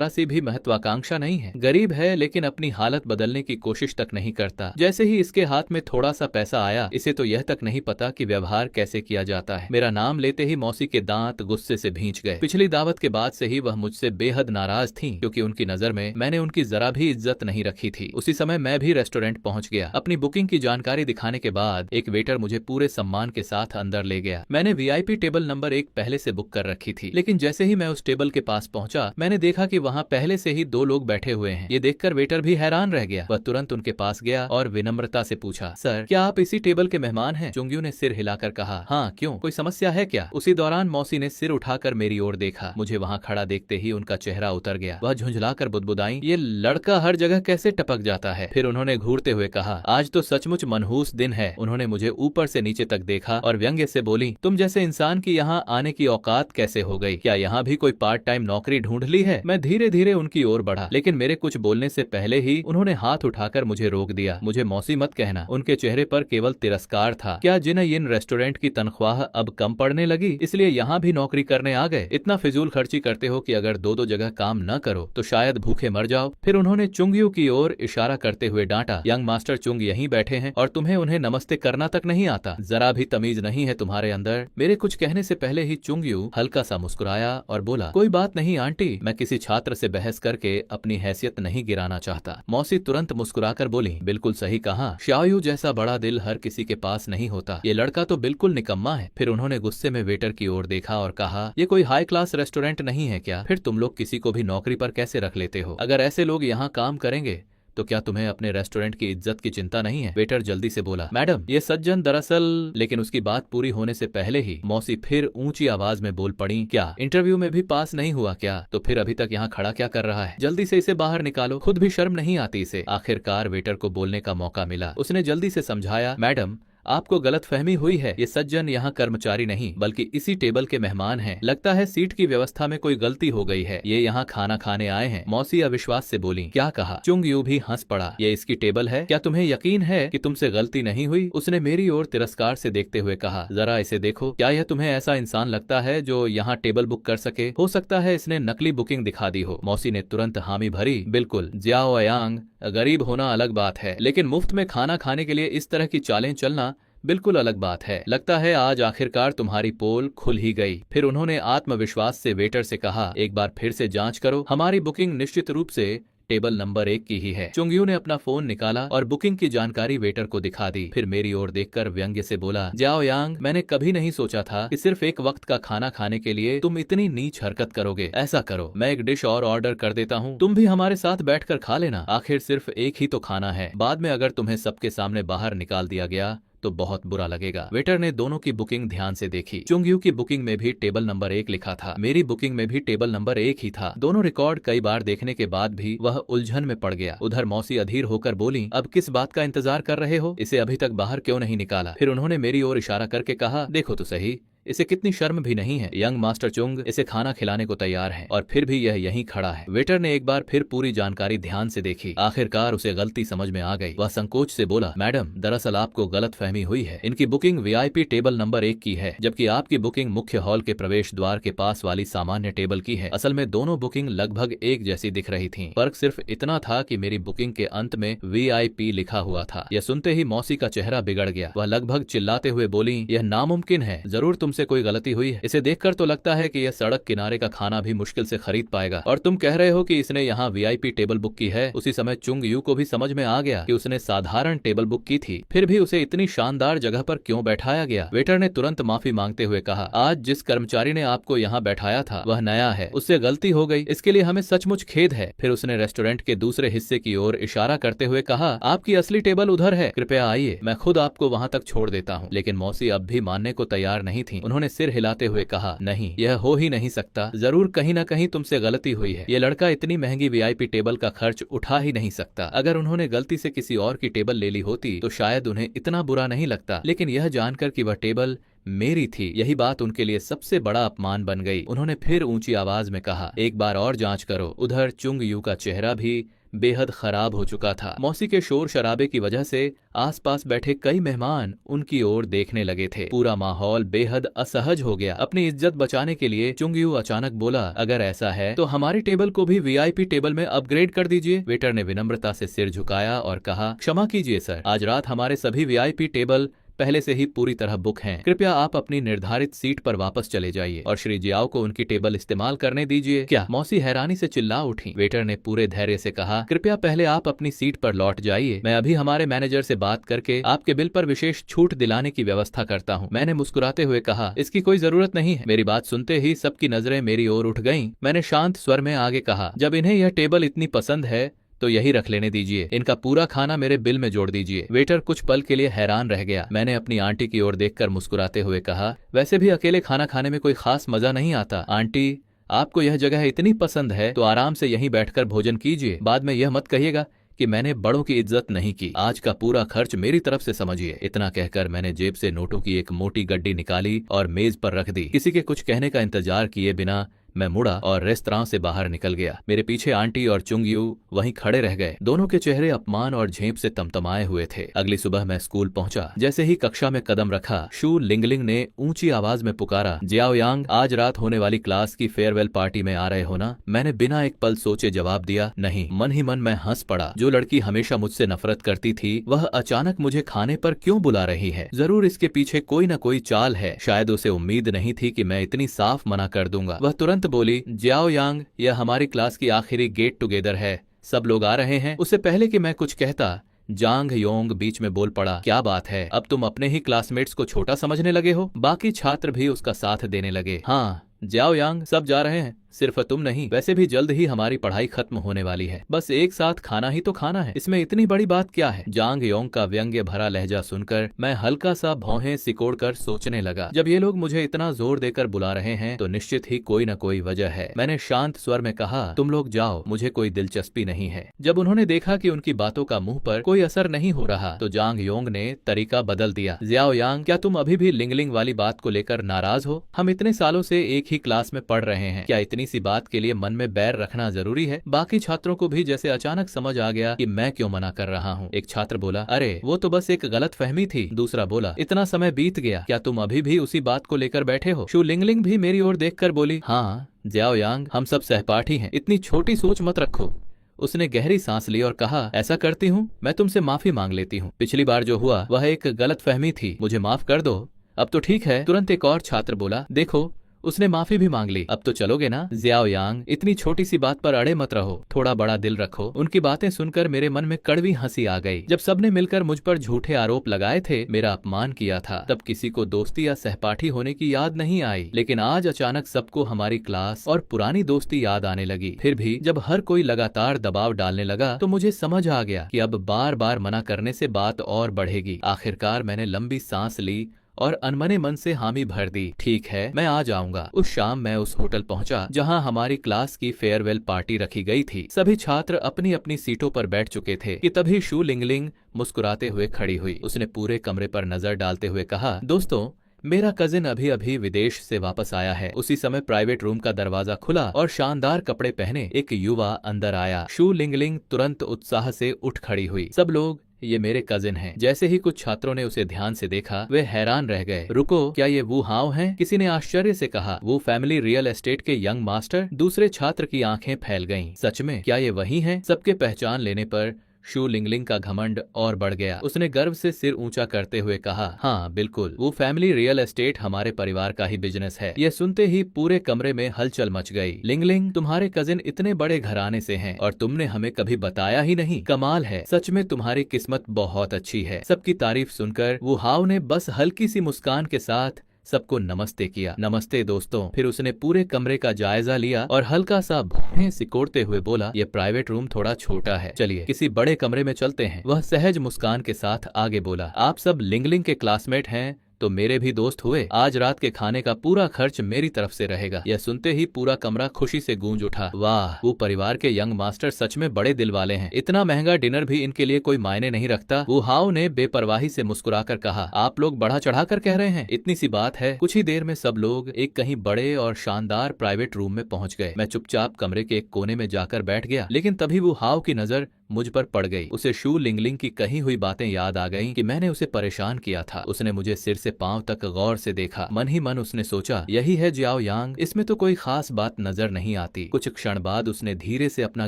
सी भी महत्वाकांक्षा नहीं है। गरीब है लेकिन अपनी हालत बदलने की कोशिश तक नहीं करता। जैसे ही इसके हाथ में थोड़ा सा पैसा आया, इसे तो यह तक नहीं पता कि व्यवहार कैसे किया जाता है। मेरा नाम लेते ही मौसी के दांत गुस्से से भींच गए। पिछली दावत के बाद से ही वह मुझसे बेहद नाराज थीं, क्योंकि उनकी नजर में मैंने उनकी जरा भी इज्जत नहीं रखी थी। उसी समय मैं भी रेस्टोरेंट पहुंच गया। अपनी बुकिंग की जानकारी दिखाने के बाद एक वेटर मुझे पूरे सम्मान के साथ अंदर ले गया। मैंने वीआईपी टेबल नंबर 1 पहले से बुक कर रखी थी, लेकिन जैसे ही मैं उस टेबल के पास पहुंचा, मैंने देखा कि वहां पहले से ही 2 लोग बैठे हुए हैं। ये देखकर वेटर भी हैरान रह गया। वह तुरंत उनके पास गया और विनम्रता से पूछा, सर, क्या आप इसी टेबल के मेहमान हैं? चुंगयू ने सिर हिलाकर कहा, हाँ, क्यों, कोई समस्या है क्या? उसी दौरान मौसी ने सिर उठाकर मेरी ओर देखा। मुझे वहाँ खड़ा देखते ही उनका चेहरा उतर गया। वह झुंझलाकर बुदबुदाई, ये लड़का हर जगह कैसे टपक जाता है? फिर उन्होंने घूरते हुए कहा, आज तो सचमुच मनहूस दिन है। उन्होंने मुझे ऊपर से नीचे तक देखा और व्यंग्य से बोली, तुम जैसे इंसान की यहाँ आने की औकात कैसे हो गई? क्या यहाँ भी कोई पार्ट टाइम नौकरी ढूंढ ली है? मैं धीरे धीरे उनकी की ओर बढ़ा, लेकिन मेरे कुछ बोलने से पहले ही उन्होंने हाथ उठाकर मुझे रोक दिया। मुझे मौसी मत कहना। उनके चेहरे पर केवल तिरस्कार था। क्या जिन्हें इन रेस्टोरेंट की तनख्वाह अब कम पड़ने लगी, इसलिए यहाँ भी नौकरी करने आ गए? इतना फिजूल खर्ची करते हो कि अगर दो दो जगह काम न करो तो शायद भूखे मर जाओ। फिर उन्होंने चुंगयू की ओर इशारा करते हुए डांटा, यंग मास्टर चुंग यहीं बैठे हैं और तुम्हें उन्हें नमस्ते करना तक नहीं आता? जरा भी तमीज नहीं है तुम्हारे अंदर? मेरे कुछ कहने से पहले ही चुंगयू हल्का सा मुस्कुराया और बोला, कोई बात नहीं आंटी, मैं किसी छात्र से बहस करके अपनी हैसियत नहीं गिराना चाहता। मौसी तुरंत मुस्कुराकर बोली, बिल्कुल सही कहा, शाओयू जैसा बड़ा दिल हर किसी के पास नहीं होता। ये लड़का तो बिल्कुल निकम्मा है। फिर उन्होंने गुस्से में वेटर की ओर देखा और कहा, ये कोई हाई क्लास रेस्टोरेंट नहीं है क्या? फिर तुम लोग किसी को भी नौकरी पर कैसे रख लेते हो? अगर ऐसे लोग यहाँ काम करेंगे तो क्या तुम्हें अपने रेस्टोरेंट की इज्जत की चिंता नहीं है? वेटर जल्दी से बोला, मैडम ये सज्जन दरअसल। लेकिन उसकी बात पूरी होने से पहले ही मौसी फिर ऊंची आवाज में बोल पड़ी, क्या इंटरव्यू में भी पास नहीं हुआ क्या? तो फिर अभी तक यहाँ खड़ा क्या कर रहा है? जल्दी से इसे बाहर निकालो, खुद भी शर्म नहीं आती इसे। आखिरकार वेटर को बोलने का मौका मिला। उसने जल्दी से समझाया, मैडम आपको गलतफहमी हुई है, ये सज्जन यहाँ कर्मचारी नहीं बल्कि इसी टेबल के मेहमान हैं। लगता है सीट की व्यवस्था में कोई गलती हो गई है, ये यहाँ खाना खाने आए हैं। मौसी अविश्वास से बोली, क्या कहा? चुंगयू भी हंस पड़ा, ये इसकी टेबल है? क्या तुम्हें यकीन है कि तुमसे गलती नहीं हुई? उसने मेरी ओर तिरस्कार से देखते हुए कहा, जरा इसे देखो, क्या यह तुम्हें ऐसा इंसान लगता है जो यहाँ टेबल बुक कर सके? हो सकता है इसने नकली बुकिंग दिखा दी हो। मौसी ने तुरंत हामी भरी, बिल्कुल, जियाओ यांग, गरीब होना अलग बात है, लेकिन मुफ्त में खाना खाने के लिए इस तरह की चालें चलना बिल्कुल अलग बात है। लगता है आज आखिरकार तुम्हारी पोल खुल ही गई। फिर उन्होंने आत्मविश्वास से वेटर से कहा, एक बार फिर से जांच करो, हमारी बुकिंग निश्चित रूप से टेबल नंबर 1 की ही है। चुंगयू ने अपना फोन निकाला और बुकिंग की जानकारी वेटर को दिखा दी। फिर मेरी ओर देखकर व्यंग्य से बोला, जाओ यांग, मैंने कभी नहीं सोचा था कि सिर्फ एक वक्त का खाना खाने के लिए तुम इतनी नीच हरकत करोगे। ऐसा करो, मैं एक डिश और ऑर्डर कर देता हूँ, तुम भी हमारे साथ बैठकर खा लेना। आखिर सिर्फ एक ही तो खाना है, बाद में अगर तुम्हें सबके सामने बाहर निकाल दिया गया तो बहुत बुरा लगेगा। वेटर ने दोनों की बुकिंग ध्यान से देखी। चुंगयू की बुकिंग में भी टेबल नंबर 1 लिखा था, मेरी बुकिंग में भी टेबल नंबर 1 ही था। दोनों रिकॉर्ड कई बार देखने के बाद भी वह उलझन में पड़ गया। उधर मौसी अधीर होकर बोली, अब किस बात का इंतजार कर रहे हो? इसे अभी तक बाहर क्यों नहीं निकाला? फिर उन्होंने मेरी ओर इशारा करके कहा, देखो तो सही, इसे कितनी शर्म भी नहीं है। यंग मास्टर चुंग इसे खाना खिलाने को तैयार है और फिर भी यह यहीं खड़ा है। वेटर ने एक बार फिर पूरी जानकारी ध्यान से देखी। आखिरकार उसे गलती समझ में आ गई। वह संकोच से बोला, मैडम दरअसल आपको गलतफहमी हुई है, इनकी बुकिंग वीआईपी टेबल नंबर 1 की है, जबकि आपकी बुकिंग मुख्य हॉल के प्रवेश द्वार के पास वाली सामान्य टेबल की है। असल में दोनों बुकिंग लगभग एक जैसी दिख रही थी। फर्क सिर्फ इतना था कि मेरी बुकिंग के अंत में वीआईपी लिखा हुआ था। यह सुनते ही मौसी का चेहरा बिगड़ गया। वह लगभग चिल्लाते हुए बोली, यह नामुमकिन है, जरूर तुमसे कोई गलती हुई है। इसे देखकर तो लगता है कि यह सड़क किनारे का खाना भी मुश्किल से खरीद पाएगा। और तुम कह रहे हो कि इसने यहाँ वीआईपी टेबल बुक की है। उसी समय चुंगयू को भी समझ में आ गया कि उसने साधारण टेबल बुक की थी, फिर भी उसे इतनी शानदार जगह पर क्यों बैठाया गया। वेटर ने तुरंत माफी मांगते हुए कहा, आज जिस कर्मचारी ने आपको यहाँ बैठाया था वह नया है, उससे गलती हो गई, इसके लिए हमें सचमुच खेद है। फिर उसने रेस्टोरेंट के दूसरे हिस्से की ओर इशारा करते हुए कहा, आपकी असली टेबल उधर है, कृपया आइए, मैं खुद आपको वहाँ तक छोड़ देता हूँ। लेकिन मौसी अब भी मानने को तैयार नहीं थी। उन्होंने सिर हिलाते हुए कहा, नहीं, यह हो ही नहीं सकता, जरूर कहीं न कहीं तुमसे गलती हुई है। ये लड़का इतनी महंगी वीआईपी टेबल का खर्च उठा ही नहीं सकता। अगर उन्होंने गलती से किसी और की टेबल ले ली होती तो शायद उन्हें इतना बुरा नहीं लगता, लेकिन यह जानकर कि वह टेबल मेरी थी, यही बात उनके लिए सबसे बड़ा अपमान बन गई। उन्होंने फिर ऊंची आवाज में कहा, एक बार और जांच करो। उधर चुंगयू का चेहरा भी बेहद खराब हो चुका था। मौसी के शोर शराबे की वजह से आसपास बैठे कई मेहमान उनकी ओर देखने लगे थे। पूरा माहौल बेहद असहज हो गया। अपनी इज्जत बचाने के लिए चुंगयू अचानक बोला, अगर ऐसा है तो हमारी टेबल को भी वीआईपी टेबल में अपग्रेड कर दीजिए। वेटर ने विनम्रता से सिर झुकाया और कहा, क्षमा कीजिए सर, आज रात हमारे सभी वीआईपी टेबल पहले से ही पूरी तरह बुक हैं। कृपया आप अपनी निर्धारित सीट पर वापस चले जाइए और श्री जियाओ को उनकी टेबल इस्तेमाल करने दीजिए। क्या? मौसी हैरानी से चिल्ला उठी। वेटर ने पूरे धैर्य से कहा, कृपया पहले आप अपनी सीट पर लौट जाइए, मैं अभी हमारे मैनेजर से बात करके आपके बिल पर विशेष छूट दिलाने की व्यवस्था करता हूँ। मैंने मुस्कुराते हुए कहा, इसकी कोई जरूरत नहीं है। मेरी बात सुनते ही सबकी नजरें मेरी ओर उठ गईं। मैंने शांत स्वर में आगे कहा, जब इन्हें यह टेबल इतनी पसंद है तो यही रख लेने दीजिए, इनका पूरा खाना मेरे बिल में जोड़ दीजिए। वेटर कुछ पल के लिए हैरान रह गया। मैंने अपनी आंटी की ओर देखकर मुस्कुराते हुए कहा, वैसे भी अकेले खाना खाने में कोई खास मजा नहीं आता। आंटी, आपको यह जगह इतनी पसंद है तो आराम से यहीं बैठकर भोजन कीजिए। बाद में यह मत कहिएगा कि मैंने बड़ों की इज्जत नहीं की। आज का पूरा खर्च मेरी तरफ से समझिए। इतना कहकर मैंने जेब से नोटों की एक मोटी गड्डी निकाली और मेज पर रख दी। किसी के कुछ कहने का इंतजार किए बिना मैं मुड़ा और रेस्तरां से बाहर निकल गया। मेरे पीछे आंटी और चुंगयू वहीं खड़े रह गए। दोनों के चेहरे अपमान और झेप से तमतमाए हुए थे। अगली सुबह मैं स्कूल पहुंचा। जैसे ही कक्षा में कदम रखा, शू लिंगलिंग ने ऊंची आवाज में पुकारा, जियाओयांग, आज रात होने वाली क्लास की फेयरवेल पार्टी में आ रहे हो ना? मैंने बिना एक पल सोचे जवाब दिया, नहीं। मन ही मन मैं हंस पड़ा। जो लड़की हमेशा मुझसे नफरत करती थी, वह अचानक मुझे खाने पर क्यों बुला रही है? जरूर इसके पीछे कोई न कोई चाल है। शायद उसे उम्मीद नहीं थी कि मैं इतनी साफ मना कर दूंगा। वह तुरंत बोली, जियाओयांग, यह हमारी क्लास की आखिरी गेट टुगेदर है, सब लोग आ रहे हैं। उससे पहले कि मैं कुछ कहता, जांग योंग बीच में बोल पड़ा, क्या बात है, अब तुम अपने ही क्लासमेट्स को छोटा समझने लगे हो? बाकी छात्र भी उसका साथ देने लगे। हाँ जियाओयांग, सब जा रहे हैं, सिर्फ तुम नहीं। वैसे भी जल्द ही हमारी पढ़ाई खत्म होने वाली है, बस एक साथ खाना ही तो खाना है, इसमें इतनी बड़ी बात क्या है? जांग योंग का व्यंग्य भरा लहजा सुनकर मैं हल्का सा भौहें सिकोड़कर सोचने लगा, जब ये लोग मुझे इतना जोर देकर बुला रहे हैं तो निश्चित ही कोई न कोई वजह है। मैंने शांत स्वर में कहा, तुम लोग जाओ, मुझे कोई दिलचस्पी नहीं है। जब उन्होंने देखा कि उनकी बातों का मुंह पर कोई असर नहीं हो रहा तो जांग योंग ने तरीका बदल दिया। जियाओयांग, क्या तुम अभी भी लिंगलिंग वाली बात को लेकर नाराज हो? हम इतने सालों से एक ही क्लास में पढ़ रहे हैं, क्या इतनी सी बात के लिए मन में बैर रखना जरूरी है? बाकी छात्रों को भी जैसे अचानक समझ आ गया कि मैं क्यों मना कर रहा हूँ। एक छात्र बोला, अरे वो तो बस एक गलत फहमी थी। दूसरा बोला, इतना समय बीत गया, क्या तुम अभी भी उसी बात को लेकर बैठे हो? शू लिंगलिंग भी मेरी ओर देखकर बोली, हाँ जियाओयांग, हम सब सहपाठी हैं, इतनी छोटी सोच मत रखो। उसने गहरी सांस ली और कहा, ऐसा करती हूँ, मैं तुमसे माफी मांग लेती हूँ। पिछली बार जो हुआ वह एक गलत फहमी थी, मुझे माफ कर दो। अब तो ठीक है। तुरंत एक और छात्र बोला, देखो उसने माफी भी मांग ली, अब तो चलोगे ना? जियाओयांग, इतनी छोटी सी बात पर अड़े मत रहो, थोड़ा बड़ा दिल रखो। उनकी बातें सुनकर मेरे मन में कड़वी हंसी आ गई। जब सबने मिलकर मुझ पर झूठे आरोप लगाए थे, मेरा अपमान किया था, तब किसी को दोस्ती या सहपाठी होने की याद नहीं आई, लेकिन आज अचानक सबको हमारी क्लास और पुरानी दोस्ती याद आने लगी। फिर भी जब हर कोई लगातार दबाव डालने लगा तो मुझे समझ आ गया कि अब बार बार मना करने से बात और बढ़ेगी। आखिरकार मैंने लंबी सांस ली और अनमने मन से हामी भर दी। ठीक है, मैं आ जाऊंगा। उस शाम मैं उस होटल पहुंचा जहां हमारी क्लास की फेयरवेल पार्टी रखी गई थी। सभी छात्र अपनी अपनी सीटों पर बैठ चुके थे कि तभी शू लिंगलिंग मुस्कुराते हुए खड़ी हुई। उसने पूरे कमरे पर नजर डालते हुए कहा, दोस्तों, मेरा कजिन अभी अभी विदेश से वापस आया है। उसी समय प्राइवेट रूम का दरवाजा खुला और शानदार कपड़े पहने एक युवा अंदर आया। शू लिंगलिंग तुरंत उत्साह से उठ खड़ी हुई। सब लोग, ये मेरे कजिन हैं। जैसे ही कुछ छात्रों ने उसे ध्यान से देखा, वे हैरान रह गए। रुको, क्या ये वू हाओ हैं? किसी ने आश्चर्य से कहा। वो फैमिली रियल एस्टेट के यंग मास्टर? दूसरे छात्र की आंखें फैल गईं। सच में, क्या ये वही हैं? सबके पहचान लेने पर शू लिंगलिंग का घमंड और बढ़ गया। उसने गर्व से सिर ऊंचा करते हुए कहा, हाँ बिल्कुल, वो फैमिली रियल एस्टेट हमारे परिवार का ही बिजनेस है। यह सुनते ही पूरे कमरे में हलचल मच गई। लिंगलिंग, तुम्हारे कजिन इतने बड़े घराने से हैं और तुमने हमें कभी बताया ही नहीं। कमाल है, सच में तुम्हारी किस्मत बहुत अच्छी है। सबकी तारीफ सुनकर वू हाओ ने बस हल्की सी मुस्कान के साथ सबको नमस्ते किया। नमस्ते दोस्तों। फिर उसने पूरे कमरे का जायजा लिया और हल्का सा भौहें सिकोड़ते हुए बोला, ये प्राइवेट रूम थोड़ा छोटा है, चलिए किसी बड़े कमरे में चलते हैं। वह सहज मुस्कान के साथ आगे बोला, आप सब लिंगलिंग के क्लासमेट हैं तो मेरे भी दोस्त हुए। आज रात के खाने का पूरा खर्च मेरी तरफ से रहेगा। यह सुनते ही पूरा कमरा खुशी से गूंज उठा। वाह, वो परिवार के यंग मास्टर सच में बड़े दिल वाले हैं। इतना महंगा डिनर भी इनके लिए कोई मायने नहीं रखता। वो हाओ ने बेपरवाही से मुस्कुराकर कहा, आप लोग बढ़ा चढ़ाकर कह रहे हैं, इतनी सी बात है। कुछ ही देर में सब लोग एक कहीं बड़े और शानदार प्राइवेट रूम में पहुंच गए। मैं चुपचाप कमरे के एक कोने में जाकर बैठ गया, लेकिन तभी वो हाओ की नजर मुझ पर पड़ गई। उसे शू लिंगलिंग की कही हुई बातें याद आ गईं कि मैंने उसे परेशान किया था। उसने मुझे सिर से पांव तक गौर से देखा। मन ही मन उसने सोचा, यही है जियाओयांग, इसमें तो कोई खास बात नजर नहीं आती। कुछ क्षण बाद उसने धीरे से अपना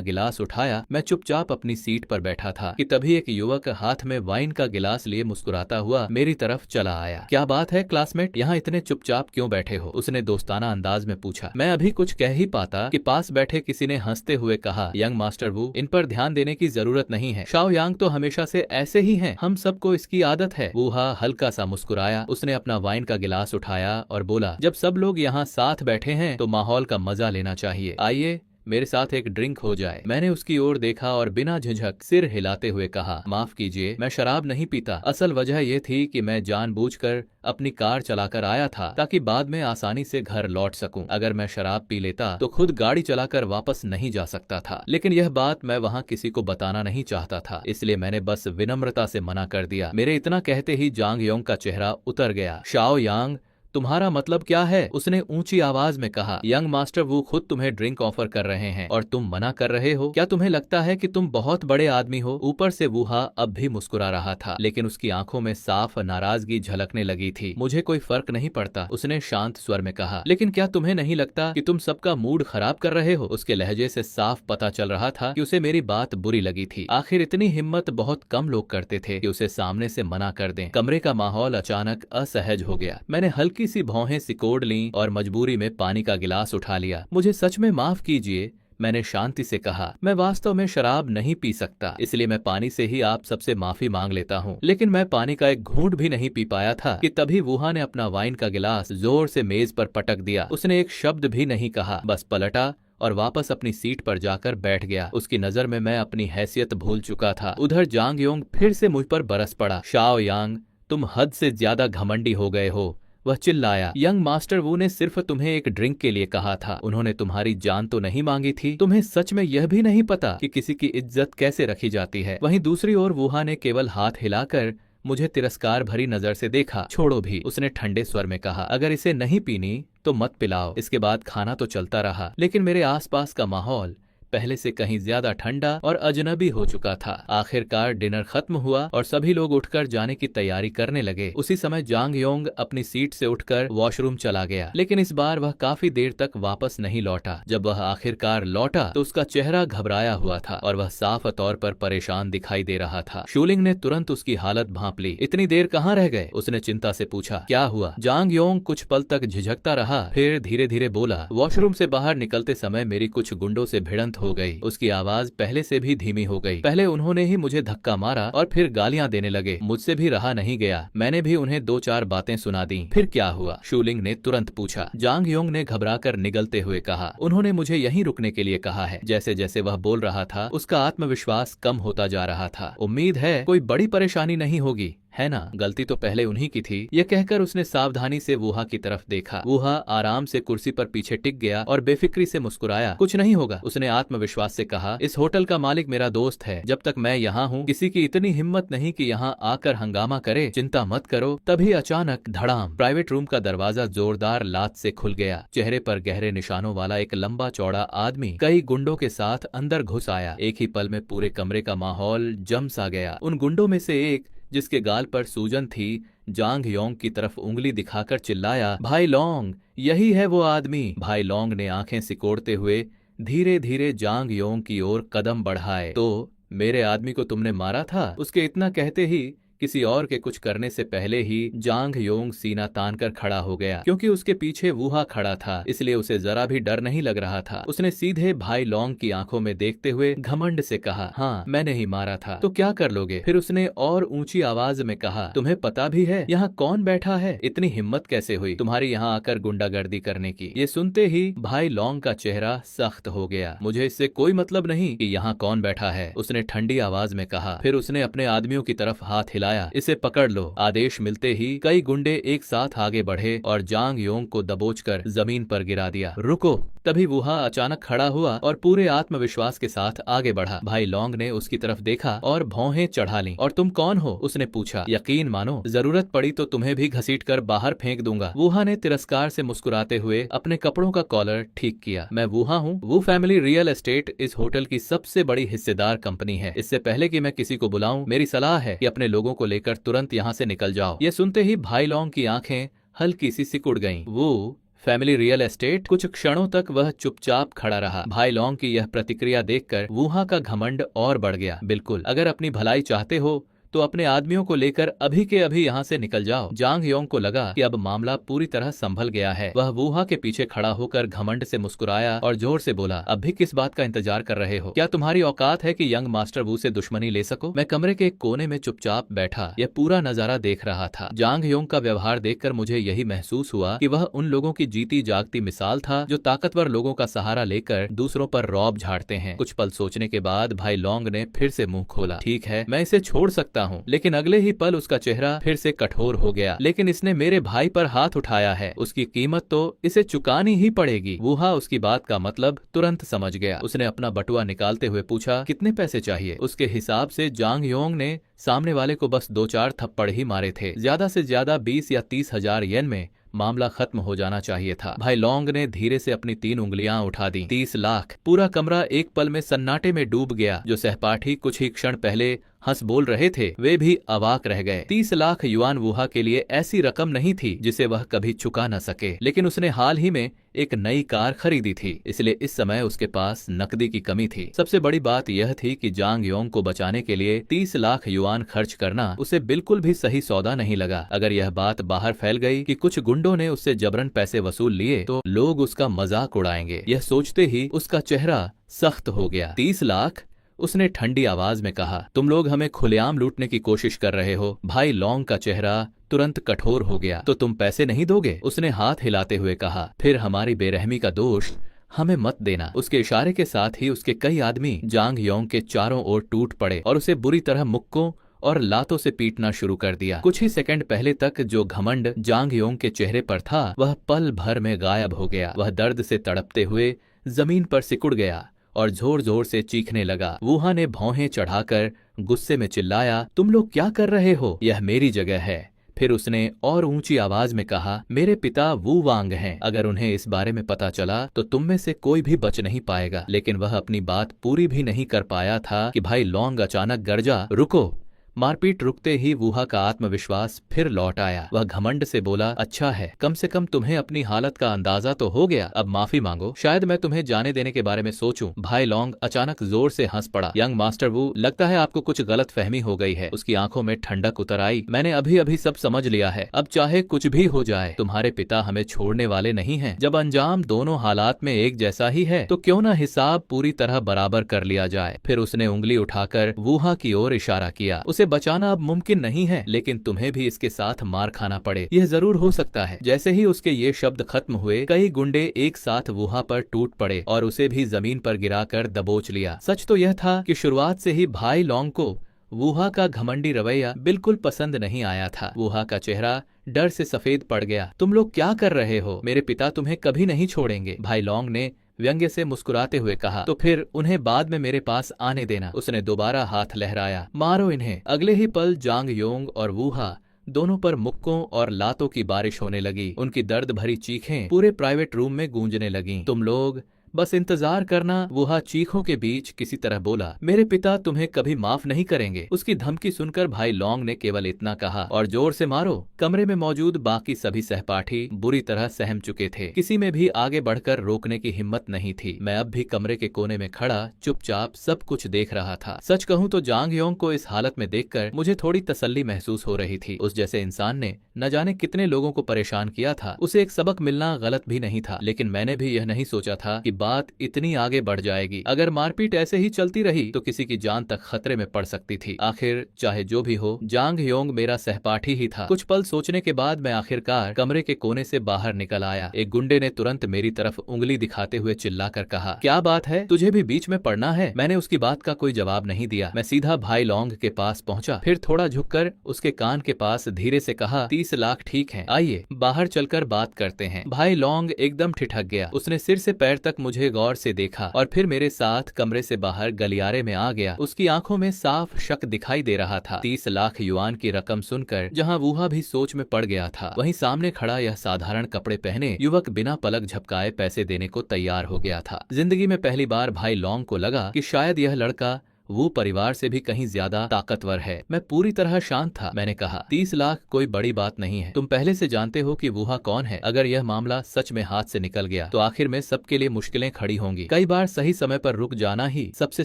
गिलास उठाया। मैं चुपचाप अपनी सीट पर बैठा था कि तभी एक युवक हाथ में वाइन का गिलास लिए मुस्कुराता हुआ मेरी तरफ चला आया। क्या बात है क्लासमेट, यहाँ इतने चुपचाप क्यों बैठे हो? उसने दोस्ताना अंदाज में पूछा। मैं अभी कुछ कह ही पाता कि पास बैठे किसी ने हंसते हुए कहा, यंग मास्टर वू, इन पर ध्यान देने की जरूरत नहीं है। शाओयांग तो हमेशा से ऐसे ही हैं, हम सबको इसकी आदत है। वूहा हल्का सा मुस्कुराया। उसने अपना वाइन का गिलास उठाया और बोला, जब सब लोग यहाँ साथ बैठे हैं तो माहौल का मजा लेना चाहिए। आइए मेरे साथ एक ड्रिंक हो जाए। मैंने उसकी ओर देखा और बिना झिझक सिर हिलाते हुए कहा, माफ कीजिए, मैं शराब नहीं पीता। असल वजह यह थी कि मैं जानबूझकर अपनी कार चलाकर आया था ताकि बाद में आसानी से घर लौट सकूं। अगर मैं शराब पी लेता तो खुद गाड़ी चलाकर वापस नहीं जा सकता था, लेकिन यह बात मैं वहाँ किसी को बताना नहीं चाहता था, इसलिए मैंने बस विनम्रता से मना कर दिया। मेरे इतना कहते ही जांग योंग का चेहरा उतर गया। शाओयांग, तुम्हारा मतलब क्या है? उसने ऊंची आवाज में कहा। यंग मास्टर वो खुद तुम्हें ड्रिंक ऑफर कर रहे हैं और तुम मना कर रहे हो? क्या तुम्हें लगता है कि तुम बहुत बड़े आदमी हो? ऊपर से वूहा अब भी मुस्कुरा रहा था, लेकिन उसकी आंखों में साफ नाराजगी झलकने लगी थी। मुझे कोई फर्क नहीं पड़ता, उसने शांत स्वर में कहा। लेकिन क्या तुम्हें नहीं लगता कि तुम सबका मूड खराब कर रहे हो? उसके लहजे से साफ पता चल रहा था कि उसे मेरी बात बुरी लगी थी। आखिर इतनी हिम्मत बहुत कम लोग करते थे कि उसे सामने से मना कर दें। कमरे का माहौल अचानक असहज हो गया। मैंने हल्की सी भौहें सिकोड़ लीं और मजबूरी में पानी का गिलास उठा लिया। मुझे सच में माफ कीजिए, मैंने शांति से कहा। मैं वास्तव में शराब नहीं पी सकता, इसलिए मैं पानी से ही आप सबसे माफी मांग लेता हूँ। लेकिन मैं पानी का एक घूंट भी नहीं पी पाया था कि तभी वूहा ने अपना वाइन का गिलास जोर से मेज पर पटक दिया। उसने एक शब्द भी नहीं कहा, बस पलटा और वापस अपनी सीट पर जाकर बैठ गया। उसकी नजर में मैं अपनी हैसियत भूल चुका था। उधर जांग योंग फिर से मुझ पर बरस पड़ा। शाओ यांग, तुम हद से ज्यादा घमंडी हो गए हो, वह चिल्लाया। यंग मास्टर वू ने सिर्फ तुम्हें एक ड्रिंक के लिए कहा था, उन्होंने तुम्हारी जान तो नहीं मांगी थी। तुम्हें सच में यह भी नहीं पता कि किसी की इज्जत कैसे रखी जाती है। वहीं दूसरी ओर वूहा ने केवल हाथ हिलाकर मुझे तिरस्कार भरी नजर से देखा। छोड़ो भी, उसने ठंडे स्वर में कहा। अगर इसे नहीं पीनी तो मत पिलाओ। इसके बाद खाना तो चलता रहा, लेकिन मेरे आसपास का माहौल पहले से कहीं ज्यादा ठंडा और अजनबी हो चुका था। आखिरकार डिनर खत्म हुआ और सभी लोग उठकर जाने की तैयारी करने लगे। उसी समय जांग योंग अपनी सीट से उठकर वॉशरूम चला गया, लेकिन इस बार वह काफी देर तक वापस नहीं लौटा। जब वह आखिरकार लौटा तो उसका चेहरा घबराया हुआ था और वह साफ तौर पर परेशान दिखाई दे रहा था। शूलिंग ने तुरंत उसकी हालत भांप ली। इतनी देर कहाँ रह गए? उसने चिंता से पूछा। क्या हुआ? जांग योंग कुछ पल तक झिझकता रहा, फिर धीरे धीरे बोला, वॉशरूम से बाहर निकलते समय मेरी कुछ गुंडों से भिड़ंत हो गई। उसकी आवाज पहले से भी धीमी हो गई। पहले उन्होंने ही मुझे धक्का मारा और फिर गालियां देने लगे। मुझसे भी रहा नहीं गया, मैंने भी उन्हें 2-4 बातें सुना दी। फिर क्या हुआ? शूलिंग ने तुरंत पूछा। जांग योंग ने घबराकर निगलते हुए कहा, उन्होंने मुझे यहीं रुकने के लिए कहा है। जैसे जैसे वह बोल रहा था उसका आत्मविश्वास कम होता जा रहा था। उम्मीद है कोई बड़ी परेशानी नहीं होगी, है ना? गलती तो पहले उन्हीं की थी। यह कहकर उसने सावधानी से वूहा की तरफ देखा। वूहा आराम से कुर्सी पर पीछे टिक गया और बेफिक्री से मुस्कुराया। कुछ नहीं होगा, उसने आत्मविश्वास से कहा। इस होटल का मालिक मेरा दोस्त है। जब तक मैं यहाँ हूँ किसी की इतनी हिम्मत नहीं कि यहाँ आकर हंगामा करे। चिंता मत करो। तभी अचानक धड़ाम, प्राइवेट रूम का दरवाजा जोरदार लात से खुल गया। चेहरे पर गहरे निशानों वाला एक लंबा चौड़ा आदमी कई गुंडों के साथ अंदर घुस आया। एक ही पल में पूरे कमरे का माहौल जम सा गया। उन गुंडों में से एक, जिसके गाल पर सूजन थी, जांग योंग की तरफ उंगली दिखाकर चिल्लाया, भाई लोंग, यही है वो आदमी। भाई लोंग ने आंखें सिकोड़ते हुए धीरे धीरे जांग योंग की ओर कदम बढ़ाए। तो मेरे आदमी को तुमने मारा था? उसके इतना कहते ही किसी और के कुछ करने से पहले ही जांग योंग सीना तानकर खड़ा हो गया। क्योंकि उसके पीछे वूहा खड़ा था, इसलिए उसे जरा भी डर नहीं लग रहा था। उसने सीधे भाई लोंग की आंखों में देखते हुए घमंड से कहा, हाँ मैंने ही मारा था। तो क्या कर लोगे? फिर उसने और ऊंची आवाज में कहा, तुम्हें पता भी है यहाँ कौन बैठा है? इतनी हिम्मत कैसे हुई तुम्हारी यहाँ आकर गुंडागर्दी करने की? ये सुनते ही भाई लोंग का चेहरा सख्त हो गया। मुझे इससे कोई मतलब नहीं कि यहाँ कौन बैठा है, उसने ठंडी आवाज में कहा। फिर उसने अपने आदमियों की तरफ हाथ हिलाया। इसे पकड़ लो। आदेश मिलते ही कई गुंडे एक साथ आगे बढ़े और जांग योंग को दबोचकर जमीन पर गिरा दिया। रुको! तभी वूहा अचानक खड़ा हुआ और पूरे आत्मविश्वास के साथ आगे बढ़ा। भाई लोंग ने उसकी तरफ देखा और भौहें चढ़ा लीं। और तुम कौन हो? उसने पूछा। यकीन मानो, जरूरत पड़ी तो तुम्हें भी घसीटकर बाहर फेंक दूंगा। वूहा ने तिरस्कार से मुस्कुराते हुए अपने कपड़ों का कॉलर ठीक किया। मैं वूहा हूँ। वू फैमिली रियल एस्टेट इस होटल की सबसे बड़ी हिस्सेदार कंपनी है। इससे पहले कि मैं किसी को बुलाऊं, मेरी सलाह है कि अपने लोगों को लेकर तुरंत यहाँ से निकल जाओ। ये सुनते ही भाई लोंग की आंखें हल्की सी सिकुड़ गईं। वो फैमिली रियल एस्टेट? कुछ क्षणों तक वह चुपचाप खड़ा रहा। भाई लोंग की यह प्रतिक्रिया देखकर वूहा का घमंड और बढ़ गया। बिल्कुल, अगर अपनी भलाई चाहते हो तो अपने आदमियों को लेकर अभी के अभी यहाँ से निकल जाओ। जांग योंग को लगा कि अब मामला पूरी तरह संभल गया है। वह वूहा के पीछे खड़ा होकर घमंड से मुस्कुराया और जोर से बोला, अब भी किस बात का इंतजार कर रहे हो? क्या तुम्हारी औकात है कि यंग मास्टर वू से दुश्मनी ले सको? मैं कमरे के एक कोने में चुपचाप बैठा यह पूरा नजारा देख रहा था। जांग योंग का व्यवहार देखकर मुझे यही महसूस हुआ कि वह उन लोगों की जीती जागती मिसाल था जो ताकतवर लोगों का सहारा लेकर दूसरों पर रौब झाड़ते हैं। कुछ पल सोचने के बाद भाई लोंग ने फिर से मुंह खोला। ठीक है, मैं इसे छोड़ सकता हूँ। लेकिन अगले ही पल उसका चेहरा फिर से कठोर हो गया। लेकिन इसने मेरे भाई पर हाथ उठाया है, उसकी कीमत तो इसे चुकानी ही पड़ेगी। वूहा उसकी बात का मतलब तुरंत समझ गया। उसने अपना बटुआ निकालते हुए पूछा, कितने पैसे चाहिए? उसके हिसाब से जांग योंग ने सामने वाले को बस 2-4 थप्पड़ ही मारे थे। ज्यादा से ज्यादा 20 या 30 हजार येन में मामला खत्म हो जाना चाहिए था। भाई लौंग ने धीरे से अपनी 3 उंगलियां उठा दी। 30 लाख। पूरा कमरा एक पल में सन्नाटे में डूब गया। जो सहपाठी कुछ ही क्षण पहले हंस बोल रहे थे वे भी अवाक रह गए। 30 लाख युआन वुहा के लिए ऐसी रकम नहीं थी जिसे वह कभी चुका न सके, लेकिन उसने हाल ही में एक नई कार खरीदी थी, इसलिए इस समय उसके पास नकदी की कमी थी। सबसे बड़ी बात यह थी कि जांग योंग को बचाने के लिए 30 लाख युआन खर्च करना उसे बिल्कुल भी सही सौदा नहीं लगा। अगर यह बात बाहर फैल गई कि कुछ गुंडों ने उससे जबरन पैसे वसूल लिए तो लोग उसका मजाक उड़ाएंगे। यह सोचते ही उसका चेहरा सख्त हो गया। 30 लाख? उसने ठंडी आवाज में कहा। तुम लोग हमें खुलेआम लूटने की कोशिश कर रहे हो। भाई लौंग का चेहरा तुरंत कठोर हो गया। तो तुम पैसे नहीं दोगे? उसने हाथ हिलाते हुए कहा। फिर हमारी बेरहमी का दोष हमें मत देना। उसके इशारे के साथ ही उसके कई आदमी जांग योंग के चारों ओर टूट पड़े और उसे बुरी तरह मुक्कों और लातों से पीटना शुरू कर दिया। कुछ ही सेकंड पहले तक जो घमंड जांग योंग के चेहरे पर था वह पल भर में गायब हो गया। वह दर्द से तड़पते हुए जमीन पर सिकुड़ गया और जोर जोर से चीखने लगा। वुहा ने भौहें चढ़ाकर गुस्से में चिल्लाया, तुम लोग क्या कर रहे हो? यह मेरी जगह है। फिर उसने और ऊंची आवाज में कहा, मेरे पिता वू वांग हैं। अगर उन्हें इस बारे में पता चला तो तुम में से कोई भी बच नहीं पाएगा। लेकिन वह अपनी बात पूरी भी नहीं कर पाया था कि भाई लौंग अचानक गरजा, रुको। मारपीट रुकते ही वुहा का आत्मविश्वास फिर लौट आया। वह घमंड से बोला, अच्छा है, कम से कम तुम्हें अपनी हालत का अंदाजा तो हो गया। अब माफी मांगो, शायद मैं तुम्हें जाने देने के बारे में सोचूं। भाई लौंग अचानक जोर से हंस पड़ा। यंग मास्टर वू, लगता है आपको कुछ गलत फहमी हो गई है। उसकी आंखों में ठंडक उतर आई। मैंने अभी अभी सब समझ लिया है। अब चाहे कुछ भी हो जाए तुम्हारे पिता हमें छोड़ने वाले नहीं हैं। जब अंजाम दोनों हालात में एक जैसा ही है तो क्यों न हिसाब पूरी तरह बराबर कर लिया जाए। फिर उसने उंगली उठाकर वुहा की ओर इशारा किया। उसे बचाना अब मुमकिन नहीं है, लेकिन तुम्हें भी इसके साथ मार खाना पड़े, यह जरूर हो सकता है। जैसे ही उसके ये शब्द खत्म हुए कई गुंडे एक साथ वुहा पर टूट पड़े और उसे भी जमीन पर गिराकर दबोच लिया। सच तो यह था कि शुरुआत से ही भाई लौंग को वुहा का घमंडी रवैया बिल्कुल पसंद नहीं आया था। वुहा का चेहरा डर से सफेद पड़ गया। तुम लोग क्या कर रहे हो? मेरे पिता तुम्हें कभी नहीं छोड़ेंगे। भाई लौंग ने व्यंग्य से मुस्कुराते हुए कहा। तो फिर उन्हें बाद में मेरे पास आने देना। उसने दोबारा हाथ लहराया। मारो इन्हें। अगले ही पल जांग योंग और वुहा दोनों पर मुक्कों और लातों की बारिश होने लगी। उनकी दर्द भरी चीखें पूरे प्राइवेट रूम में गूंजने लगीं। तुम लोग बस इंतजार करना, वुहा चीखों के बीच किसी तरह बोला। मेरे पिता तुम्हें कभी माफ नहीं करेंगे। उसकी धमकी सुनकर भाई लौंग ने केवल इतना कहा, और जोर से मारो। कमरे में मौजूद बाकी सभी सहपाठी बुरी तरह सहम चुके थे। किसी में भी आगे बढ़कर रोकने की हिम्मत नहीं थी। मैं अब भी कमरे के कोने में खड़ा चुपचाप सब कुछ देख रहा था। सच कहूँ तो जांग योंग को इस हालत में देखकर मुझे थोड़ी तसल्ली महसूस हो रही थी। उस जैसे इंसान ने न जाने कितने लोगों को परेशान किया था। उसे एक सबक मिलना गलत भी नहीं था, लेकिन मैंने भी यह नहीं सोचा था कि बात इतनी आगे बढ़ जाएगी। अगर मारपीट ऐसे ही चलती रही तो किसी की जान तक खतरे में पड़ सकती थी। आखिर चाहे जो भी हो, जांग योंग मेरा सहपाठी ही था। कुछ पल सोचने के बाद मैं आखिरकार कमरे के कोने से बाहर निकल आया। एक गुंडे ने तुरंत मेरी तरफ उंगली दिखाते हुए चिल्लाकर कहा, क्या बात है, तुझे भी बीच में पड़ना है? मैंने उसकी बात का कोई जवाब नहीं दिया। मैं सीधा भाई लौंग के पास पहुंचा। फिर थोड़ा झुककर उसके कान के पास धीरे से कहा, 30 लाख ठीक है, आइए बाहर चलकर बात करते हैं। भाई लौंग एकदम ठिठक गया। उसने सिर से पैर तक मुझे गौर से देखा और फिर मेरे साथ कमरे से बाहर गलियारे में आ गया। उसकी आंखों में साफ शक दिखाई दे रहा था। 30 लाख युआन की रकम सुनकर जहां वुहा भी सोच में पड़ गया था, वहीं सामने खड़ा यह साधारण कपड़े पहने युवक बिना पलक झपकाए पैसे देने को तैयार हो गया था। जिंदगी में पहली बार भाई लौंग को लगा कि शायद यह लड़का वो परिवार से भी कहीं ज्यादा ताकतवर है। मैं पूरी तरह शांत था। मैंने कहा, 30 लाख कोई बड़ी बात नहीं है। तुम पहले से जानते हो कि वुहा कौन है। अगर यह मामला सच में हाथ से निकल गया तो आखिर में सबके लिए मुश्किलें खड़ी होंगी। कई बार सही समय पर रुक जाना ही सबसे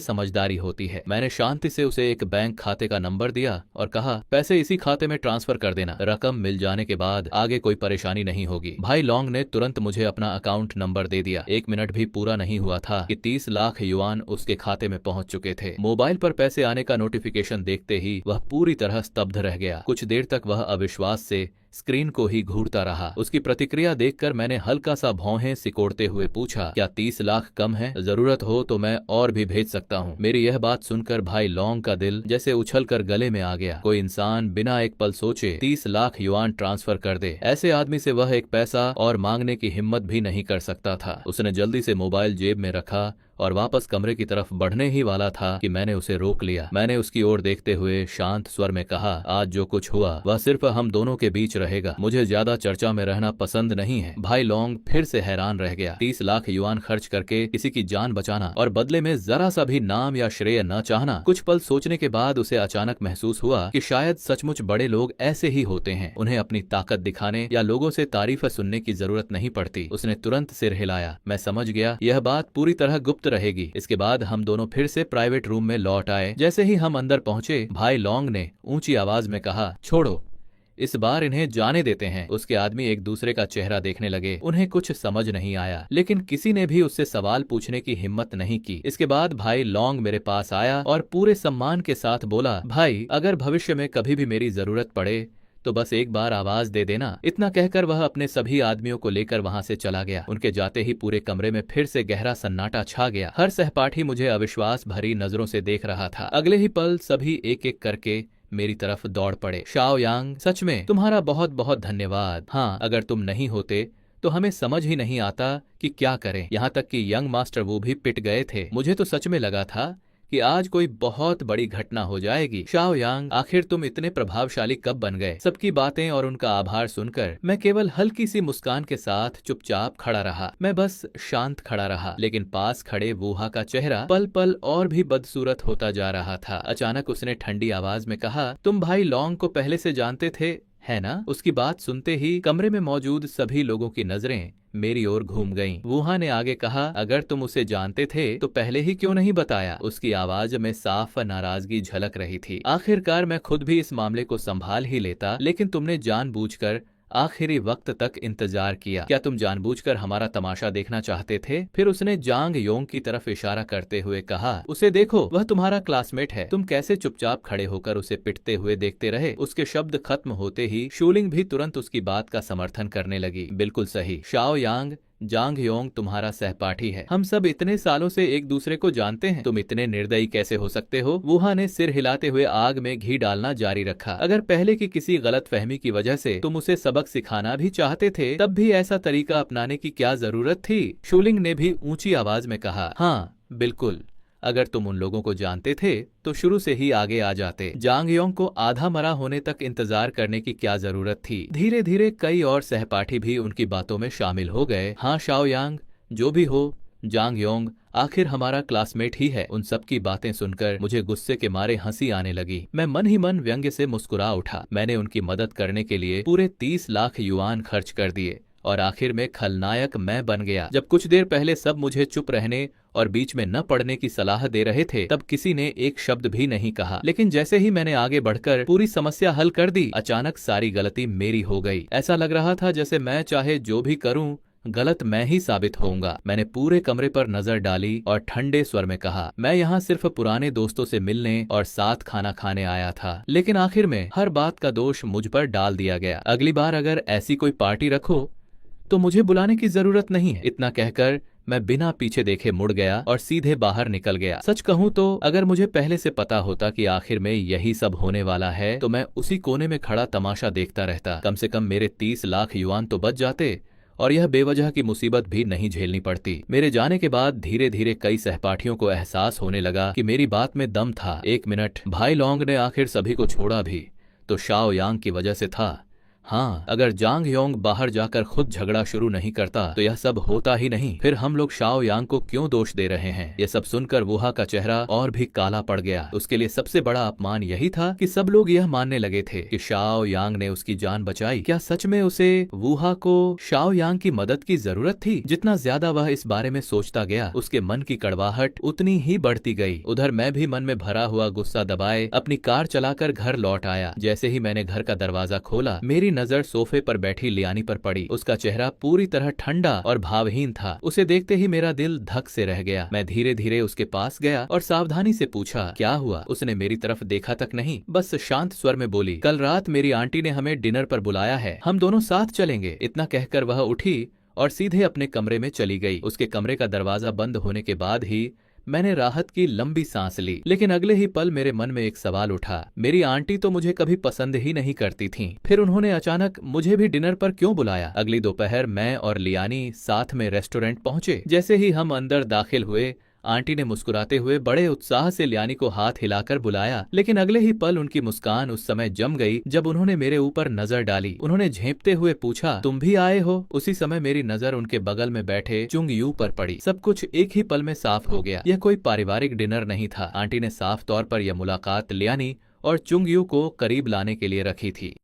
समझदारी होती है। मैंने शांति से उसे एक बैंक खाते का नंबर दिया और कहा, पैसे इसी खाते में ट्रांसफर कर देना। रकम मिल जाने के बाद आगे कोई परेशानी नहीं होगी। भाई लौंग ने तुरंत मुझे अपना अकाउंट नंबर दे दिया। 1 मिनट भी पूरा नहीं हुआ था कि 30 लाख युआन उसके खाते में पहुंच चुके थे। मोबाइल पर पैसे आने का नोटिफिकेशन देखते ही वह पूरी तरह स्तब्ध रह गया। कुछ देर तक वह अविश्वास से स्क्रीन को ही घूरता रहा। उसकी प्रतिक्रिया देखकर मैंने हल्का सा भौहें सिकोड़ते हुए पूछा, क्या 30 लाख कम है? जरूरत हो तो मैं और भी भेज सकता हूँ। मेरी यह बात सुनकर भाई लौंग का दिल जैसे उछलकर गले में आ गया। कोई इंसान बिना एक पल सोचे 30 लाख युआन ट्रांसफर कर दे, ऐसे आदमी से वह एक पैसा और मांगने की हिम्मत भी नहीं कर सकता था। उसने जल्दी से मोबाइल जेब में रखा और वापस कमरे की तरफ बढ़ने ही वाला था कि मैंने उसे रोक लिया। मैंने उसकी ओर देखते हुए शांत स्वर में कहा, आज जो कुछ हुआ वह सिर्फ हम दोनों के बीच रहेगा। मुझे ज्यादा चर्चा में रहना पसंद नहीं है। भाई लॉन्ग फिर से हैरान रह गया। 30 लाख युआन खर्च करके किसी की जान बचाना और बदले में जरा सा भी नाम या श्रेय न चाहना। कुछ पल सोचने के बाद उसे अचानक महसूस हुआ कि शायद सचमुच बड़े लोग ऐसे ही होते हैं। उन्हें अपनी ताकत दिखाने या लोगों से तारीफ सुनने की जरूरत नहीं पड़ती। उसने तुरंत सिर हिलाया। मैं समझ गया, यह बात पूरी तरह गुप्त रहेगी। इसके बाद हम दोनों फिर से प्राइवेट रूम में लौट आए। जैसे ही हम अंदर पहुंचे, भाई लॉन्ग ने ऊंची आवाज में कहा, छोड़ो, इस बार इन्हें जाने देते हैं। उसके आदमी एक दूसरे का चेहरा देखने लगे। उन्हें कुछ समझ नहीं आया, लेकिन किसी ने भी उससे सवाल पूछने की हिम्मत नहीं की। इसके बाद भाई लॉन्ग मेरे पास आया और पूरे सम्मान के साथ बोला, भाई अगर भविष्य में कभी भी मेरी जरूरत पड़े तो बस एक बार आवाज दे देना। इतना कहकर वह अपने सभी आदमियों को लेकर वहां से चला गया। उनके जाते ही पूरे कमरे में फिर से गहरा सन्नाटा छा गया। हर सहपाठी मुझे अविश्वास भरी नजरों से देख रहा था। अगले ही पल सभी एक एक करके मेरी तरफ दौड़ पड़े। शाओ यांग, सच में तुम्हारा बहुत बहुत धन्यवाद। हाँ, अगर तुम नहीं होते तो हमें समझ ही नहीं आता कि क्या करें। यहाँ तक कि यंग मास्टर वो भी पिट गए थे। मुझे तो सच में लगा था कि आज कोई बहुत बड़ी घटना हो जाएगी। शाओ यांग, आखिर तुम इतने प्रभावशाली कब बन गए? सबकी बातें और उनका आभार सुनकर मैं केवल हल्की सी मुस्कान के साथ चुपचाप खड़ा रहा। मैं बस शांत खड़ा रहा, लेकिन पास खड़े वूहा का चेहरा पल पल और भी बदसूरत होता जा रहा था। अचानक उसने ठंडी आवाज में कहा, तुम भाई लॉन्ग को पहले से जानते थे, है ना? उसकी बात सुनते ही कमरे में मौजूद सभी लोगों की नजरें मेरी ओर घूम गईं। वूहा ने आगे कहा, अगर तुम उसे जानते थे तो पहले ही क्यों नहीं बताया? उसकी आवाज में साफ नाराजगी झलक रही थी। आखिरकार मैं खुद भी इस मामले को संभाल ही लेता, लेकिन तुमने जानबूझकर आखिरी वक्त तक इंतजार किया। क्या तुम जानबूझकर हमारा तमाशा देखना चाहते थे? फिर उसने जांग योंग की तरफ इशारा करते हुए कहा, उसे देखो, वह तुम्हारा क्लासमेट है। तुम कैसे चुपचाप खड़े होकर उसे पिटते हुए देखते रहे? उसके शब्द खत्म होते ही शूलिंग भी तुरंत उसकी बात का समर्थन करने लगी। बिल्कुल सही शाओ यांग, जांग योंग तुम्हारा सहपाठी है। हम सब इतने सालों से एक दूसरे को जानते हैं। तुम इतने निर्दयी कैसे हो सकते हो? वूहा ने सिर हिलाते हुए आग में घी डालना जारी रखा। अगर पहले की किसी गलत फहमी की वजह से तुम उसे सबक सिखाना भी चाहते थे, तब भी ऐसा तरीका अपनाने की क्या जरूरत थी? शूलिंग ने भी ऊंची आवाज में कहा, हाँ बिल्कुल, अगर तुम उन लोगों को जानते थे तो शुरू से ही आगे आ जाते। जांग योंग को आधा मरा होने तक इंतजार करने की क्या जरूरत थी? धीरे धीरे कई और सहपाठी भी उनकी बातों में शामिल हो गए। हाँ शाओ यांग, जो भी हो, जांग योंग आखिर हमारा क्लासमेट ही है। उन सब की बातें सुनकर मुझे गुस्से के मारे हंसी आने लगी। मैं मन ही मन व्यंग्य से मुस्कुरा उठा। मैंने उनकी मदद करने के लिए पूरे 30 लाख युआन खर्च कर दिए और आखिर में खलनायक मैं बन गया। जब कुछ देर पहले सब मुझे चुप रहने और बीच में न पड़ने की सलाह दे रहे थे, तब किसी ने एक शब्द भी नहीं कहा। लेकिन जैसे ही मैंने आगे बढ़कर पूरी समस्या हल कर दी, अचानक सारी गलती मेरी हो गई। ऐसा लग रहा था जैसे मैं चाहे जो भी करूं, गलत मैं ही साबित होऊंगा। मैंने पूरे कमरे पर नजर डाली और ठंडे स्वर में कहा, मैं यहाँ सिर्फ पुराने दोस्तों से मिलने और साथ खाना खाने आया था। लेकिन आखिर में हर बात का दोष मुझ पर डाल दिया गया। अगली बार अगर ऐसी कोई पार्टी रखो तो मुझे बुलाने की जरूरत नहीं है। इतना कहकर मैं बिना पीछे देखे मुड़ गया और सीधे बाहर निकल गया। सच कहूं तो अगर मुझे पहले से पता होता कि आखिर में यही सब होने वाला है, तो मैं उसी कोने में खड़ा तमाशा देखता रहता। कम से कम मेरे 30 लाख युआन तो बच जाते और यह बेवजह की मुसीबत भी नहीं झेलनी पड़ती। मेरे जाने के बाद धीरे धीरे कई सहपाठियों को एहसास होने लगा कि मेरी बात में दम था। एक मिनट, भाई लॉन्ग ने आखिर सभी को छोड़ा भी तो शाओ यांग की वजह से था। हाँ, अगर जांग योंग बाहर जाकर खुद झगड़ा शुरू नहीं करता तो यह सब होता ही नहीं। फिर हम लोग शाओ यांग को क्यों दोष दे रहे हैं? ये सब सुनकर वूहा का चेहरा और भी काला पड़ गया। उसके लिए सबसे बड़ा अपमान यही था कि सब लोग यह मानने लगे थे कि शाओ यांग ने उसकी जान बचाई। क्या सच में उसे, वूहा को, शाओ यांग की मदद की जरूरत थी? जितना ज्यादा वह इस बारे में सोचता गया, उसके मन की कड़वाहट उतनी ही बढ़ती गई। उधर मैं भी मन में भरा हुआ गुस्सा दबाए अपनी कार चलाकर घर लौट आया। जैसे ही मैंने घर का दरवाजा खोला, मेरी नजर सोफे पर बैठी लियानी पर पड़ी। उसका चेहरा पूरी तरह ठंडा और भावहीन था। उसे देखते ही मेरा दिल धक से रह गया। मैं धीरे धीरे उसके पास गया और सावधानी से पूछा, क्या हुआ? उसने मेरी तरफ देखा तक नहीं, बस शांत स्वर में बोली, कल रात मेरी आंटी ने हमें डिनर पर बुलाया है, हम दोनों साथ चलेंगे। इतना कहकर वह उठी और सीधे अपने कमरे में चली गई। उसके कमरे का दरवाजा बंद होने के बाद ही मैंने राहत की लंबी सांस ली। लेकिन अगले ही पल मेरे मन में एक सवाल उठा। मेरी आंटी तो मुझे कभी पसंद ही नहीं करती थीं। फिर उन्होंने अचानक मुझे भी डिनर पर क्यों बुलाया? अगली दोपहर मैं और लियानी साथ में रेस्टोरेंट पहुंचे। जैसे ही हम अंदर दाखिल हुए, आंटी ने मुस्कुराते हुए बड़े उत्साह से लियानी को हाथ हिलाकर बुलाया, लेकिन अगले ही पल उनकी मुस्कान उस समय जम गई जब उन्होंने मेरे ऊपर नजर डाली। उन्होंने झेंपते हुए पूछा, तुम भी आए हो? उसी समय मेरी नजर उनके बगल में बैठे चुंग यू पर पड़ी। सब कुछ एक ही पल में साफ हो गया। यह कोई पारिवारिक डिनर नहीं था। आंटी ने साफ तौर पर यह मुलाकात लियानी और चुंग यू को करीब लाने के लिए रखी थी।